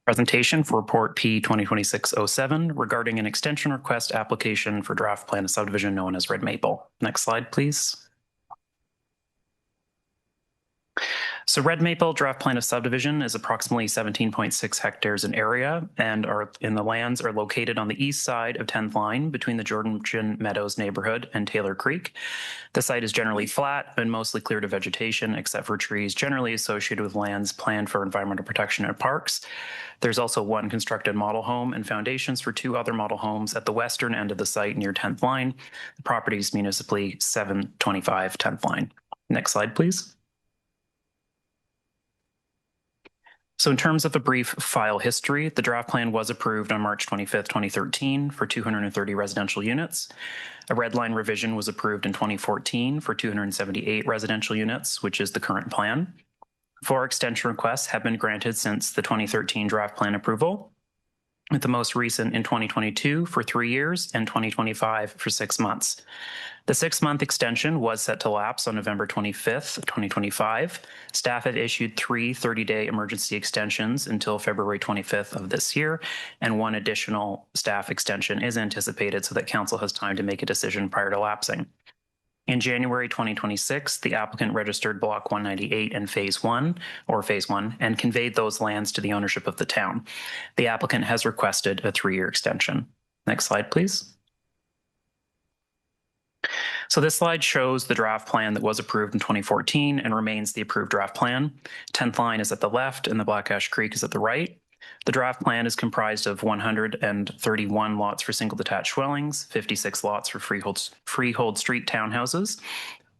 Presentation for Report P 2026-07 regarding an extension request application for draft plan of subdivision known as Red Maple. Next slide, please. So Red Maple draft plan of subdivision is approximately 17.6 hectares in area, and the lands are located on the east side of 10th line between the Georgian Meadows neighborhood and Taylor Creek. The site is generally flat and mostly cleared of vegetation except for trees generally associated with lands planned for environmental protection and parks. There's also 1 constructed model home and foundations for 2 other model homes at the western end of the site near 10th line. The property is municipally 725 10th line. Next slide, please. So in terms of a brief file history, the draft plan was approved on March 25th, 2013 for 230 residential units. A red line revision was approved in 2014 for 278 residential units, which is the current plan. 4 extension requests have been granted since the 2013 draft plan approval, with the most recent in 2022 for 3 years and 2025 for 6 months. The 6-month extension was set to lapse on November 25th, 2025. Staff have issued 3 30-day emergency extensions until February 25th of this year, and 1 additional staff extension is anticipated so that council has time to make a decision prior to lapsing. In January 2026, the applicant registered Block 198 and Phase 1, and conveyed those lands to the ownership of the town. The applicant has requested a 3-year extension. Next slide, please. So this slide shows the draft plan that was approved in 2014 and remains the approved draft plan. 10th line is at the left and the Black Ash Creek is at the right. The draft plan is comprised of 131 lots for single detached dwellings, 56 lots for freehold street townhouses,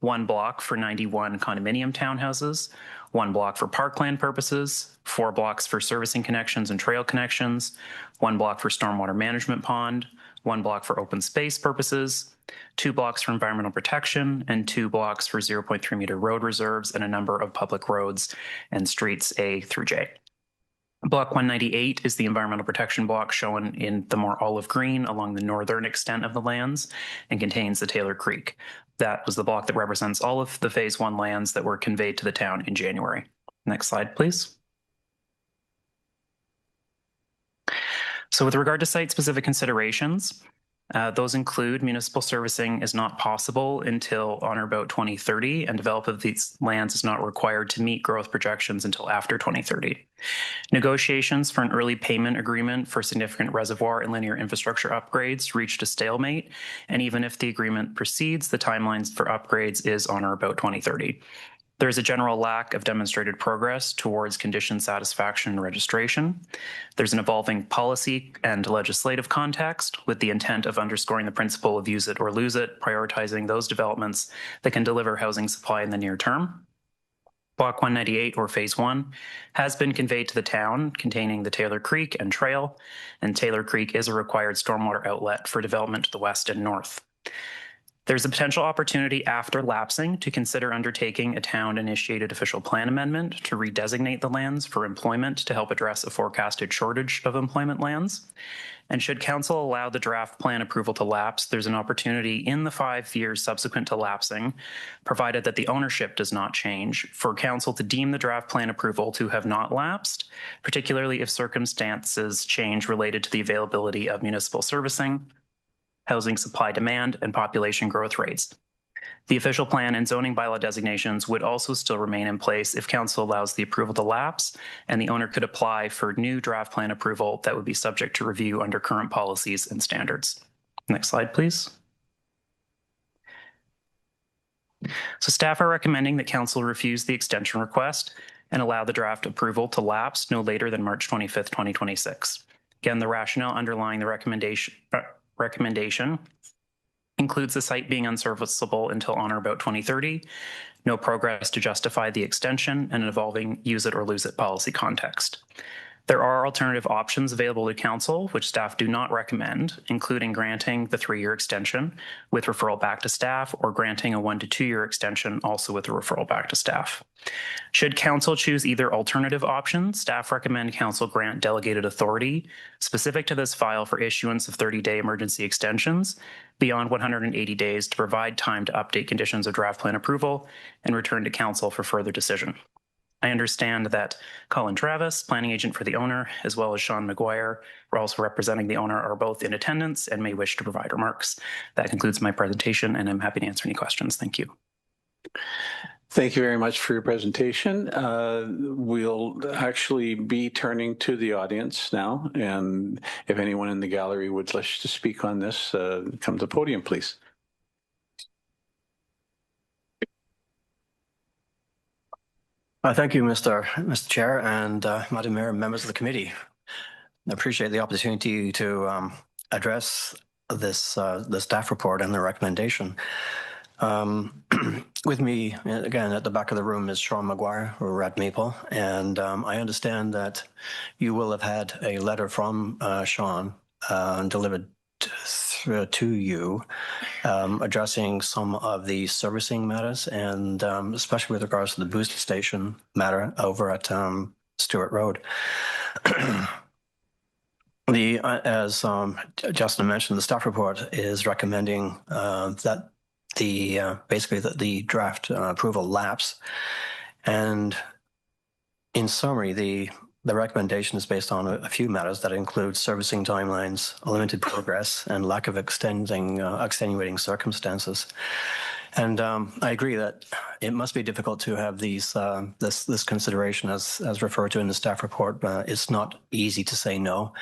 1 block for 91 condominium townhouses, 1 block for parkland purposes, 4 blocks for servicing connections and trail connections, 1 block for stormwater management pond, 1 block for open space purposes, 2 blocks for environmental protection, and 2 blocks for 0.3 meter road reserves and a number of public roads and streets A through J. Block 198 is the environmental protection block shown in the more olive green along the northern extent of the lands and contains the Taylor Creek. That was the block that represents all of the Phase 1 lands that were conveyed to the town in January. Next slide, please. So with regard to site-specific considerations, those include municipal servicing is not possible until on or about 2030, and development of these lands is not required to meet growth projections until after 2030. Negotiations for an early payment agreement for significant reservoir and linear infrastructure upgrades reached a stalemate, and even if the agreement proceeds, the timelines for upgrades is on or about 2030. There's a general lack of demonstrated progress towards condition satisfaction and registration. There's an evolving policy and legislative context with the intent of underscoring the principle of use it or lose it, prioritizing those developments that can deliver housing supply in the near term. Block 198, or Phase 1, has been conveyed to the town, containing the Taylor Creek and trail, and Taylor Creek is a required stormwater outlet for development to the west and north. There's a potential opportunity after lapsing to consider undertaking a town-initiated official plan amendment to redesignate the lands for employment to help address a forecasted shortage of employment lands. And should council allow the draft plan approval to lapse, there's an opportunity in the 5 years subsequent to lapsing, provided that the ownership does not change, for council to deem the draft plan approval to have not lapsed, particularly if circumstances change related to the availability of municipal servicing, housing supply demand, and population growth rates. The official plan and zoning bylaw designations would also still remain in place if council allows the approval to lapse, and the owner could apply for new draft plan approval that would be subject to review under current policies and standards. Next slide, please. So staff are recommending that council refuse the extension request and allow the draft approval to lapse no later than March 25th, 2026. Again, the rationale underlying the recommendation includes the site being unserviceable until on or about 2030, no progress to justify the extension, and an evolving use it or lose it policy context. There are alternative options available to council, which staff do not recommend, including granting the 3-year extension with referral back to staff, or granting a 1 to 2 year extension also with a referral back to staff. Should council choose either alternative option, staff recommend council grant delegated authority specific to this file for issuance of 30-day emergency extensions beyond 180 days to provide time to update conditions of draft plan approval and return to council for further decision. I understand that Colin Travis, planning agent for the owner, as well as Sean McGuire, who are also representing the owner, are both in attendance and may wish to provide remarks. That concludes my presentation, and I'm happy to answer any questions. Thank you. Thank you very much for your presentation. We'll actually be turning to the audience now, and if anyone in the gallery would wish to speak on this, come to the podium, please. Thank you, Mr. Chair and Madam Mayor, members of the committee. I appreciate the opportunity to address this the staff report and the recommendation. With me, again, at the back of the room is Sean McGuire, or Red Maple, and I understand that you will have had a letter from Sean delivered to you addressing some of the servicing matters, and especially with regards to the booster station matter over at Stewart Road. As Justin mentioned, the staff report is recommending that basically the draft approval lapse, and in summary, the recommendation is based on a few matters that include servicing timelines, limited progress, and lack of extenuating circumstances. And I agree that it must be difficult to have this consideration as referred to in the staff report. It's not easy to say no,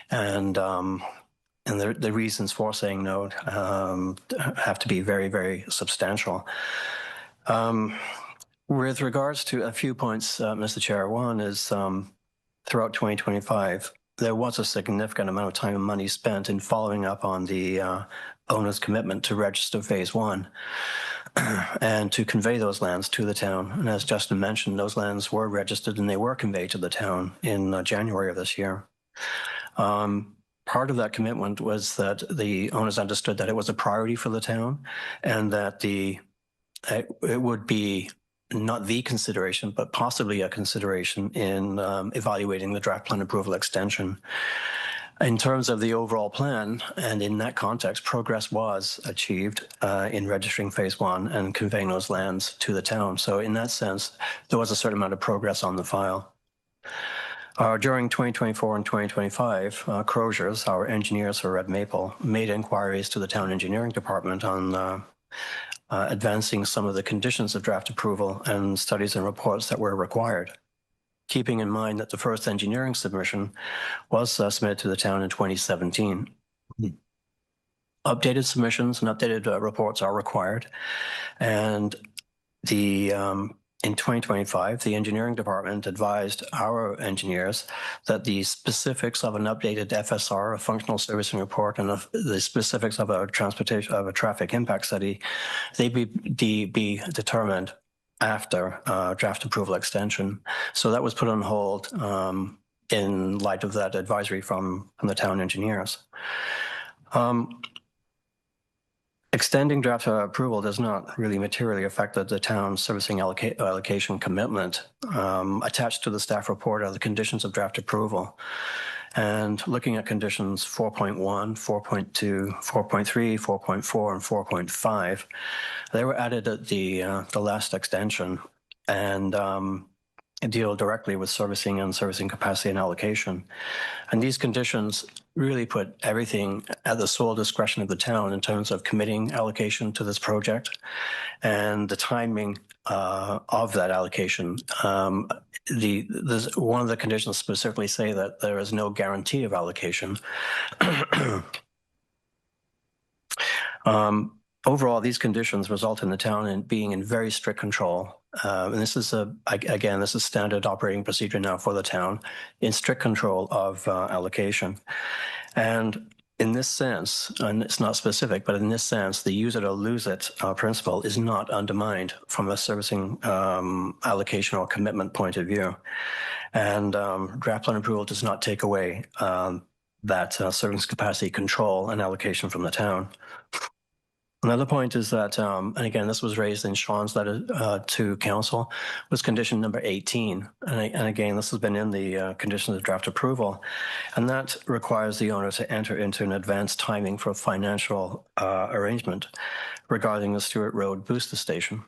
and the reasons for saying no have to be very, very substantial. With regards to a few points, Mr. Chair, one is throughout 2025, there was a significant amount of time and money spent in following up on the owner's commitment to register Phase 1 and to convey those lands to the town. And as Justin mentioned, those lands were registered and they were conveyed to the town in January of this year. Part of that commitment was that the owners understood that it was a priority for the town, and that it would be not the consideration, but possibly a consideration in evaluating the draft plan approval extension. In terms of the overall plan, and in that context, progress was achieved in registering phase 1 and conveying those lands to the town. So in that sense, there was a certain amount of progress on the file. During 2024 and 2025, Croziers, our engineers for Red Maple, made inquiries to the town engineering department on advancing some of the conditions of draft approval and studies and reports that were required, keeping in mind that the first engineering submission was submitted to the town in 2017. Updated submissions and updated reports are required. And in 2025, the engineering department advised our engineers that the specifics of an updated FSR, a functional servicing report, and the specifics of a traffic impact study, they be determined after draft approval extension. So that was put on hold in light of that advisory from the town engineers. Extending draft approval does not really materially affect the town's servicing allocation commitment. Attached to the staff report are the conditions of draft approval. And looking at conditions 4.1, 4.2, 4.3, 4.4, and 4.5, they were added at the last extension and deal directly with servicing and servicing capacity and allocation. And these conditions really put everything at the sole discretion of the town in terms of committing allocation to this project and the timing of that allocation. One of the conditions specifically say that there is no guarantee of allocation. Overall, these conditions result in the town being in very strict control. And this is again, this is standard operating procedure now for the town, in strict control of allocation. And in this sense, and it's not specific, but in this sense, the use it or lose it principle is not undermined from a servicing allocation or commitment point of view. And draft plan approval does not take away that service capacity control and allocation from the town. Another point is that, and again, this was raised in Sean's letter to council, was condition number 18. And again, this has been in the conditions of draft approval. And that requires the owner to enter into an advanced timing for a financial arrangement regarding the Stewart Road booster station.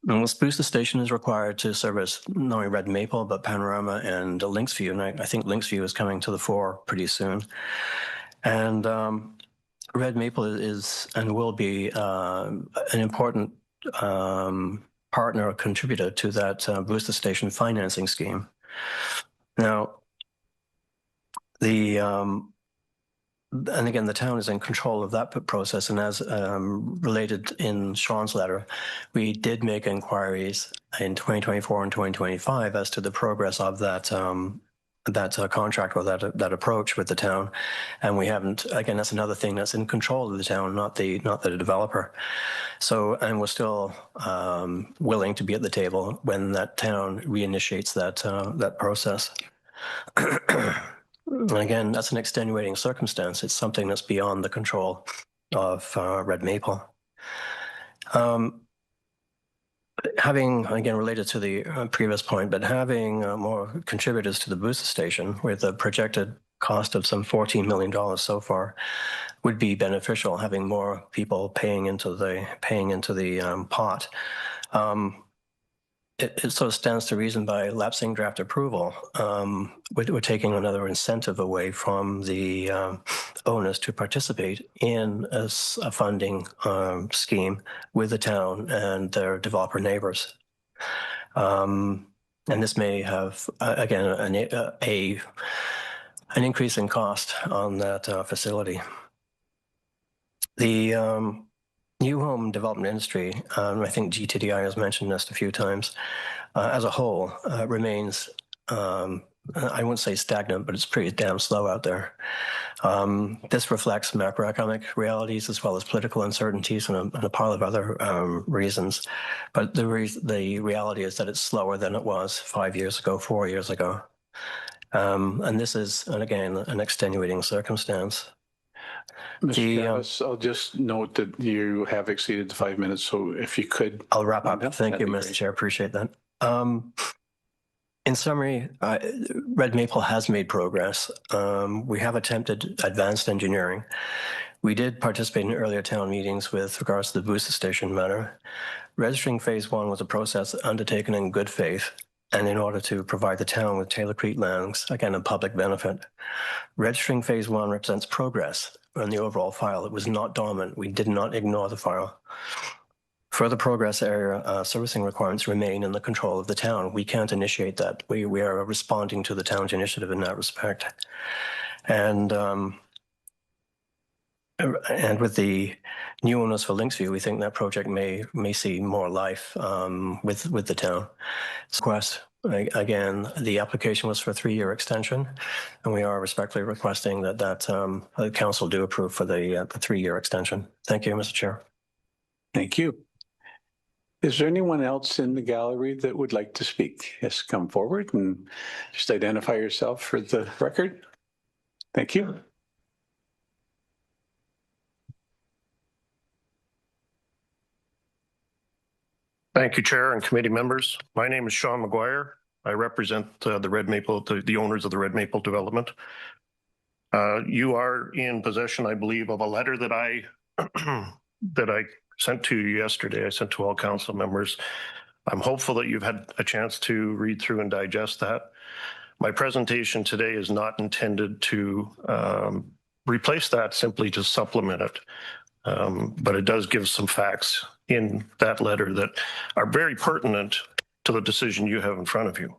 And this booster station is required to service not only Red Maple, but Panorama and Lynxview. And I think Lynxview is coming to the fore pretty soon. And Red Maple is and will be an important partner or contributor to that booster station financing scheme. Now, and again, the town is in control of that process. And as related in Sean's letter, we did make inquiries in 2024 and 2025 as to the progress of that contract or that approach with the town. And we haven't, again, that's another thing that's in control of the town, not the developer. So, and we're still willing to be at the table when that town reinitiates that process. And again, that's an extenuating circumstance. It's something that's beyond the control of Red Maple. Having, again, related to the previous point, but having more contributors to the booster station with a projected cost of some $14 million so far would be beneficial, having more people paying into the pot. It sort of stands to reason by lapsing draft approval, we're taking another incentive away from the owners to participate in a funding scheme with the town and their developer neighbors. And this may have, again, an increase in cost on that facility. The new home development industry, I think GTDI has mentioned this a few times, as a whole remains, I won't say stagnant, but it's pretty damn slow out there. This reflects macroeconomic realities as well as political uncertainties and a pile of other reasons. But the reality is that it's slower than it was 5 years ago, 4 years ago. And this is, and again, an extenuating circumstance. Mr. Travis, I'll just note that you have exceeded the 5 minutes, so if you could. I'll wrap up. That'd Thank you, be Mr. great. Chair. Appreciate that. In summary, Red Maple has made progress. We have attempted advanced engineering. We did participate in earlier town meetings with regards to the booster station matter. Registering phase 1 was a process undertaken in good faith and in order to provide the town with Taylor Creek lands, again, a public benefit. Registering phase 1 represents progress on the overall file. It was not dormant. We did not ignore the file. Further progress area servicing requirements remain in the control of the town. We can't initiate that. We are responding to the town's initiative in that respect. And with the new owners for Linksview, we think that project may see more life with the town. Request, again, the application was for a 3-year extension, and we are respectfully requesting that the council do approve for the 3-year extension. Thank you, Mr. Chair. Thank you. Is there anyone else in the gallery that would like to speak? Yes, come forward and just identify yourself for the record. Thank you. Thank you, Chair and committee members. My name is Sean McGuire. I represent the Red Maple, the owners of the Red Maple development. You are in possession, I believe, of a letter that I sent to you yesterday. I sent to all council members. I'm hopeful that you've had a chance to read through and digest that. My presentation today is not intended to replace that, simply to supplement it. But it does give some facts in that letter that are very pertinent to the decision you have in front of you.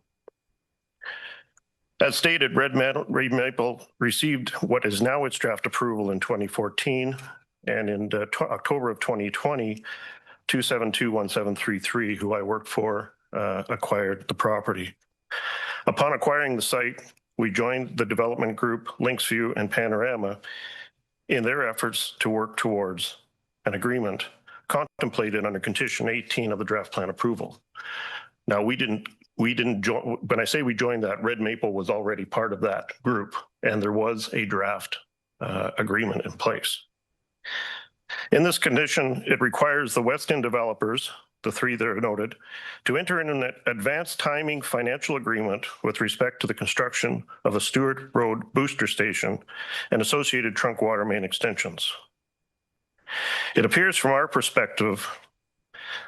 As stated, Red Maple received what is now its draft approval in 2014, and in October of 2020, 2721733, who I worked for, acquired the property. Upon acquiring the site, we joined the development group Linksview and Panorama in their efforts to work towards an agreement contemplated under condition 18 of the draft plan approval. Now, we didn't join. When I say we joined that, Red Maple was already part of that group, and there was a draft agreement in place. In this condition, it requires the West End developers, the 3 that are noted, to enter in an advanced timing financial agreement with respect to the construction of a Stewart Road booster station and associated trunk water main extensions. It appears from our perspective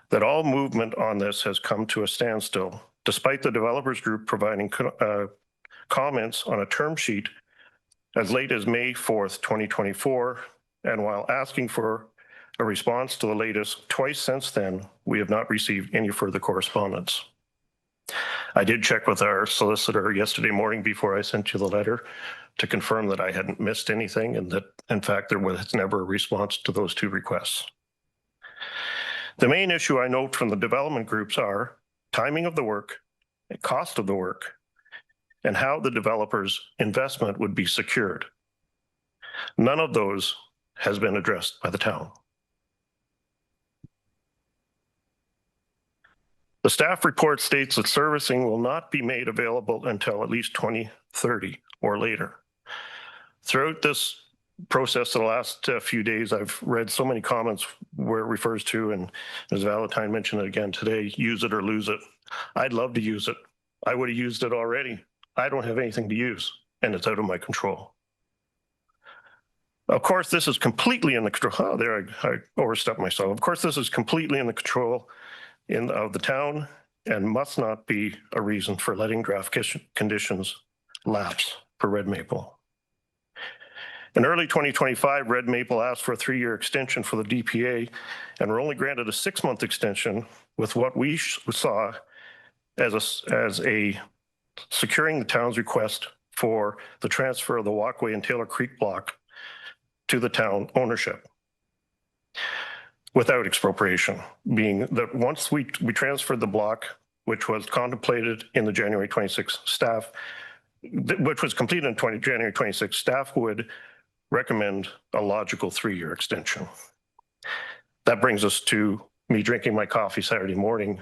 that all movement on this has come to a standstill, despite the developers group providing comments on a term sheet as late as May 4th, 2024, and while asking for a response to the latest twice since then, we have not received any further correspondence. I did check with our solicitor yesterday morning before I sent you the letter to confirm that I hadn't missed anything and that, in fact, there was never a response to those 2 requests. The main issue I note from the development groups are timing of the work, cost of the work, and how the developer's investment would be secured. None of those has been addressed by the town. The staff report states that servicing will not be made available until at least 2030 or later. Throughout this process, the last few days, I've read so many comments where it refers to, and as Valentine mentioned it again today, use it or lose it. I'd love to use it. I would have used it already. I don't have anything to use, and it's out of my control. Of course, this is completely in the control. Oh, there I overstepped myself. Of course, this is completely in the control of the town and must not be a reason for letting draft conditions lapse for Red Maple. In early 2025, Red Maple asked for a 3-year extension for the DPA and were only granted a 6-month extension with what we saw as a securing the town's request for the transfer of the walkway and Taylor Creek block to the town ownership without expropriation, being that once we transferred the block, which was contemplated in the January 26 staff, which was completed in January 26, staff would recommend a logical 3-year extension. That brings us to me drinking my coffee Saturday morning,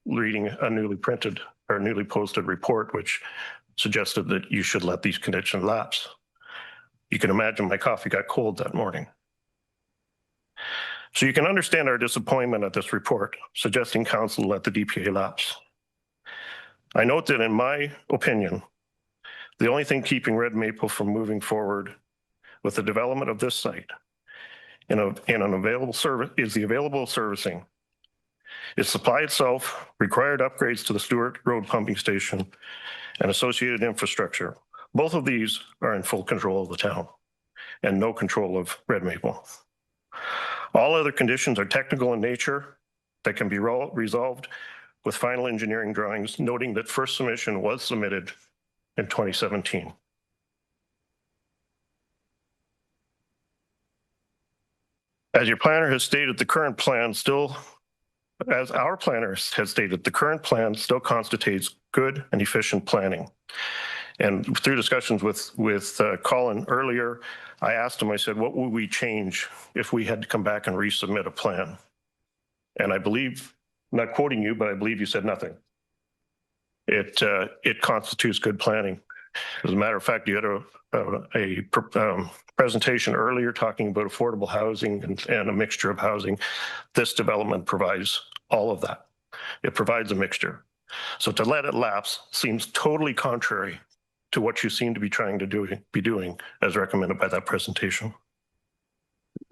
reading a newly printed or newly posted report, which suggested that you should let these conditions lapse. You can imagine my coffee got cold that morning. So you can understand our disappointment at this report, suggesting council let the DPA lapse. I note that in my opinion, the only thing keeping Red Maple from moving forward with the development of this site in an available service is the available servicing. Its supply itself, required upgrades to the Stewart Road pumping station, and associated infrastructure. Both of these are in full control of the town and no control of Red Maple. All other conditions are technical in nature that can be resolved with final engineering drawings, noting that first submission was submitted in 2017. As your planner has stated, the current plan still, as our planner has stated, the current plan still constitutes good and efficient planning. And through discussions with Colin earlier, I asked him, I said, what would we change if we had to come back and resubmit a plan? And I believe, not quoting you, but I believe you said nothing. It constitutes good planning. As a matter of fact, you had a presentation earlier talking about affordable housing and a mixture of housing. This development provides all of that. It provides a mixture. So to let it lapse seems totally contrary to what you seem to be trying to be doing as recommended by that presentation.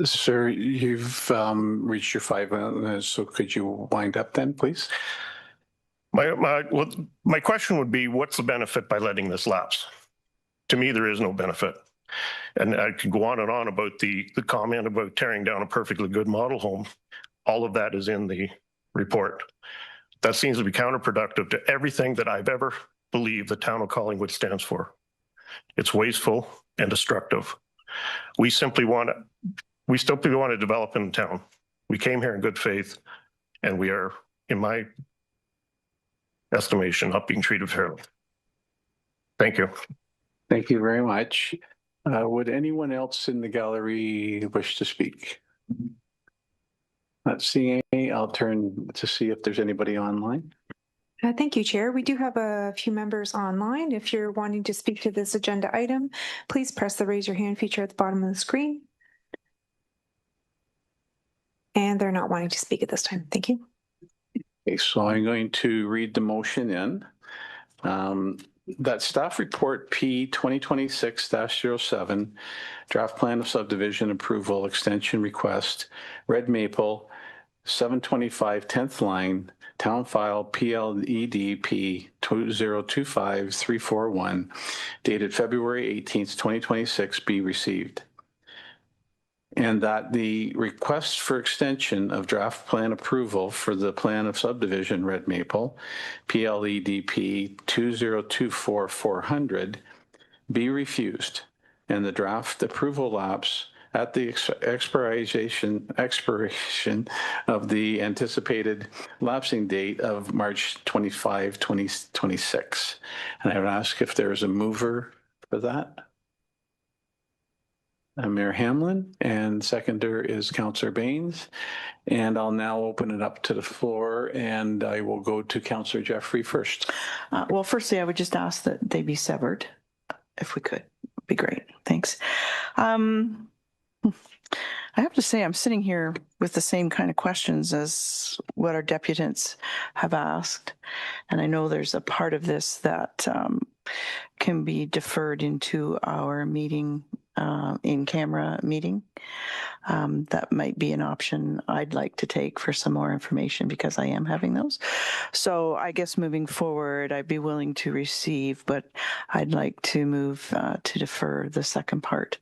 Sir, you've reached your 5 minutes, so could you wind up then, please? My question would be, what's the benefit by letting this lapse? To me, there is no benefit. And I could go on and on about the comment about tearing down a perfectly good model home. All of that is in the report. That seems to be counterproductive to everything that I've ever believed the town of Collingwood stands for. It's wasteful and destructive. We simply want to develop in the town. We came here in good faith, and we are, in my estimation, not being treated fairly. Thank you. Thank you very much. Would anyone else in the gallery wish to speak? Not seeing any. I'll turn to see if there's anybody online. Thank you, Chair. We do have a few members online. If you're wanting to speak to this agenda item, please press the raise your hand feature at the bottom of the screen. And they're not wanting to speak at this time. Thank you. Okay, so I'm going to read the motion in. That staff report P 2026-07, draft plan of subdivision approval extension request, Red Maple, 725 10th line, town file PLEDP 2025341, dated February 18th, 2026, be received. And that the request for extension of draft plan approval for the plan of subdivision Red Maple, PLEDP 2024400, be refused, and the draft approval lapse at the expiration of the anticipated lapsing date of March 25, 2026. And I would ask if there is a mover for that. Mayor Hamlin, and seconder is Councillor Baines. And I'll now open it up to the floor, and I will go to Councillor Jeffrey first. Well, firstly, I would just ask that they be severed, if we could. It'd be great. Thanks. I have to say, I'm sitting here with the same kind of questions as what our deputants have asked. And I know there's a part of this that can be deferred into our meeting, in-camera meeting. That might be an option I'd like to take for some more information, because I am having those. So I guess moving forward, I'd be willing to receive, but I'd like to move to defer the second part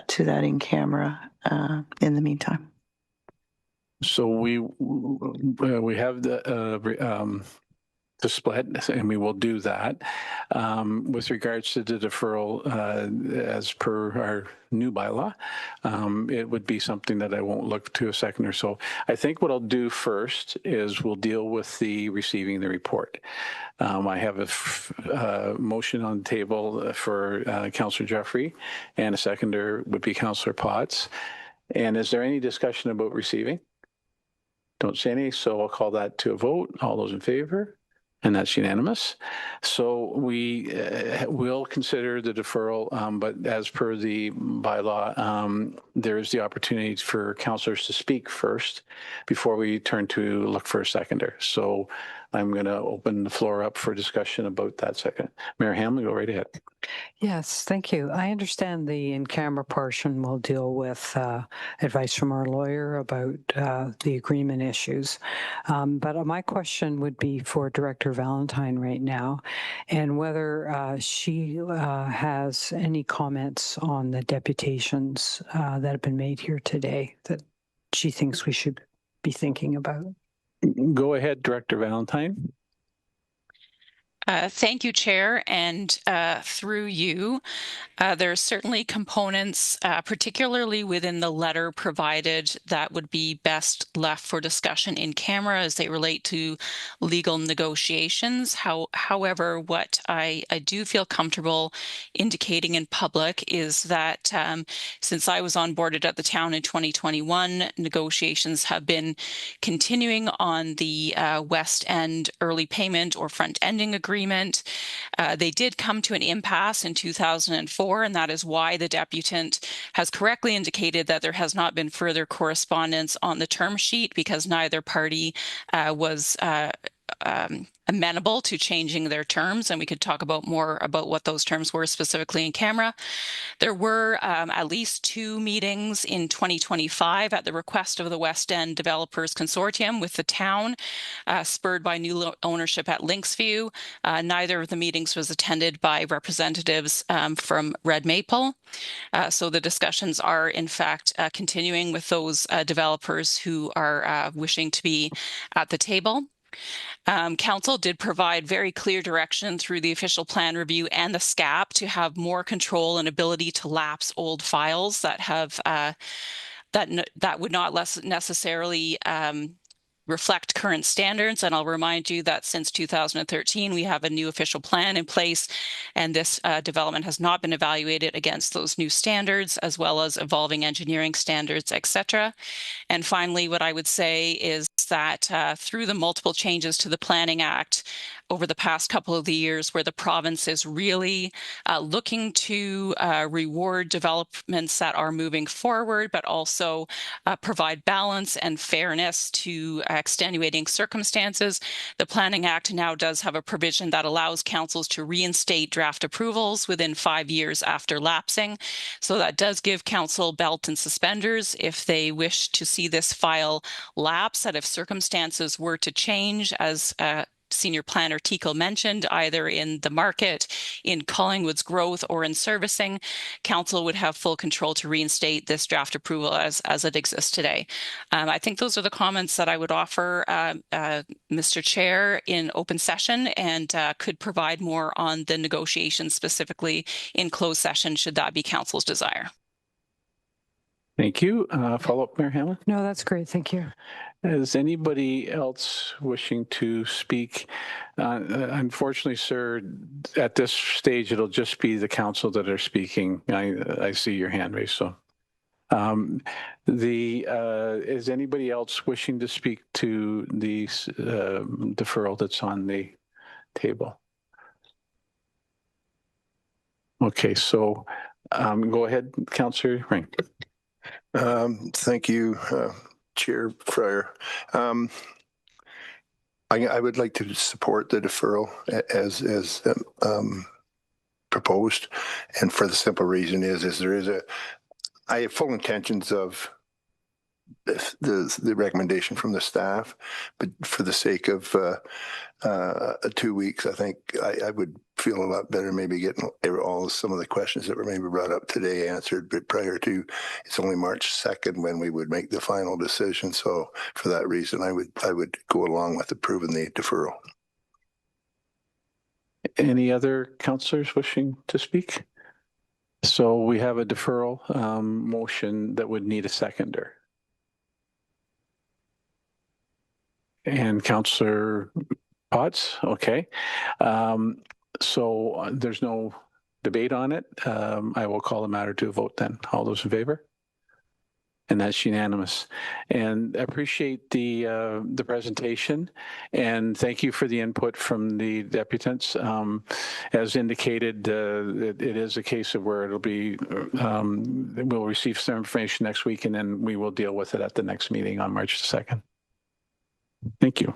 to that in-camera in the meantime. So we have the to split, and we will do that. With regards to the deferral, as per our new bylaw, it would be something that I won't look to a seconder. So I think what I'll do first is we'll deal with the receiving the report. I have a motion on the table for Councillor Jeffrey, and a seconder would be Councillor Potts. And is there any discussion about receiving? Don't see any, so I'll call that to a vote. All those in favor? And that's unanimous. So we will consider the deferral, but as per the bylaw, there is the opportunity for councillors to speak first before we turn to look for a seconder. So I'm going to open the floor up for discussion about that second. Mayor Hamlin, go right ahead. Yes, thank you. I understand the in-camera portion will deal with advice from our lawyer about the agreement issues. But my question would be for Director Valentine right now, and whether she has any comments on the deputations that have been made here today that she thinks we should be thinking about. Go ahead, Director Valentine. Thank you, Chair, and through you, there are certainly components, particularly within the letter provided, that would be best left for discussion in camera as they relate to legal negotiations. However, what I do feel comfortable indicating in public is that since I was onboarded at the town in 2021, negotiations have been continuing on the West End early payment or front-ending agreement. They did come to an impasse in 2004, and that is why the deputant has correctly indicated that there has not been further correspondence on the term sheet, because neither party was amenable to changing their terms, and we could talk about more about what those terms were specifically in camera. There were at least 2 meetings in 2025 at the request of the West End Developers Consortium with the town, spurred by new ownership at Linksview. Neither of the meetings was attended by representatives from Red Maple. So the discussions are in fact continuing with those developers who are wishing to be at the table. Council did provide very clear direction through the official plan review and the SCAP to have more control and ability to lapse old files that have that would not necessarily reflect current standards. And I'll remind you that since 2013, we have a new official plan in place, and this development has not been evaluated against those new standards, as well as evolving engineering standards, etc. And finally, what I would say is that through the multiple changes to the Planning Act over the past couple of years, where the province is really looking to reward developments that are moving forward, but also provide balance and fairness to extenuating circumstances. The Planning Act now does have a provision that allows councils to reinstate draft approvals within 5 years after lapsing. So that does give council belt and suspenders if they wish to see this file lapse, that if circumstances were to change, as Senior Planner Teakle mentioned, either in the market, in Collingwood's growth, or in servicing, council would have full control to reinstate this draft approval as it exists today. I think those are the comments that I would offer, Mr. Chair, in open session, and could provide more on the negotiations specifically in closed session, should that be council's desire. Thank you. Follow up, Mayor Hamlin? No, that's great. Thank you. Is anybody else wishing to speak? Unfortunately, sir, at this stage, it'll just be the council that are speaking. I see your hand raised. So, is anybody else wishing to speak to the deferral that's on the table? Okay, so go ahead, Councillor Ring. Thank you, Chair Fryer. I would like to support the deferral as proposed, and for the simple reason is I have full intentions of the recommendation from the staff, but for the sake of 2 weeks, I think I would feel a lot better maybe getting some of the questions that were maybe brought up today answered, but prior to, it's only March 2nd when we would make the final decision. So for that reason, I would go along with approving the deferral. Any other councillors wishing to speak? So we have a deferral motion that would need a seconder. And Councillor Potts, okay. So there's no debate on it. I will call the matter to a vote then. All those in favor? And that's unanimous. And I appreciate the presentation, and thank you for the input from the deputants. As indicated, it is a case of where it'll be, we'll receive some information next week, and then we will deal with it at the next meeting on March 2nd. Thank you.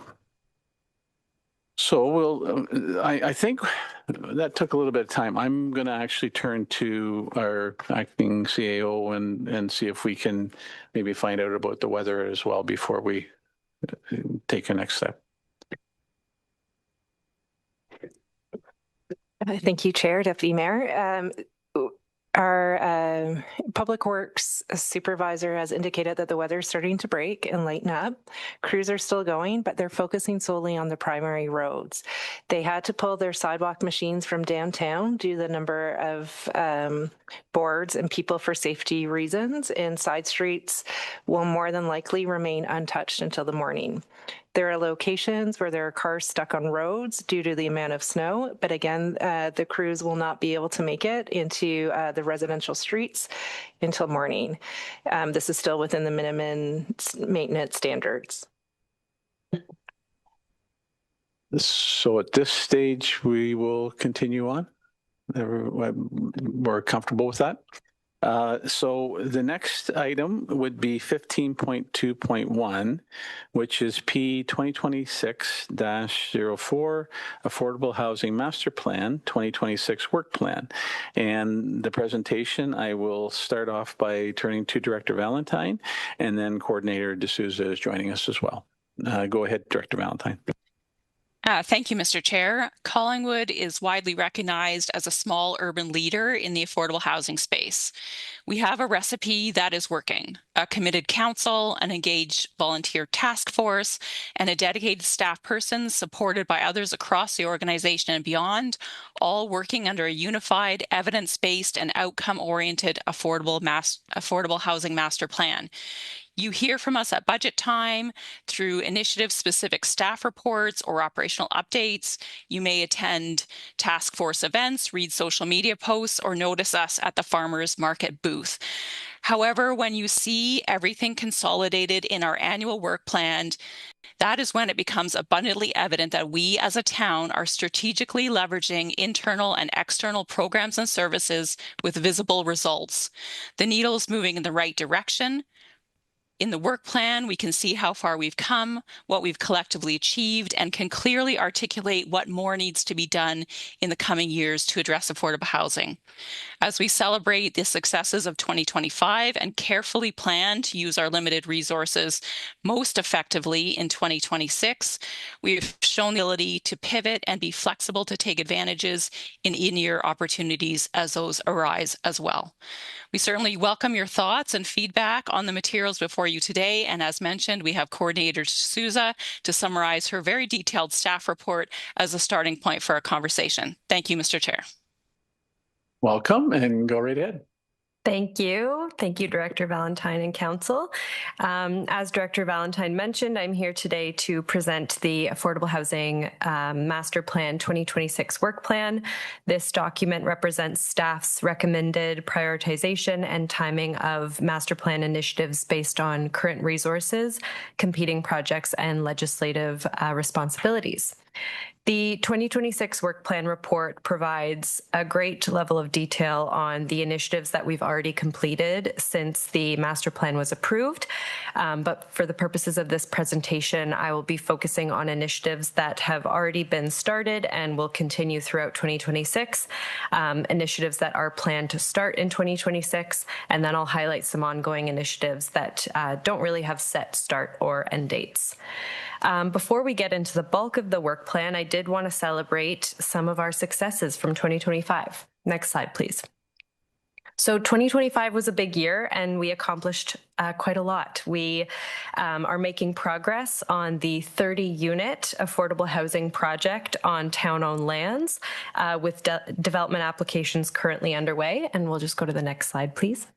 So I think that took a little bit of time. I'm going to actually turn to our acting CAO and see if we can maybe find out about the weather as well before we take our next step. Thank you, Chair, Deputy Mayor. Our Public Works supervisor has indicated that the weather is starting to break and lighten up. Crews are still going, but they're focusing solely on the primary roads. They had to pull their sidewalk machines from downtown due to the number of boards and people for safety reasons, and side streets will more than likely remain untouched until the morning. There are locations where there are cars stuck on roads due to the amount of snow, but again, the crews will not be able to make it into the residential streets until morning. This is still within the minimum maintenance standards. So at this stage, we will continue on. We're comfortable with that. So the next item would be 15.2.1, which is P 2026-04 Affordable Housing Master Plan 2026 Work Plan. And the presentation, I will start off by turning to Director Valentine, and then Coordinator D'Souza is joining us as well. Go ahead, Director Valentine. Thank you, Mr. Chair. Collingwood is widely recognized as a small urban leader in the affordable housing space. We have a recipe that is working: a committed council, an engaged volunteer task force, and a dedicated staff person supported by others across the organization and beyond, all working under a unified, evidence-based, and outcome-oriented affordable housing master plan. You hear from us at budget time through initiative-specific staff reports or operational updates. You may attend task force events, read social media posts, or notice us at the farmers market booth. However, when you see everything consolidated in our annual work plan, that is when it becomes abundantly evident that we as a town are strategically leveraging internal and external programs and services with visible results. The needle is moving in the right direction. In the work plan, we can see how far we've come, what we've collectively achieved, and can clearly articulate what more needs to be done in the coming years to address affordable housing. As we celebrate the successes of 2025 and carefully plan to use our limited resources most effectively in 2026, we've shown the ability to pivot and be flexible to take advantages in in-year opportunities as those arise as well. We certainly welcome your thoughts and feedback on the materials before you today. And as mentioned, we have Coordinator D'Souza to summarize her very detailed staff report as a starting point for our conversation. Thank you, Mr. Chair. Welcome, and go right ahead. Thank you. Thank you, Director Valentine and Council. As Director Valentine mentioned, I'm here today to present the Affordable Housing Master Plan 2026 Work Plan. This document represents staff's recommended prioritization and timing of master plan initiatives based on current resources, competing projects, and legislative responsibilities. The 2026 Work Plan report provides a great level of detail on the initiatives that we've already completed since the master plan was approved. But for the purposes of this presentation, I will be focusing on initiatives that have already been started and will continue throughout 2026, initiatives that are planned to start in 2026, and then I'll highlight some ongoing initiatives that don't really have set start or end dates. Before we get into the bulk of the work plan, I did want to celebrate some of our successes from 2025. Next slide, please. So 2025 was a big year and we accomplished quite a lot. We are making progress on the 30-unit affordable housing project on town-owned lands with development applications currently underway. And we'll just go to the next slide, please.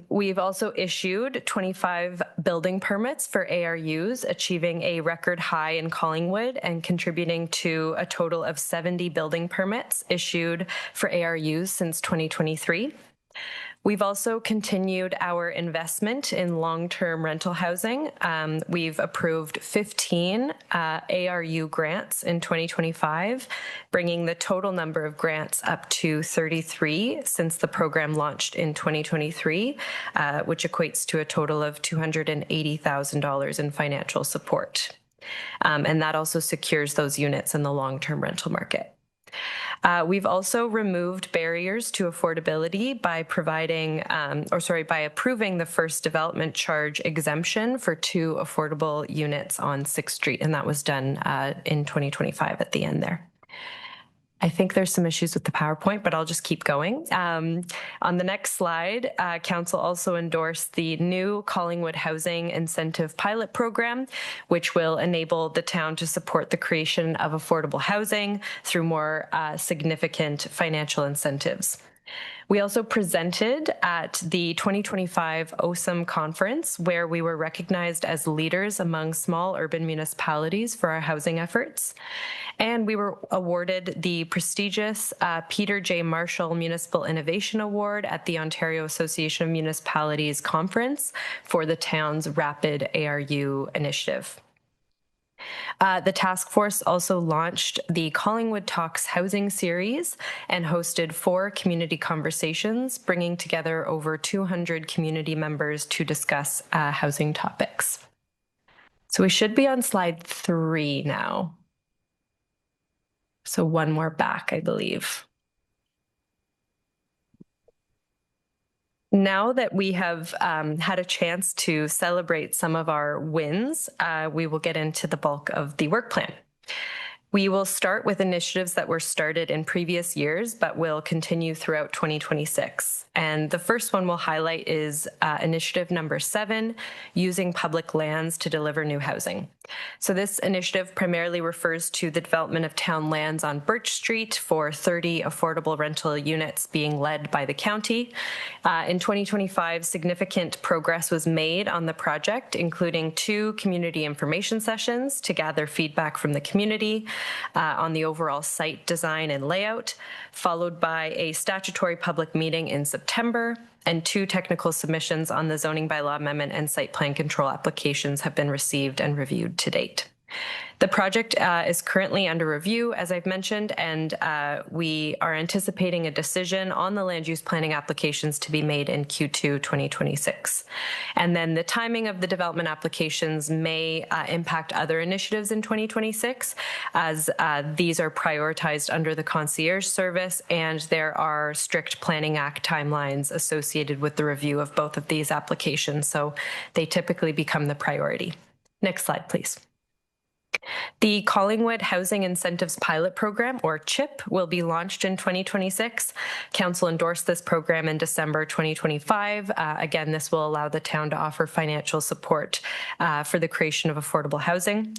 We've also issued 25 building permits for ARUs, achieving a record high in Collingwood and contributing to a total of 70 building permits issued for ARUs since 2023. We've also continued our investment in long-term rental housing. We've approved 15 ARU grants in 2025, bringing the total number of grants up to 33 since the program launched in 2023, which equates to a total of $280,000 in financial support. And that also secures those units in the long-term rental market. We've also removed barriers to affordability by by approving the first development charge exemption for 2 affordable units on 6th Street, and that was done in 2025 at the end there. I think there's some issues with the PowerPoint, but I'll just keep going. On the next slide, Council also endorsed the new Collingwood Housing Incentive Pilot Program, which will enable the town to support the creation of affordable housing through more significant financial incentives. We also presented at the 2025 OSAM conference, where we were recognized as leaders among small urban municipalities for our housing efforts. And we were awarded the prestigious Peter J. Marshall Municipal Innovation Award at the Ontario Association of Municipalities Conference for the town's Rapid ARU initiative. The task force also launched the Collingwood Talks Housing Series and hosted 4 community conversations, bringing together over 200 community members to discuss housing topics. So we should be on slide 3 now. So one more back, I believe. Now that we have had a chance to celebrate some of our wins, we will get into the bulk of the work plan. We will start with initiatives that were started in previous years, but will continue throughout 2026. And the first one we'll highlight is initiative number 7, using public lands to deliver new housing. So this initiative primarily refers to the development of town lands on Birch Street for 30 affordable rental units being led by the county. In 2025, significant progress was made on the project, including 2 community information sessions to gather feedback from the community on the overall site design and layout, followed by a statutory public meeting in September, and 2 technical submissions on the zoning bylaw amendment and site plan control applications have been received and reviewed to date. The project is currently under review, as I've mentioned, and we are anticipating a decision on the land use planning applications to be made in Q2 2026. And then the timing of the development applications may impact other initiatives in 2026, as these are prioritized under the concierge service, and there are strict Planning Act timelines associated with the review of both of these applications, so they typically become the priority. Next slide, please. The Collingwood Housing Incentives Pilot Program, or CHIP, will be launched in 2026. Council endorsed this program in December 2025. Again, this will allow the town to offer financial support for the creation of affordable housing.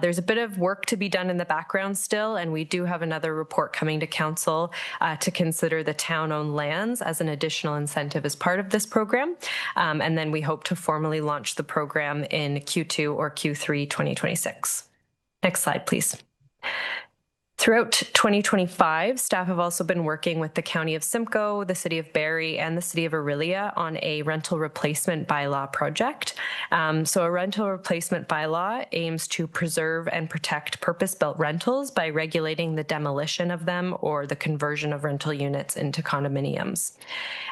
There's a bit of work to be done in the background still, and we do have another report coming to Council to consider the town-owned lands as an additional incentive as part of this program. And then we hope to formally launch the program in Q2 or Q3 2026. Next slide, please. Throughout 2025, staff have also been working with the County of Simcoe, the City of Barrie, and the City of Orillia on a rental replacement bylaw project. So a rental replacement bylaw aims to preserve and protect purpose-built rentals by regulating the demolition of them or the conversion of rental units into condominiums.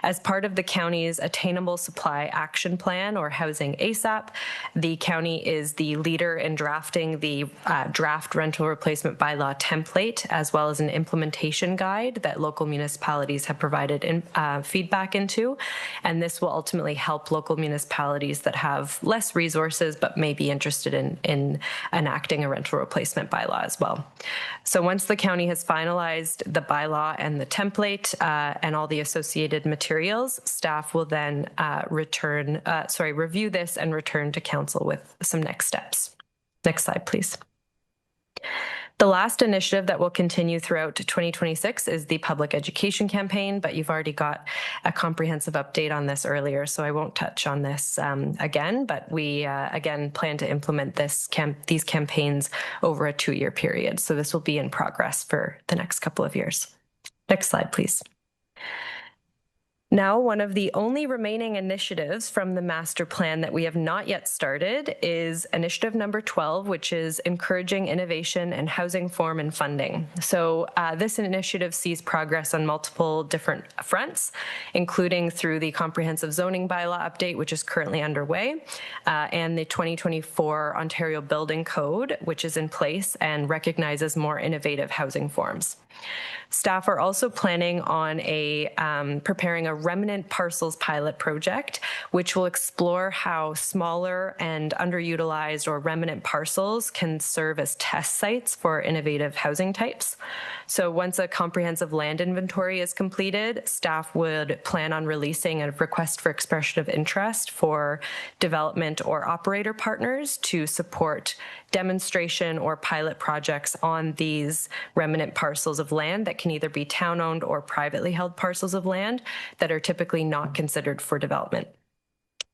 As part of the county's Attainable Supply Action Plan, or Housing ASAP, the county is the leader in drafting the draft rental replacement bylaw template, as well as an implementation guide that local municipalities have provided feedback into. And this will ultimately help local municipalities that have less resources but may be interested in enacting a rental replacement bylaw as well. So once the county has finalized the bylaw and the template and all the associated materials, staff will then review this and return to council with some next steps. Next slide, please. The last initiative that will continue throughout 2026 is the public education campaign, but you've already got a comprehensive update on this earlier, so I won't touch on this again, but we again plan to implement these campaigns over a 2-year period. So this will be in progress for the next couple of years. Next slide, please. Now, one of the only remaining initiatives from the master plan that we have not yet started is initiative number 12, which is encouraging innovation and housing form and funding. So this initiative sees progress on multiple different fronts, including through the comprehensive zoning bylaw update, which is currently underway, and the 2024 Ontario Building Code, which is in place and recognizes more innovative housing forms. Staff are also planning on preparing a remnant parcels pilot project, which will explore how smaller and underutilized or remnant parcels can serve as test sites for innovative housing types. So once a comprehensive land inventory is completed, staff would plan on releasing a request for expression of interest for development or operator partners to support demonstration or pilot projects on these remnant parcels of land that can either be town-owned or privately held parcels of land that are typically not considered for development.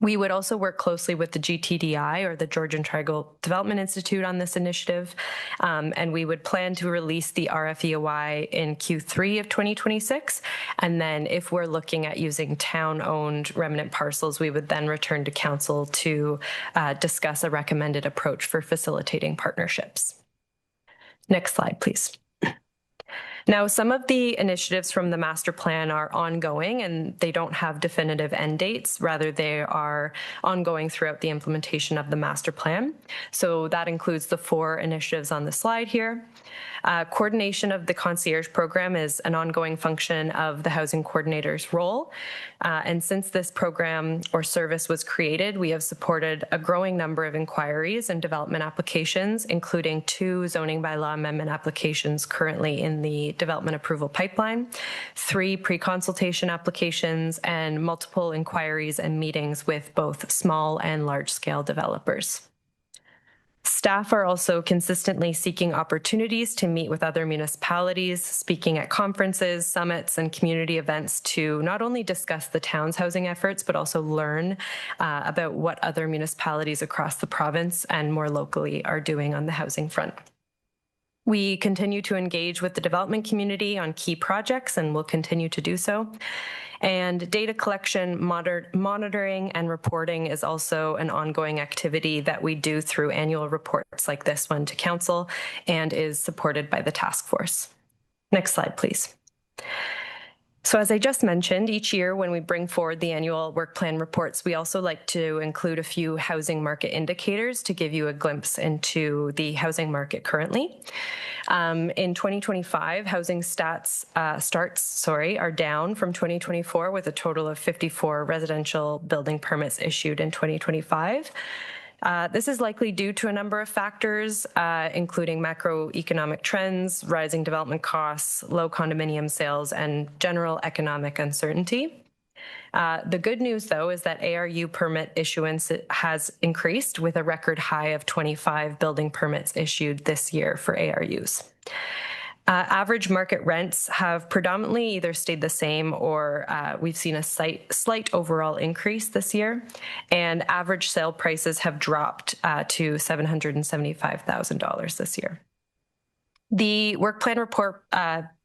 We would also work closely with the GTDI, or the Georgian Triangle Development Institute, on this initiative, and we would plan to release the RFEOI in Q3 of 2026. And then if we're looking at using town-owned remnant parcels, we would then return to council to discuss a recommended approach for facilitating partnerships. Next slide, please. Now, some of the initiatives from the master plan are ongoing and they don't have definitive end dates. Rather, they are ongoing throughout the implementation of the master plan. So that includes the 4 initiatives on the slide here. Coordination of the concierge program is an ongoing function of the housing coordinator's role. And since this program or service was created, we have supported a growing number of inquiries and development applications, including 2 zoning bylaw amendment applications currently in the development approval pipeline, 3 pre-consultation applications, and multiple inquiries and meetings with both small and large-scale developers. Staff are also consistently seeking opportunities to meet with other municipalities, speaking at conferences, summits, and community events to not only discuss the town's housing efforts, but also learn about what other municipalities across the province and more locally are doing on the housing front. We continue to engage with the development community on key projects and will continue to do so. And data collection, monitoring, and reporting is also an ongoing activity that we do through annual reports like this one to council and is supported by the task force. Next slide, please. So as I just mentioned, each year when we bring forward the annual work plan reports, we also like to include a few housing market indicators to give you a glimpse into the housing market currently. In 2025, housing starts are down from 2024 with a total of 54 residential building permits issued in 2025. This is likely due to a number of factors, including macroeconomic trends, rising development costs, low condominium sales, and general economic uncertainty. The good news, though, is that ARU permit issuance has increased with a record high of 25 building permits issued this year for ARUs. Average market rents have predominantly either stayed the same or we've seen a slight overall increase this year, and average sale prices have dropped to $775,000 this year. The work plan report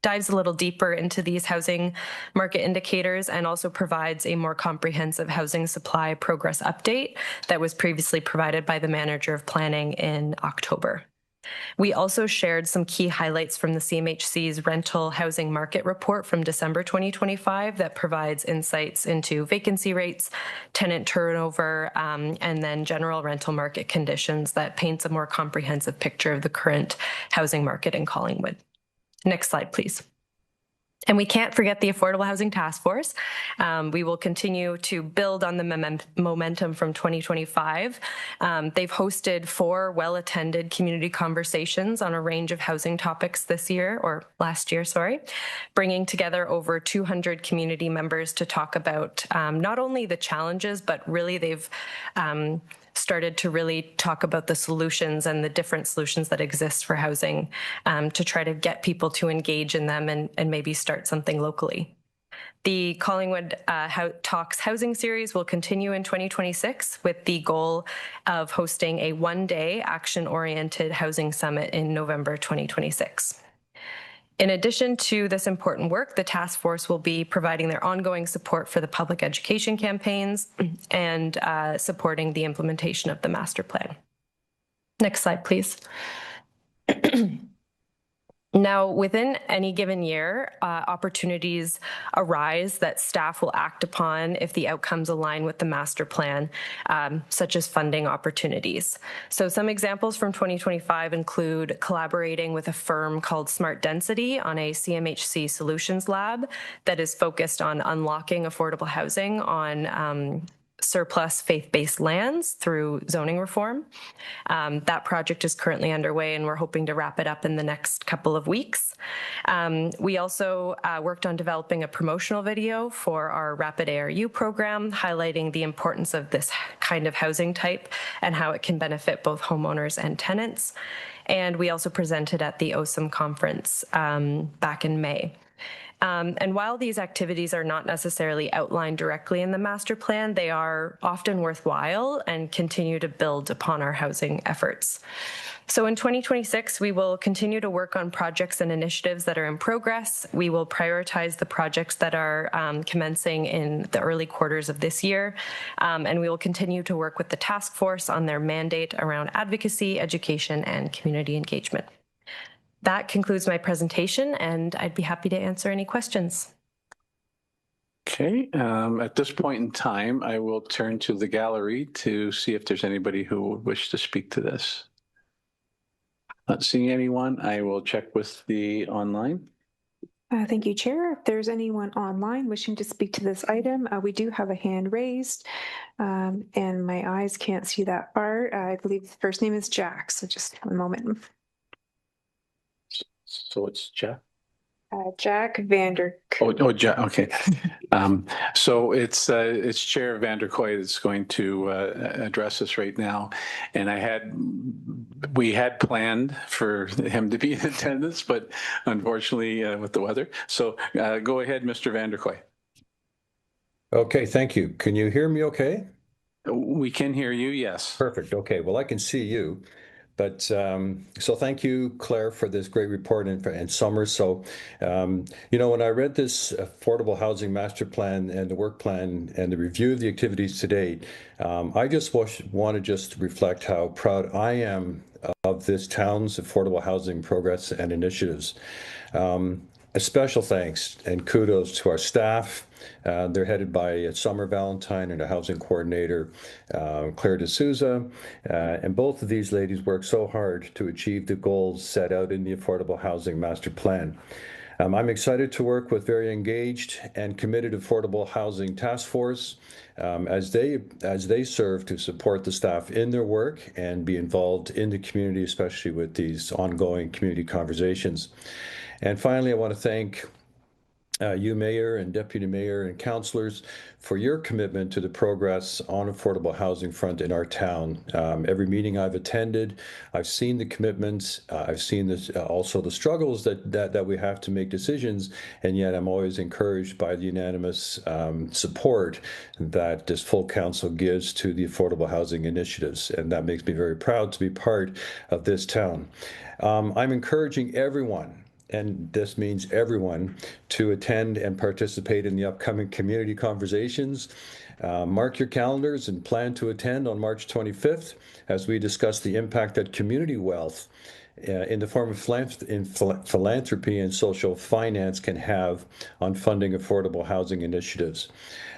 dives a little deeper into these housing market indicators and also provides a more comprehensive housing supply progress update that was previously provided by the Manager of Planning in October. We also shared some key highlights from the CMHC's rental housing market report from December 2025 that provides insights into vacancy rates, tenant turnover, and then general rental market conditions that paints a more comprehensive picture of the current housing market in Collingwood. Next slide, please. And we can't forget the Affordable Housing Task Force. We will continue to build on the momentum from 2025. They've hosted 4 well-attended community conversations on a range of housing topics last year, bringing together over 200 community members to talk about not only the challenges, but really they've started to really talk about the solutions and the different solutions that exist for housing to try to get people to engage in them and maybe start something locally. The Collingwood Talks Housing Series will continue in 2026 with the goal of hosting a one-day action-oriented housing summit in November 2026. In addition to this important work, the task force will be providing their ongoing support for the public education campaigns and supporting the implementation of the master plan. Next slide, please. Now, within any given year, opportunities arise that staff will act upon if the outcomes align with the master plan, such as funding opportunities. So some examples from 2025 include collaborating with a firm called Smart Density on a CMHC solutions lab that is focused on unlocking affordable housing on surplus faith-based lands through zoning reform. That project is currently underway and we're hoping to wrap it up in the next couple of weeks. We also worked on developing a promotional video for our Rapid ARU program, highlighting the importance of this kind of housing type and how it can benefit both homeowners and tenants. And we also presented at the OSAM conference back in May. And while these activities are not necessarily outlined directly in the master plan, they are often worthwhile and continue to build upon our housing efforts. So in 2026, we will continue to work on projects and initiatives that are in progress. We will prioritize the projects that are commencing in the early quarters of this year. And we will continue to work with the task force on their mandate around advocacy, education, and community engagement. That concludes my presentation, and I'd be happy to answer any questions. Okay, at this point in time, I will turn to the gallery to see if there's anybody who would wish to speak to this. Not seeing anyone, I will check with the online. Thank you, Chair. If there's anyone online wishing to speak to this item, we do have a hand raised, and my eyes can't see that far. I believe the first name is Jack, so just one moment. So it's Jack? Jack Vander. Oh, Jack. Okay. So it's Chair Vander Kooi that's going to address this right now, and we had planned for him to be in attendance, but unfortunately with the weather. So go ahead, Mr. Vander Kooi. Okay, thank you. Can you hear me? Okay. We can hear you. Yes. Perfect. Okay. Well, I can see you. But so thank you, Claire, for this great report and summer. So, when I read this Affordable Housing Master Plan and the work plan and the review of the activities to date, I just want to just reflect how proud I am of this town's affordable housing progress and initiatives. A special thanks and kudos to our staff. They're headed by Summer Valentine and a housing coordinator, Claire D'Souza. And both of these ladies work so hard to achieve the goals set out in the Affordable Housing Master Plan. I'm excited to work with very engaged and committed Affordable Housing Task Force as they serve to support the staff in their work and be involved in the community, especially with these ongoing community conversations. And finally, I want to thank you, Mayor and Deputy Mayor and councillors, for your commitment to the progress on affordable housing front in our town. Every meeting I've attended, I've seen the commitments. I've seen this, also the struggles that we have to make decisions, and yet I'm always encouraged by the unanimous support that this full council gives to the affordable housing initiatives, and that makes me very proud to be part of this town. I'm encouraging everyone, and this means everyone, to attend and participate in the upcoming community conversations. Mark your calendars and plan to attend on March 25th as we discuss the impact that community wealth in the form of philanthropy and social finance can have on funding affordable housing initiatives.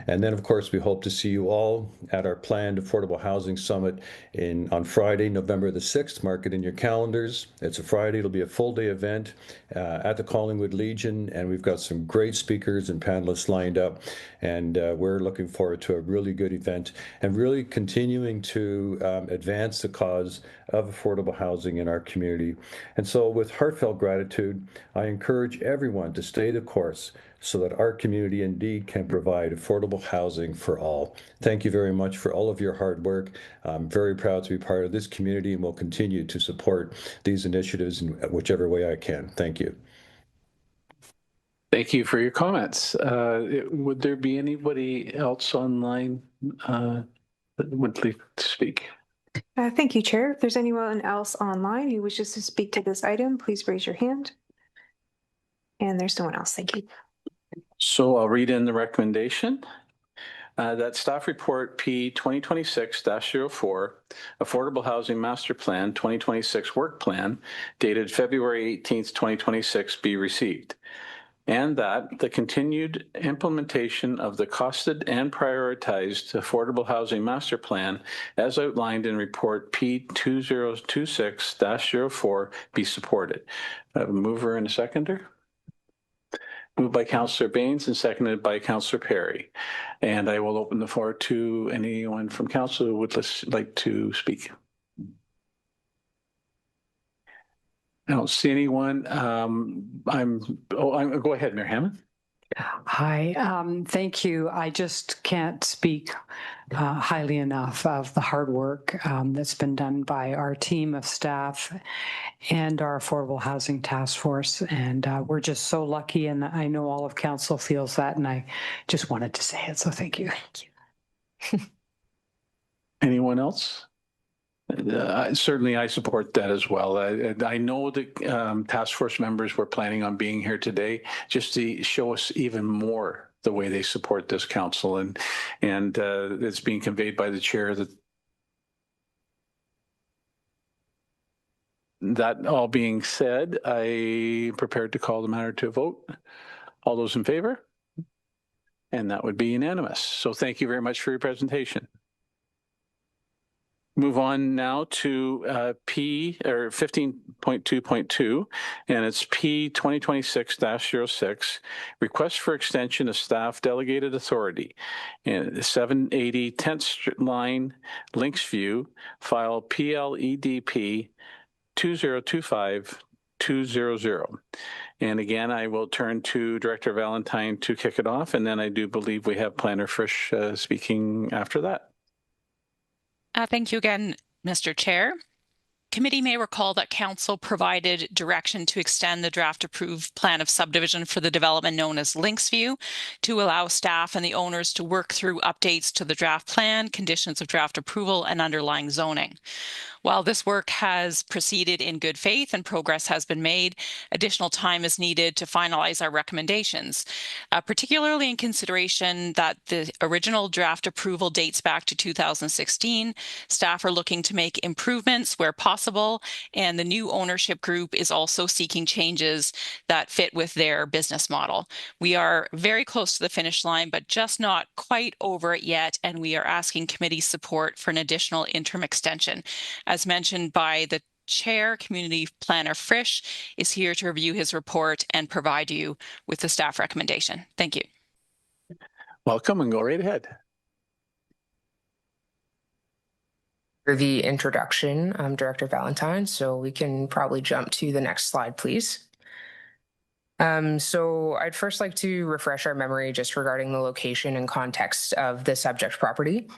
And then, of course, we hope to see you all at our planned Affordable Housing Summit on Friday, November the 6th. Mark it in your calendars. It's a Friday. It'll be a full-day event at the Collingwood Legion, and we've got some great speakers and panelists lined up, and we're looking forward to a really good event and really continuing to advance the cause of affordable housing in our community. And so with heartfelt gratitude, I encourage everyone to stay the course so that our community indeed can provide affordable housing for all. Thank you very much for all of your hard work. I'm very proud to be part of this community and will continue to support these initiatives in whichever way I can. Thank you. Thank you for your comments. Would there be anybody else online that would like to speak? Thank you, Chair. If there's anyone else online who wishes to speak to this item, please raise your hand. And there's no one else. Thank you. So I'll read in the recommendation. That staff report P 2026-04, Affordable Housing Master Plan 2026 Work Plan, dated February 18th, 2026, be received. And that the continued implementation of the costed and prioritized Affordable Housing Master Plan, as outlined in report P 2026-04, be supported. I have a mover and a seconder. Moved by Councillor Baines and seconded by Councillor Perry. And I will open the floor to anyone from council who would like to speak. I don't see anyone. Go ahead, Mayor Hammond. Hi, thank you. I just can't speak highly enough of the hard work that's been done by our team of staff and our Affordable Housing Task Force. And we're just so lucky, and I know all of council feels that, and I just wanted to say it. So thank you. Thank you. Anyone else? Certainly, I support that as well. I know that task force members were planning on being here today just to show us even more the way they support this council, and it's being conveyed by the chair that all being said, I'm prepared to call the matter to a vote. All those in favor? And that would be unanimous. So thank you very much for your presentation. Move on now to P or 15.2.2, and it's P 2026-06, request for extension of staff delegated authority. And 780 10th line, Linksview, file PLEDP 2025-200. And again, I will turn to Director Valentine to kick it off, and then I do believe we have Planner Frisch speaking after that. Thank you again, Mr. Chair. Committee may recall that Council provided direction to extend the draft approved plan of subdivision for the development known as Linksview to allow staff and the owners to work through updates to the draft plan, conditions of draft approval, and underlying zoning. While this work has proceeded in good faith and progress has been made, additional time is needed to finalize our recommendations, particularly in consideration that the original draft approval dates back to 2016. Staff are looking to make improvements where possible, and the new ownership group is also seeking changes that fit with their business model. We are very close to the finish line, but just not quite over it yet, and we are asking committee support for an additional interim extension. As mentioned by the chair, Community Planner Frisch is here to review his report and provide you with the staff recommendation. Thank you. Welcome, and go right ahead. For the introduction, I'm Director Valentine, so we can probably jump to the next slide, please. So I'd first like to refresh our memory just regarding the location and context of the subject property.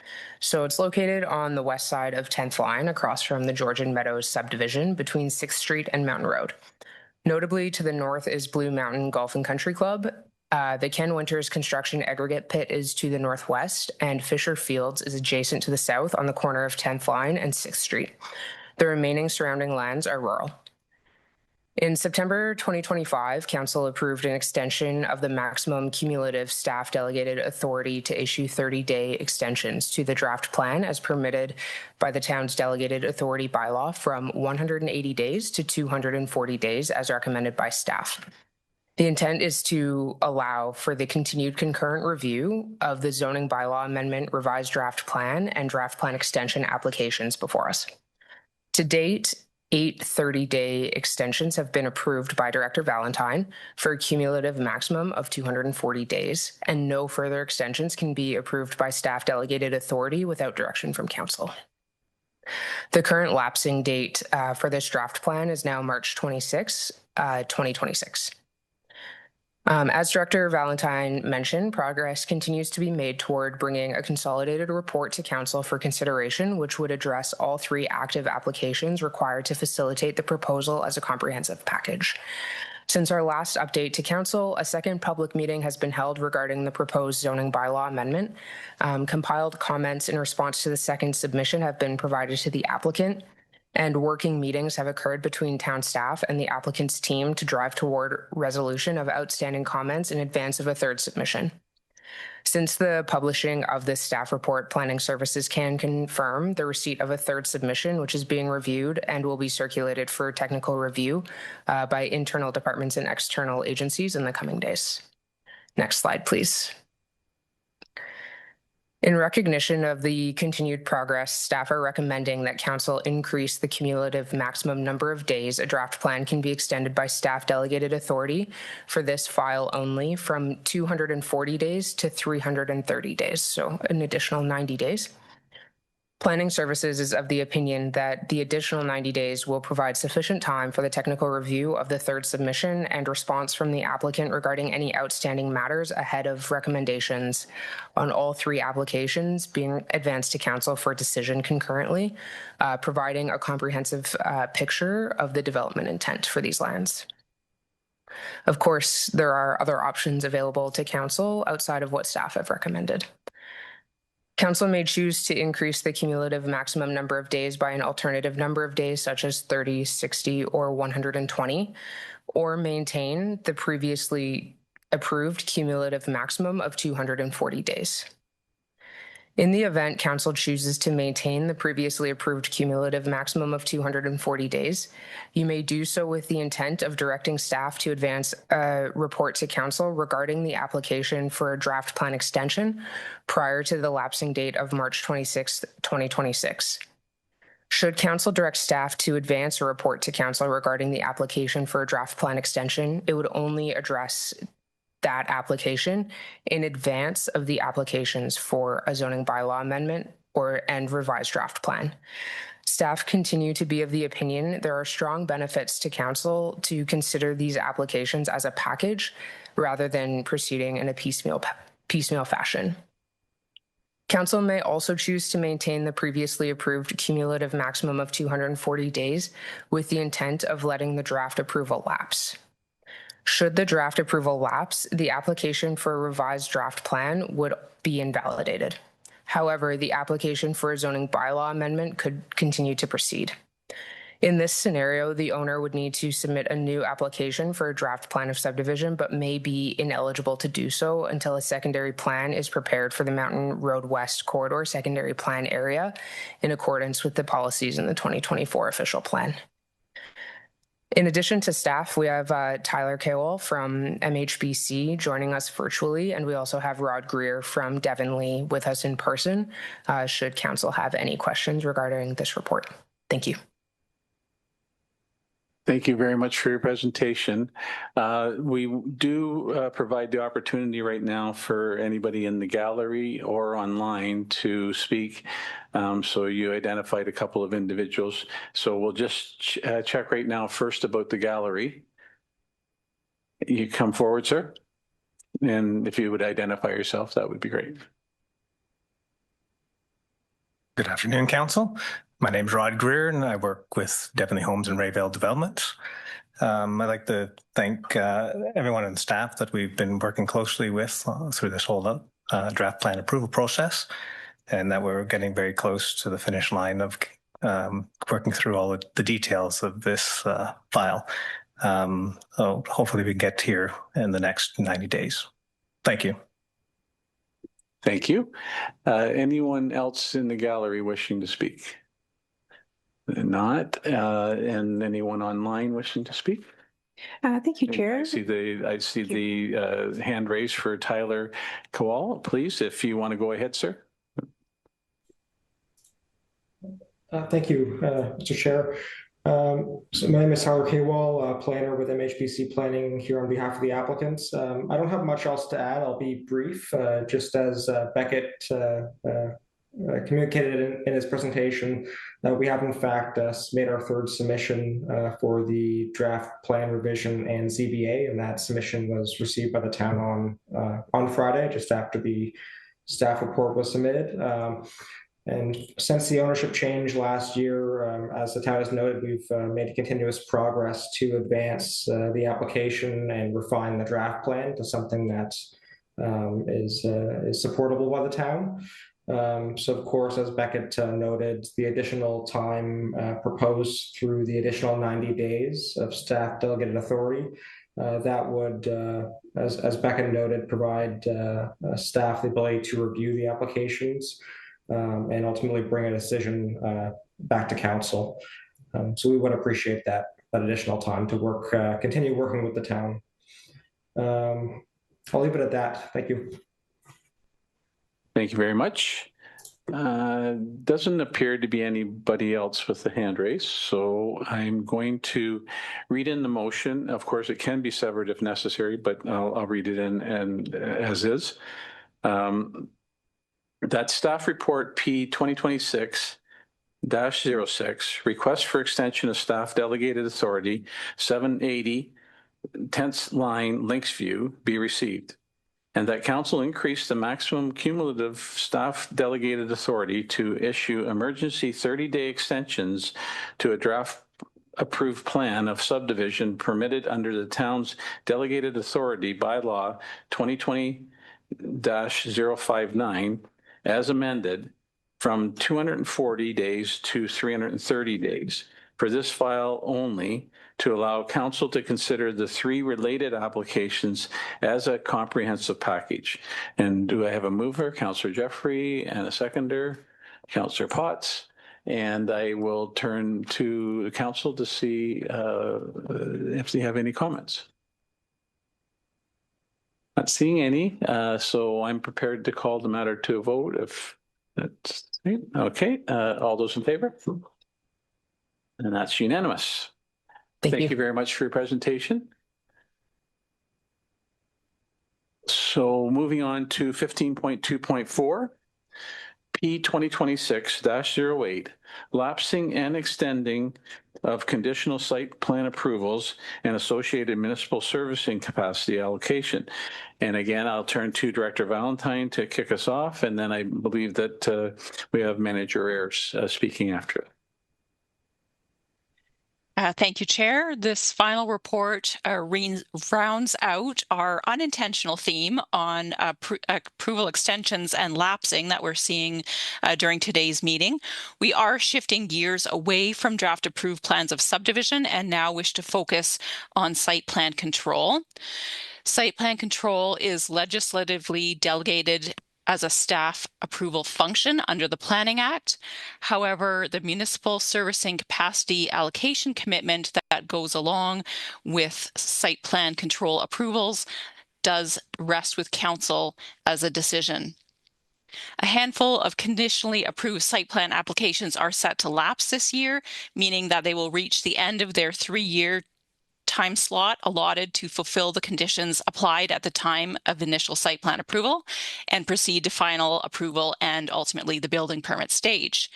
So it's located on the west side of 10th Line across from the Georgian Meadows subdivision between 6th Street and Mountain Road. Notably to the north is Blue Mountain Golf and Country Club. The Ken Winters construction aggregate pit is to the northwest, and Fisher Fields is adjacent to the south on the corner of 10th Line and 6th Street. The remaining surrounding lands are rural. In September 2025, Council approved an extension of the maximum cumulative staff delegated authority to issue 30-day extensions to the draft plan as permitted by the town's delegated authority bylaw from 180 days to 240 days as recommended by staff. The intent is to allow for the continued concurrent review of the zoning bylaw amendment, revised draft plan, and draft plan extension applications before us. To date, 8 30-day extensions have been approved by Director Valentine for a cumulative maximum of 240 days, and no further extensions can be approved by staff delegated authority without direction from Council. The current lapsing date for this draft plan is now March 26, 2026. As Director Valentine mentioned, progress continues to be made toward bringing a consolidated report to Council for consideration, which would address all 3 active applications required to facilitate the proposal as a comprehensive package. Since our last update to Council, a second public meeting has been held regarding the proposed zoning bylaw amendment. Compiled comments in response to the second submission have been provided to the applicant. and working meetings have occurred between town staff and the applicant's team to drive toward resolution of outstanding comments in advance of a third submission. Since the publishing of this staff report, Planning Services can confirm the receipt of a third submission, which is being reviewed and will be circulated for technical review by internal departments and external agencies in the coming days. Next slide, please. In recognition of the continued progress, staff are recommending that council increase the cumulative maximum number of days a draft plan can be extended by staff delegated authority for this file only from 240 days to 330 days, so an additional 90 days. Planning Services is of the opinion that the additional 90 days will provide sufficient time for the technical review of the third submission and response from the applicant regarding any outstanding matters ahead of recommendations on all three applications being advanced to council for decision concurrently, providing a comprehensive picture of the development intent for these lands. Of course, there are other options available to council outside of what staff have recommended. Council may choose to increase the cumulative maximum number of days by an alternative number of days, such as 30, 60, or 120, or maintain the previously approved cumulative maximum of 240 days. In the event council chooses to maintain the previously approved cumulative maximum of 240 days, you may do so with the intent of directing staff to advance a report to council regarding the application for a draft plan extension prior to the lapsing date of March 26, 2026. Should council direct staff to advance a report to council regarding the application for a draft plan extension, it would only address that application in advance of the applications for a zoning bylaw amendment and revised draft plan. Staff continue to be of the opinion there are strong benefits to council to consider these applications as a package rather than proceeding in a piecemeal fashion. Council may also choose to maintain the previously approved cumulative maximum of 240 days with the intent of letting the draft approval lapse. Should the draft approval lapse, the application for a revised draft plan would be invalidated. However, the application for a zoning bylaw amendment could continue to proceed. In this scenario, the owner would need to submit a new application for a draft plan of subdivision, but may be ineligible to do so until a secondary plan is prepared for the Mountain Road West Corridor secondary plan area in accordance with the policies in the 2024 official plan. In addition to staff, we have Tyler Kowal from MHBC joining us virtually, and we also have Rod Greer from Devon Lee with us in person, should council have any questions regarding this report. Thank you. Thank you very much for your presentation. We do provide the opportunity right now for anybody in the gallery or online to speak. So you identified a couple of individuals. So we'll just check right now first about the gallery. You come forward, sir. And if you would identify yourself, that would be great. Good afternoon, Council. My name is Rod Greer, and I work with Devon Lee Homes and Rayvale Developments. I'd like to thank everyone on staff that we've been working closely with through this whole draft plan approval process, and that we're getting very close to the finish line of working through all the details of this file. So hopefully we get here in the next 90 days. Thank you. Thank you. Anyone else in the gallery wishing to speak? Not. And anyone online wishing to speak? Thank you, Chair. I see the hand raised for Tyler Kowal. Please, if you want to go ahead, sir. Thank you, Mr. Chair. So my name is Tyler Kowal, planner with MHBC Planning here on behalf of the applicants. I don't have much else to add. I'll be brief. Just as Beckett communicated in his presentation, we have in fact made our third submission for the draft plan revision and ZBA, and that submission was received by the town on Friday, just after the staff report was submitted. And since the ownership change last year, as the town has noted, we've made continuous progress to advance the application and refine the draft plan to something that is supportable by the town. So of course, as Beckett noted, the additional time proposed through the additional 90 days of staff delegated authority, that would, as Beckett noted, provide staff the ability to review the applications and ultimately bring a decision back to council. So we would appreciate that additional time to continue working with the town. I'll leave it at that. Thank you. Thank you very much. Doesn't appear to be anybody else with the hand raised, so I'm going to read in the motion. Of course, it can be severed if necessary, but I'll read it in and as is. That staff report P 2026-06, request for extension of staff delegated authority 780 10th line Linksview be received, and that council increase the maximum cumulative staff delegated authority to issue emergency 30-day extensions to a draft approved plan of subdivision permitted under the town's delegated authority bylaw 2020-059 as amended from 240 days to 330 days for this file only, to allow council to consider the three related applications as a comprehensive package. And do I have a mover, Councillor Jeffrey, and a seconder, Councillor Potts? And I will turn to the council to see if they have any comments. Not seeing any, so I'm prepared to call the matter to a vote if that's okay. All those in favor? And that's unanimous. Thank you very much for your presentation. So moving on to 15.2.4, P 2026-08, lapsing and extending of conditional site plan approvals and associated municipal servicing capacity allocation. And again, I'll turn to Director Valentine to kick us off, and then I believe that we have Manager Ayers speaking after it. Thank you, Chair. This final report rounds out our unintentional theme on approval extensions and lapsing that we're seeing during today's meeting. We are shifting gears away from draft approved plans of subdivision and now wish to focus on site plan control. Site plan control is legislatively delegated as a staff approval function under the Planning Act. However, the municipal servicing capacity allocation commitment that goes along with site plan control approvals does rest with council as a decision. A handful of conditionally approved site plan applications are set to lapse this year, meaning that they will reach the end of their 3-year time slot allotted to fulfill the conditions applied at the time of initial site plan approval and proceed to final approval and ultimately the building permit stage.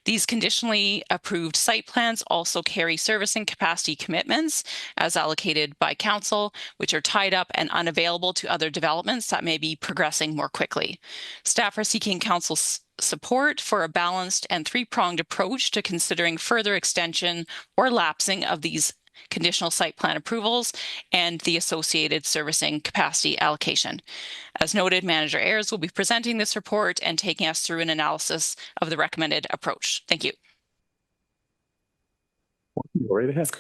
These conditionally approved site plans also carry servicing capacity commitments as allocated by council, which are tied up and unavailable to other developments that may be progressing more quickly. Staff are seeking council's support for a balanced and three-pronged approach to considering further extension or lapsing of these conditional site plan approvals and the associated servicing capacity allocation. As noted, Manager Ayers will be presenting this report and taking us through an analysis of the recommended approach. Thank you. Right ahead.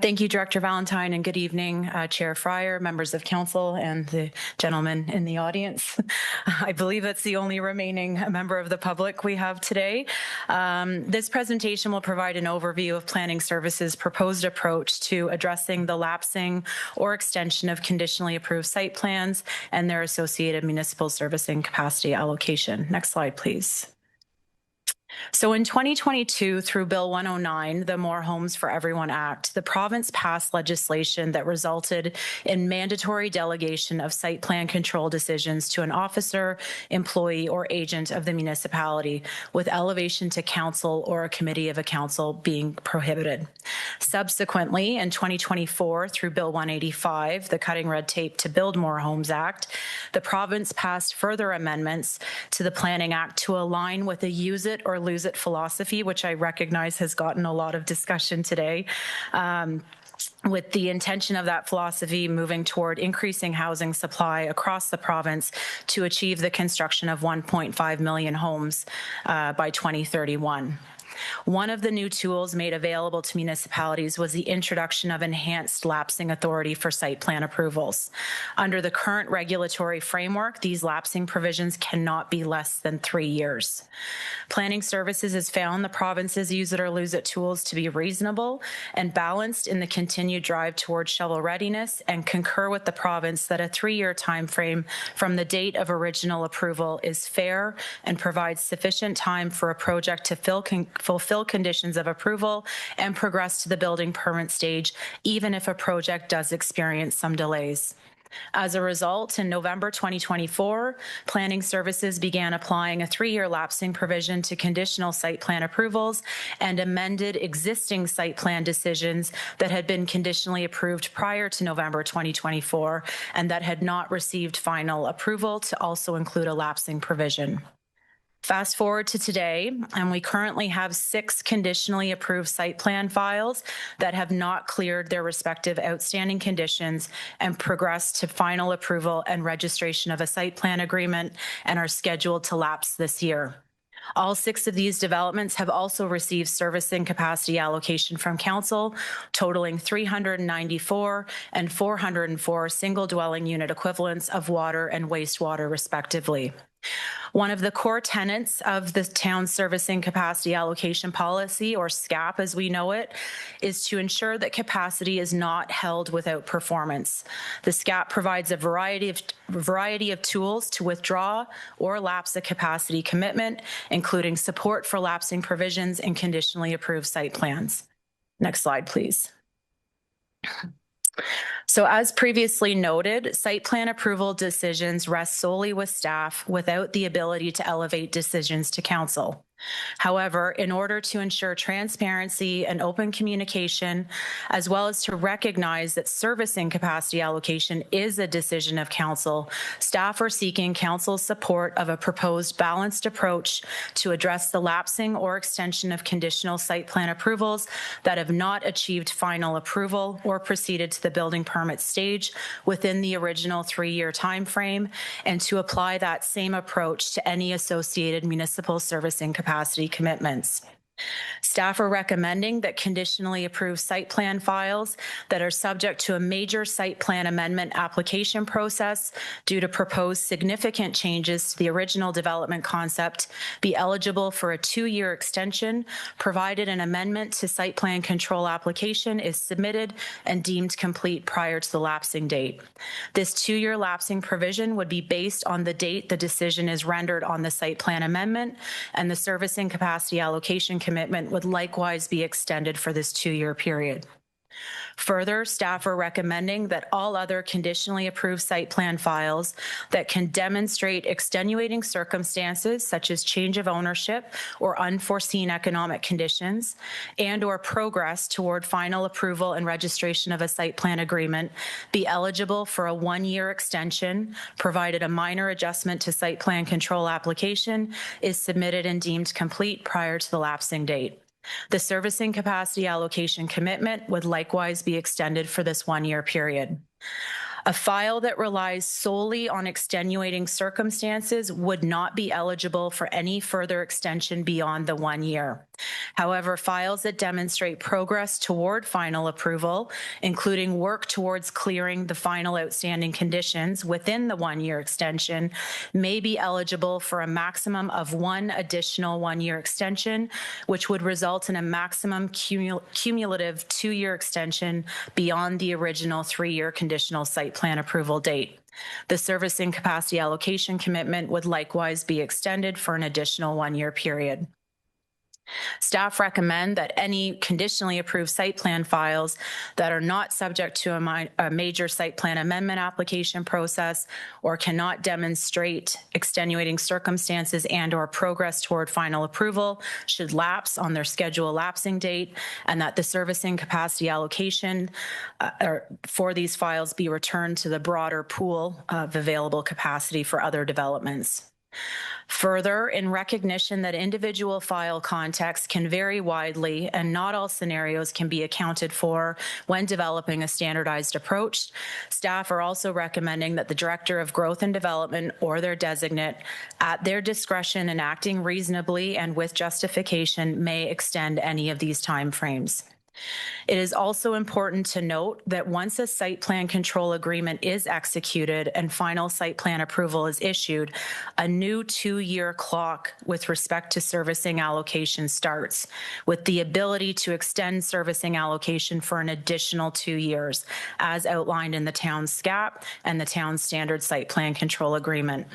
Thank you, Director Valentine, and good evening, Chair Fryer, members of council, and the gentleman in the audience. I believe that's the only remaining member of the public we have today. This presentation will provide an overview of Planning Services' proposed approach to addressing the lapsing or extension of conditionally approved site plans and their associated municipal servicing capacity allocation. Next slide, please. So in 2022, through Bill 109, the More Homes for Everyone Act, the province passed legislation that resulted in mandatory delegation of site plan control decisions to an officer, employee, or agent of the municipality, with elevation to council or a committee of a council being prohibited. Subsequently, in 2024, through Bill 185, the Cutting Red Tape to Build More Homes Act, the province passed further amendments to the Planning Act to align with a use it or lose it philosophy, which I recognize has gotten a lot of discussion today. with the intention of that philosophy moving toward increasing housing supply across the province to achieve the construction of 1.5 million homes by 2031. One of the new tools made available to municipalities was the introduction of enhanced lapsing authority for site plan approvals. Under the current regulatory framework, these lapsing provisions cannot be less than 3 years. Planning Services has found the province's use it or lose it tools to be reasonable and balanced in the continued drive towards shovel readiness, and concur with the province that a 3-year timeframe from the date of original approval is fair and provides sufficient time for a project to fulfill conditions of approval and progress to the building permit stage, even if a project does experience some delays. As a result, in November 2024, Planning Services began applying a 3-year lapsing provision to conditional site plan approvals and amended existing site plan decisions that had been conditionally approved prior to November 2024 and that had not received final approval to also include a lapsing provision. Fast forward to today, and we currently have 6 conditionally approved site plan files that have not cleared their respective outstanding conditions and progressed to final approval and registration of a site plan agreement and are scheduled to lapse this year. All 6 of these developments have also received servicing capacity allocation from Council, totaling 394 and 404 single dwelling unit equivalents of water and wastewater, respectively. One of the core tenets of the town servicing capacity allocation policy, or SCAP as we know it, is to ensure that capacity is not held without performance. The SCAP provides a variety of tools to withdraw or lapse a capacity commitment, including support for lapsing provisions and conditionally approved site plans. Next slide, please. So as previously noted, site plan approval decisions rest solely with staff without the ability to elevate decisions to council. However, in order to ensure transparency and open communication, as well as to recognize that servicing capacity allocation is a decision of council, staff are seeking council's support of a proposed balanced approach to address the lapsing or extension of conditional site plan approvals that have not achieved final approval or proceeded to the building permit stage within the original 3-year timeframe, and to apply that same approach to any associated municipal servicing capacity commitments. Staff are recommending that conditionally approved site plan files that are subject to a major site plan amendment application process due to proposed significant changes to the original development concept be eligible for a 2-year extension, provided an amendment to site plan control application is submitted and deemed complete prior to the lapsing date. This 2-year lapsing provision would be based on the date the decision is rendered on the site plan amendment, and the servicing capacity allocation commitment would likewise be extended for this 2-year period. Further, staff are recommending that all other conditionally approved site plan files that can demonstrate extenuating circumstances such as change of ownership or unforeseen economic conditions and/or progress toward final approval and registration of a site plan agreement be eligible for a 1-year extension, provided a minor adjustment to site plan control application is submitted and deemed complete prior to the lapsing date. The servicing capacity allocation commitment would likewise be extended for this 1-year period. A file that relies solely on extenuating circumstances would not be eligible for any further extension beyond the 1 year. However, files that demonstrate progress toward final approval, including work towards clearing the final outstanding conditions within the 1-year extension, may be eligible for a maximum of 1 additional 1-year extension, which would result in a maximum cumulative 2-year extension beyond the original 3-year conditional site plan approval date. The servicing capacity allocation commitment would likewise be extended for an additional 1-year period. Staff recommend that any conditionally approved site plan files that are not subject to a major site plan amendment application process or cannot demonstrate extenuating circumstances and/or progress toward final approval should lapse on their scheduled lapsing date, and that the servicing capacity allocation for these files be returned to the broader pool of available capacity for other developments. Further, in recognition that individual file contexts can vary widely and not all scenarios can be accounted for when developing a standardized approach, staff are also recommending that the Director of Growth and Development or their designate, at their discretion and acting reasonably and with justification, may extend any of these timeframes. It is also important to note that once a site plan control agreement is executed and final site plan approval is issued, a new 2-year clock with respect to servicing allocation starts, with the ability to extend servicing allocation for an additional 2 years, as outlined in the town's SCAP and the town's standard site plan control agreement.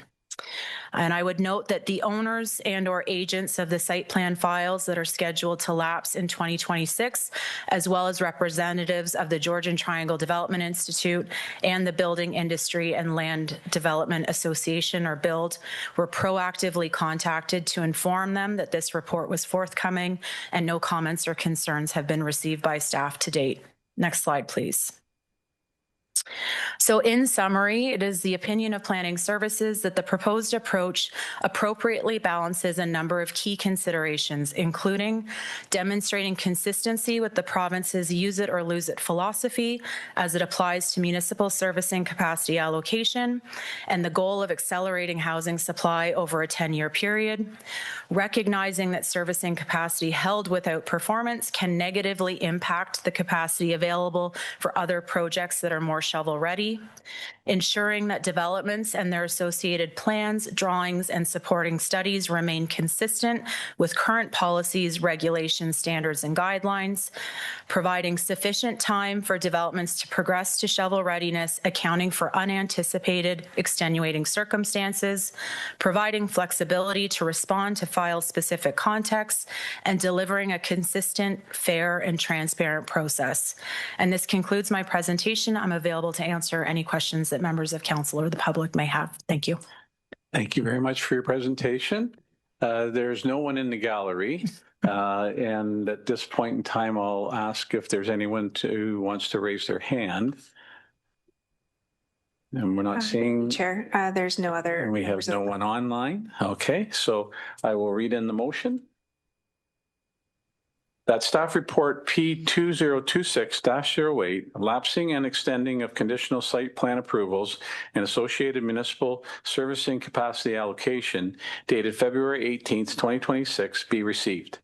And I would note that the owners and or agents of the site plan files that are scheduled to lapse in 2026, as well as representatives of the Georgian Triangle Development Institute and the Building Industry and Land Development Association, or BUILD, were proactively contacted to inform them that this report was forthcoming, and no comments or concerns have been received by staff to date. Next slide, please. So in summary, it is the opinion of Planning Services that the proposed approach appropriately balances a number of key considerations, including demonstrating consistency with the province's use it or lose it philosophy as it applies to municipal servicing capacity allocation and the goal of accelerating housing supply over a 10-year period, recognizing that servicing capacity held without performance can negatively impact the capacity available for other projects that are more shovel-ready, ensuring that developments and their associated plans, drawings, and supporting studies remain consistent with current policies, regulations, standards, and guidelines, providing sufficient time for developments to progress to shovel readiness, accounting for unanticipated extenuating circumstances, providing flexibility to respond to file-specific contexts, and delivering a consistent, fair, and transparent process. And this concludes my presentation. I'm available to answer any questions that members of council or the public may have. Thank you. Thank you very much for your presentation. There's no one in the gallery. And at this point in time, I'll ask if there's anyone who wants to raise their hand. And we're not seeing. Chair, there's no other. And we have no one online. Okay, so I will read in the motion. That staff report P2026-08, lapsing and extending of conditional site plan approvals and associated municipal servicing capacity allocation dated February 18th, 2026 be received.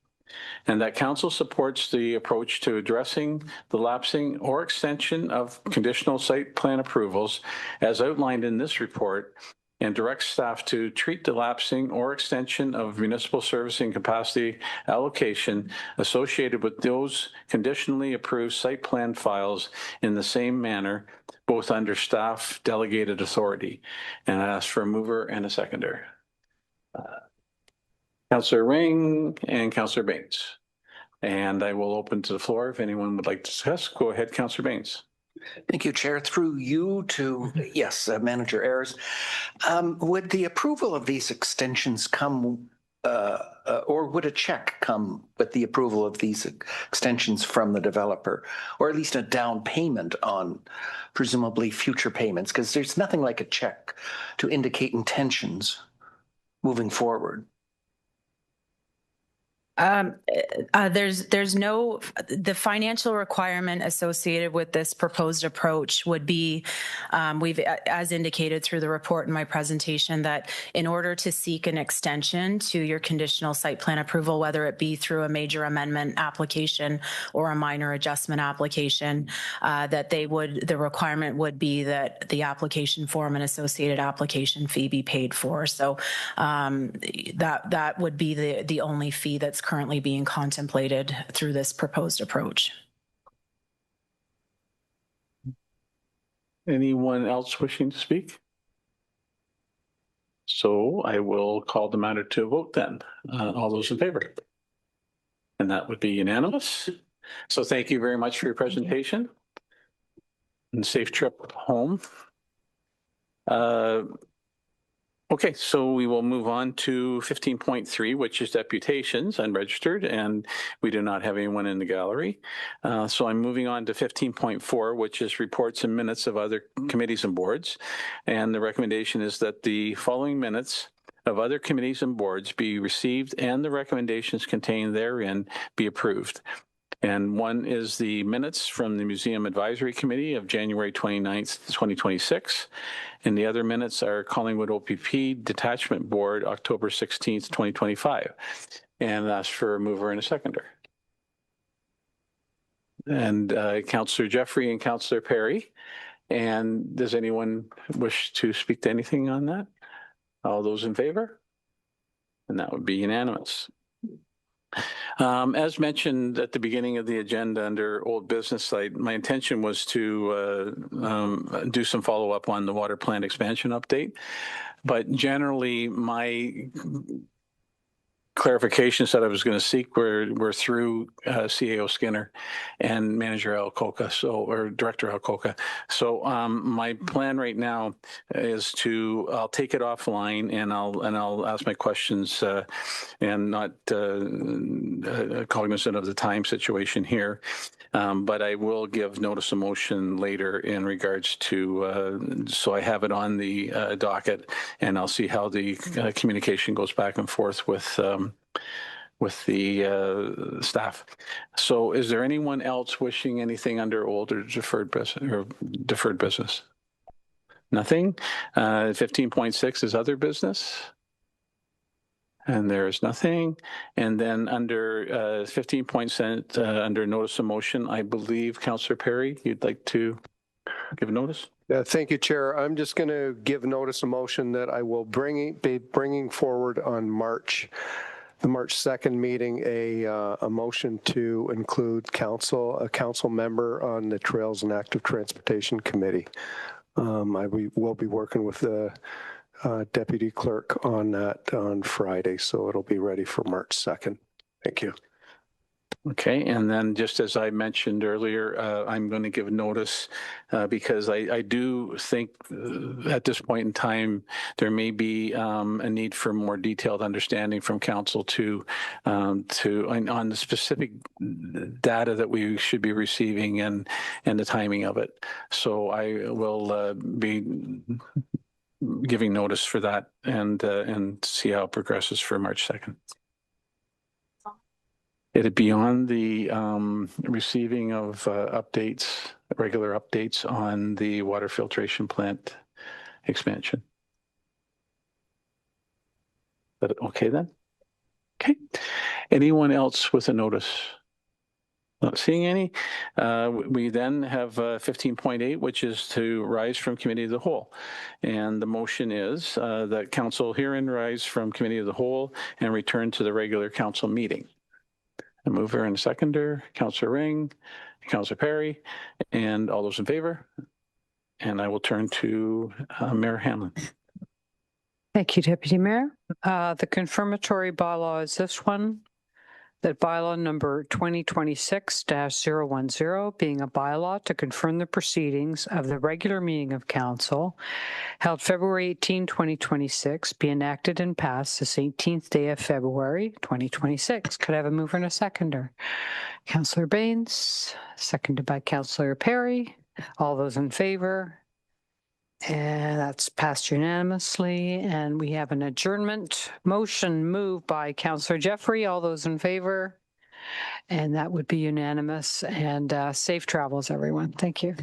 And that council supports the approach to addressing the lapsing or extension of conditional site plan approvals as outlined in this report, and directs staff to treat the lapsing or extension of municipal servicing capacity allocation associated with those conditionally approved site plan files in the same manner, both under staff delegated authority. And I ask for a mover and a seconder. Councillor Ring and Councillor Baines. And I will open to the floor if anyone would like to discuss. Go ahead, Councillor Baines. Thank you, Chair. Through you to, yes, Manager Ayres. Would the approval of these extensions come, or would a check come with the approval of these extensions from the developer, or at least a down payment on presumably future payments? Because there's nothing like a check to indicate intentions moving forward. There's no, the financial requirement associated with this proposed approach would be, we've, as indicated through the report in my presentation, that in order to seek an extension to your conditional site plan approval, whether it be through a major amendment application or a minor adjustment application, that they would, the requirement would be that the application form and associated application fee be paid for. So that would be the only fee that's currently being contemplated through this proposed approach. Anyone else wishing to speak? So I will call the matter to a vote then. All those in favor? And that would be unanimous. So thank you very much for your presentation and safe trip home. Okay, so we will move on to 15.3, which is deputations unregistered, and we do not have anyone in the gallery. So I'm moving on to 15.4, which is reports and minutes of other committees and boards. And the recommendation is that the following minutes of other committees and boards be received and the recommendations contained therein be approved. And one is the minutes from the Museum Advisory Committee of January 29th, 2026. And the other minutes are Collingwood OPP Detachment Board, October 16th, 2025. And that's for a mover and a seconder. And Councillor Jeffrey and Councillor Perry. And does anyone wish to speak to anything on that? All those in favor? And that would be unanimous. As mentioned at the beginning of the agenda under old business, my intention was to do some follow-up on the water plant expansion update. But generally, my clarifications that I was going to seek were through CAO Skinner and Manager Alcoca, or Director Alcoca. So my plan right now is I'll take it offline and I'll ask my questions and not cognizant of the time situation here. But I will give notice of motion later in regards to, so I have it on the docket, and I'll see how the communication goes back and forth with the staff. So is there anyone else wishing anything under old or deferred business? Nothing? 15.6 is other business? And there is nothing. And then under 15.7, under notice of motion, I believe, Councillor Perry, you'd like to give notice? Thank you, Chair. I'm just going to give notice of motion that I will be bringing forward on the March 2nd meeting a motion to include a council member on the Trails and Active Transportation Committee. We'll be working with the Deputy Clerk on that on Friday, so it'll be ready for March 2nd. Thank you. Okay, and then just as I mentioned earlier, I'm going to give notice because I do think at this point in time, there may be a need for more detailed understanding from council on the specific data that we should be receiving and the timing of it. So I will be giving notice for that and see how it progresses for March 2nd. It'd be on the receiving of regular updates on the water filtration plant expansion. But okay then? Okay. Anyone else with a notice? Not seeing any. We then have 15.8, which is to rise from committee of the whole. And the motion is that council herein rise from committee of the whole and return to the regular council meeting. A mover and a seconder, Councillor Ring, Councillor Perry, and all those in favor. And I will turn to Mayor Hamlin. Thank you, Deputy Mayor. The confirmatory bylaw is this one, that bylaw number 2026-010, being a bylaw to confirm the proceedings of the regular meeting of council held February 18, 2026, be enacted and passed this 18th day of February, 2026. Could I have a mover and a seconder? Councillor Baines, seconded by Councillor Perry. All those in favor? And that's passed unanimously. And we have an adjournment motion moved by Councillor Jeffrey. All those in favor? And that would be unanimous. And safe travels, everyone. Thank you.